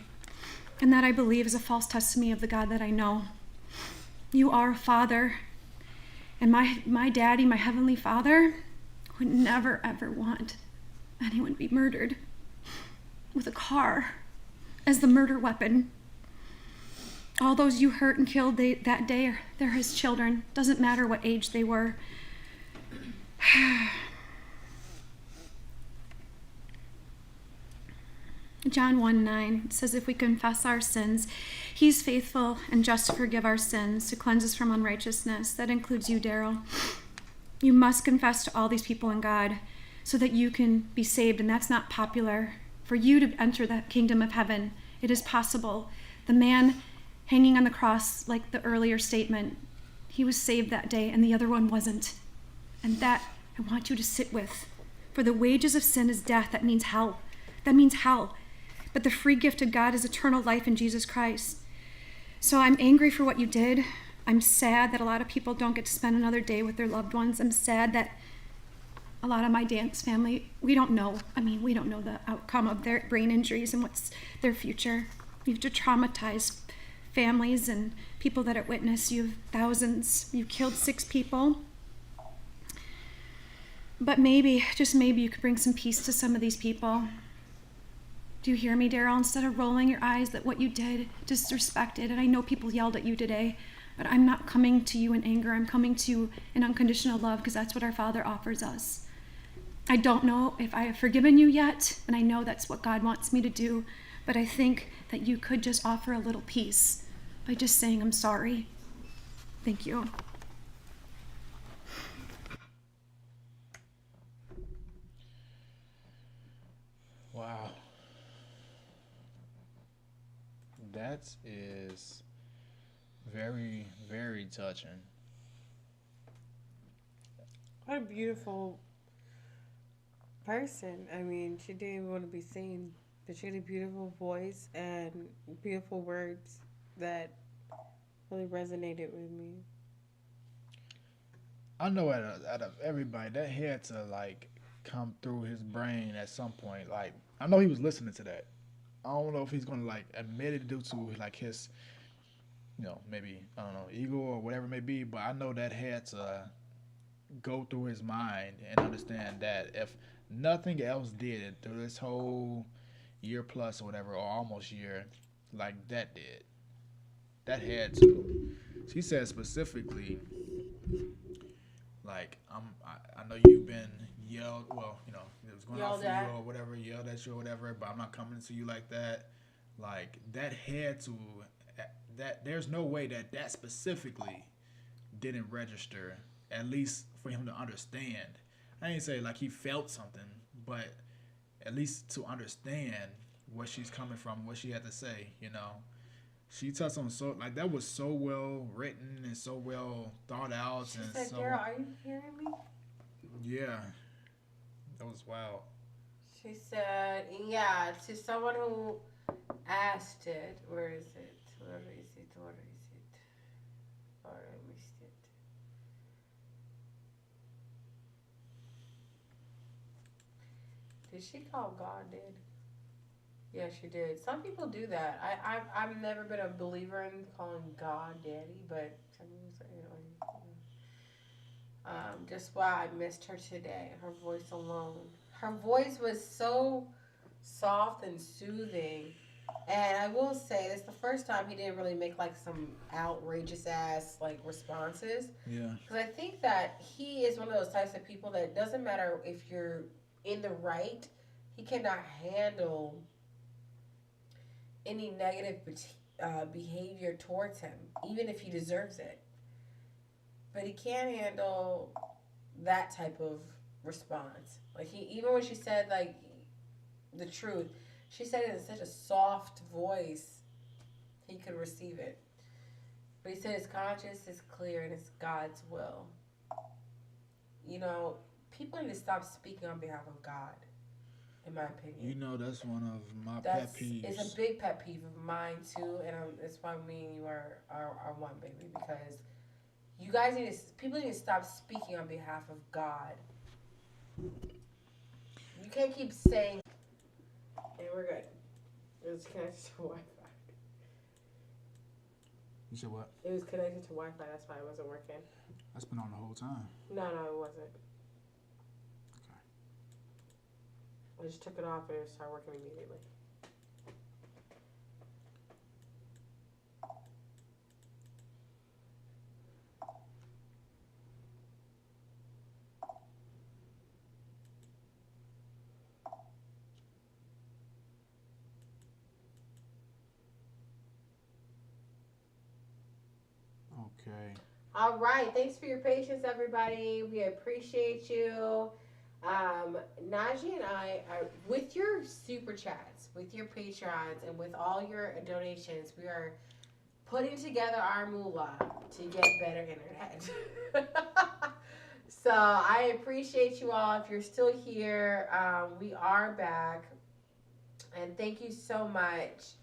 And that I believe is a false testimony of the God that I know. You are a father. And my daddy, my heavenly Father, would never ever want anyone to be murdered with a car as the murder weapon. All those you hurt and killed that day, they're his children. Doesn't matter what age they were. John 1:9 says, if we confess our sins, he's faithful and just to forgive our sins, to cleanse us from unrighteousness. That includes you, Darrell. You must confess to all these people in God so that you can be saved, and that's not popular. For you to enter the kingdom of heaven, it is possible. The man hanging on the cross, like the earlier statement, he was saved that day and the other one wasn't. And that I want you to sit with. For the wages of sin is death. That means hell. That means hell. But the free gift of God is eternal life in Jesus Christ. So I'm angry for what you did. I'm sad that a lot of people don't get to spend another day with their loved ones. I'm sad that a lot of my dance family, we don't know. We don't know the outcome of their brain injuries and what's their future. You've traumatized families and people that are witness. You have thousands. You killed 6 people. But maybe, just maybe, you could bring some peace to some of these people. Do you hear me, Darrell? Instead of rolling your eyes that what you did, disrespected, and I know people yelled at you today, but I'm not coming to you in anger. I'm coming to you in unconditional love because that's what our Father offers us. I don't know if I have forgiven you yet, and I know that's what God wants me to do, but I think that you could just offer a little peace by just saying, I'm sorry. Thank you. Wow. That is very, very touching. What a beautiful person. She didn't even want to be seen, but she had a beautiful voice and beautiful words that really resonated with me. I know out of everybody, that had to come through his brain at some point. I know he was listening to that. I don't know if he's gonna admit it due to his, maybe I don't know, ego or whatever it may be. But I know that had to go through his mind and understand that if nothing else did it through this whole year plus or whatever, or almost year, that did. That had to. She said specifically, I know you've been yelled, well, you know, it was going Yelled off for at. you or whatever, yelled at you or whatever, but I'm not coming to you like that. Like, that had to, there's no way that specifically didn't register, at least for him to understand. I didn't say like he felt something, but at least to understand where she's coming from, what she had to say, you know. She touched on like that was so well written and so well thought out. She and said, so Darrell, are you hearing me? yeah, that was wild. She said, yeah, to someone who asked it, where is it? Where is it? Where is it? Oh, I missed it. Did she call God dead? Yeah, she did. Some people do that. I've never been a believer in calling God daddy, but some people say, just wow, I missed her today. Her voice alone. Her voice was so soft and soothing. And I will say, it's the first time he didn't really make like some outrageous ass like responses. Yeah. Because I think that he is one of those types of people that doesn't matter if you're in the right, he cannot handle any negative behavior towards him, even if he deserves it. But he can't handle that type of response. Like even when she said like the truth, she said it in such a soft voice, he could receive it. But he said his conscience is clear and it's God's will. You know, people need to stop speaking on behalf of God. In my opinion, You know, that's one of my pet peeves. It's a big pet peeve of mine too, and it's why me and you are one, baby. Because you guys people need to stop speaking on behalf of God. You can't keep saying, "Hey, we're good." It was connected to Wi-Fi. You said what? It was connected to Wi-Fi. That's why it wasn't working. That's been on the whole time. No, it wasn't. I just took it off and it started working immediately. Okay. All right. Thanks for your patience, everybody. We appreciate you. Najee and I are, with your super chats, with your Patreons, and with all your donations, we are putting together our moolah to get better internet. So I appreciate you all. If you're still here, we are back. And thank you so much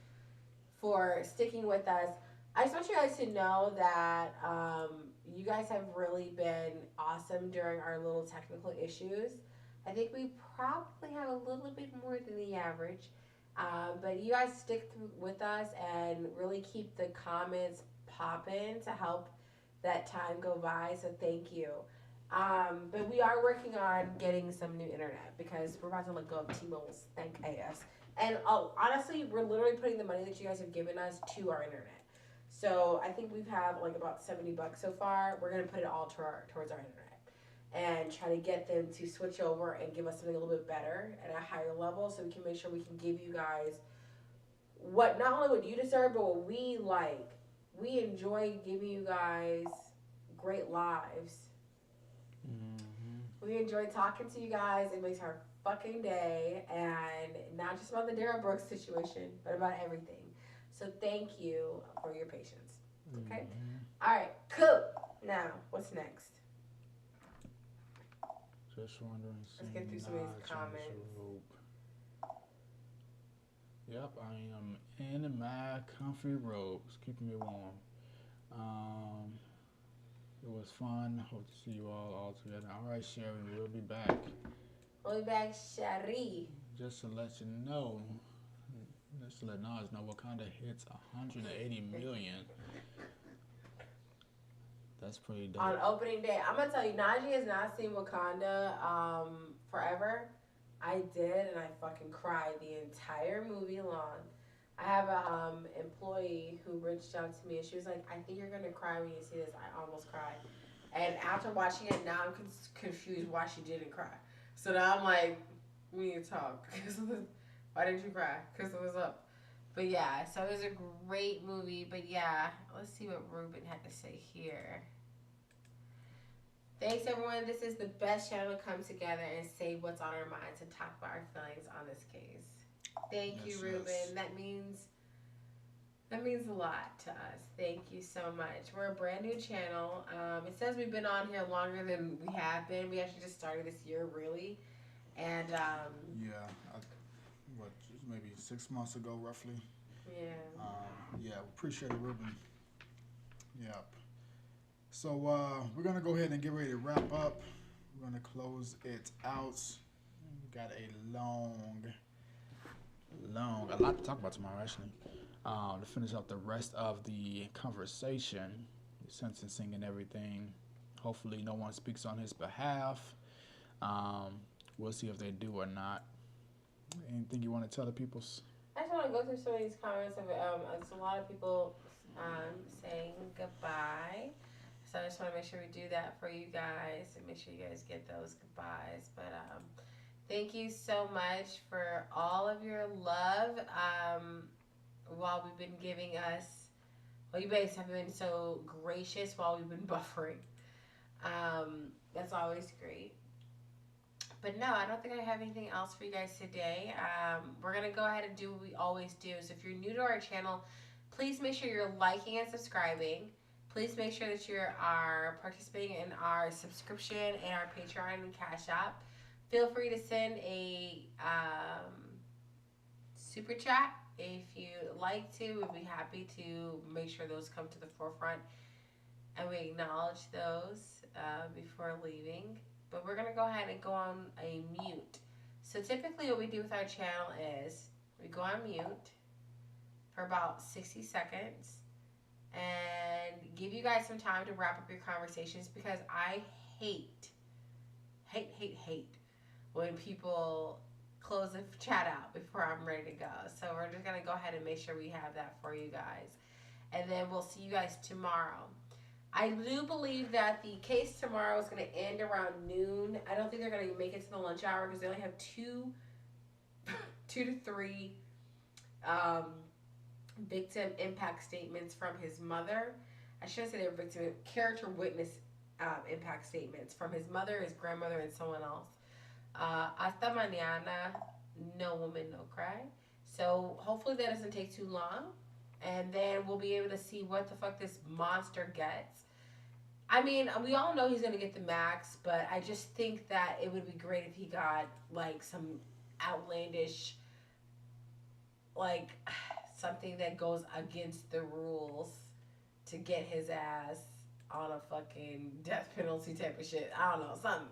for sticking with us. I just want you guys to know that you guys have really been awesome during our little technical issues. I think we probably have a little bit more than the average. But you guys stick with us and really keep the comments popping to help that time go by. So thank you. But we are working on getting some new internet because we're about to let go of T-Mobile's thank us. And honestly, we're literally putting the money that you guys have given us to our internet. So I think we've had like about $70 so far. We're gonna put it all towards our internet and try to get them to switch over and give us something a little bit better at a higher level, so we can make sure we can give you guys what not only what you deserve, but what we like. We enjoy giving you guys great lives. We enjoy talking to you guys. It makes our fucking day, and not just about the Darrell Brooks situation, but about everything. So thank you for your patience. Okay? All right, cool. Now, what's next? Just wondering. Let's get through some of these comments. Yep, I am in my comfy robes, keeping me warm. It was fun. Hope to see you all together. All right, Sherry, we'll be back. We'll be back, Sherry. Just to let you know, just to let Nas know, Wakanda hits 180 million. That's pretty dope. On opening day, I'm gonna tell you, Najee has not seen Wakanda forever. I did, and I fucking cried the entire movie long. I have a employee who reached out to me, and she was like, "I think you're gonna cry when you see this." I almost cried, and after watching it, now I'm confused why she didn't cry. So now I'm like, we need to talk. Why didn't you cry? Because it was up. But yeah, so it was a great movie. But yeah, let's see what Ruben had to say here. Thanks, everyone. This is the best channel to come together and say what's on our minds and talk about our feelings on this case. Thank you, Ruben. Yes. That means a lot to us. Thank you so much. We're a brand new channel. It says we've been on here longer than we have been. We actually just started this year, really. And maybe 6 months ago, roughly. Yeah. We appreciate it, Ruben. Yep. So we're gonna go ahead and get ready to wrap up. We're gonna close it out. We got a a lot to talk about tomorrow, actually. To finish up the rest of the conversation, the sentencing and everything. Hopefully, no one speaks on his behalf. We'll see if they do or not. Anything you want to tell the people? I just want to go through some of these comments of there's a lot of people saying goodbye. So I just want to make sure we do that for you guys and make sure you guys get those goodbyes. But thank you so much for all of your love. While we've been giving us, you guys have been so gracious while we've been buffering. That's always great. But no, I don't think I have anything else for you guys today. We're going to go ahead and do what we always do. So if you're new to our channel, please make sure you're liking and subscribing. Please make sure that you are participating in our subscription and our Patreon and Cash App. Feel free to send a super chat if you'd like to. We'd be happy to make sure those come to the forefront and we acknowledge those before leaving. But we're going to go ahead and go on a mute. So typically what we do with our channel is we go on mute for about 60 seconds and give you guys some time to wrap up your conversations, because I hate when people close the chat out before I'm ready to go. So we're just going to go ahead and make sure we have that for you guys. And then we'll see you guys tomorrow. I do believe that the case tomorrow is going to end around noon. I don't think they're going to make it to the lunch hour because they only have two to three victim impact statements from his mother. I shouldn't say they were victim, character witness impact statements from his mother, his grandmother, and someone else. Hasta mañana, no woman, no cry. So hopefully that doesn't take too long. And then we'll be able to see what the fuck this monster gets. I mean, we all know he's going to get the max, but I just think that it would be great if he got, like, some outlandish, like, something that goes against the rules to get his ass on a fucking death penalty type of shit. I don't know, something.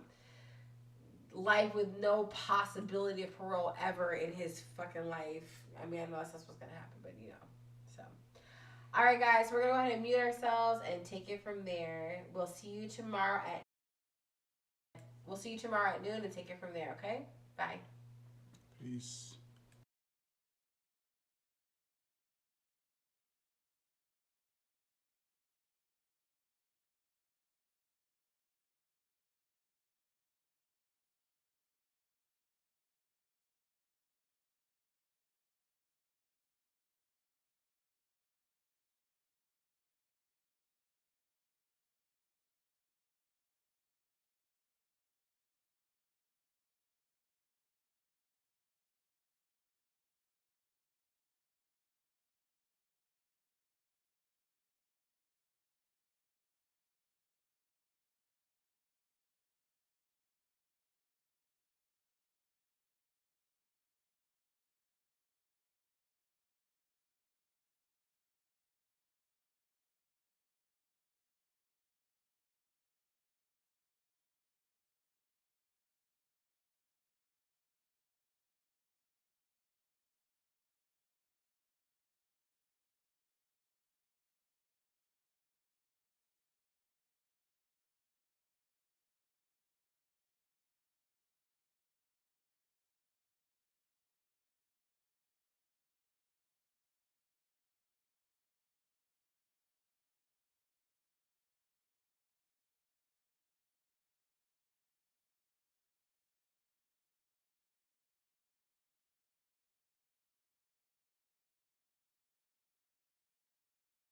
Life with no possibility of parole ever in his fucking life. I mean, I know that's what's going to happen, but, you know. So, all right, guys, we're going to go ahead and mute ourselves and take it from there. We'll see you tomorrow at noon and take it from there, okay? Bye. Peace.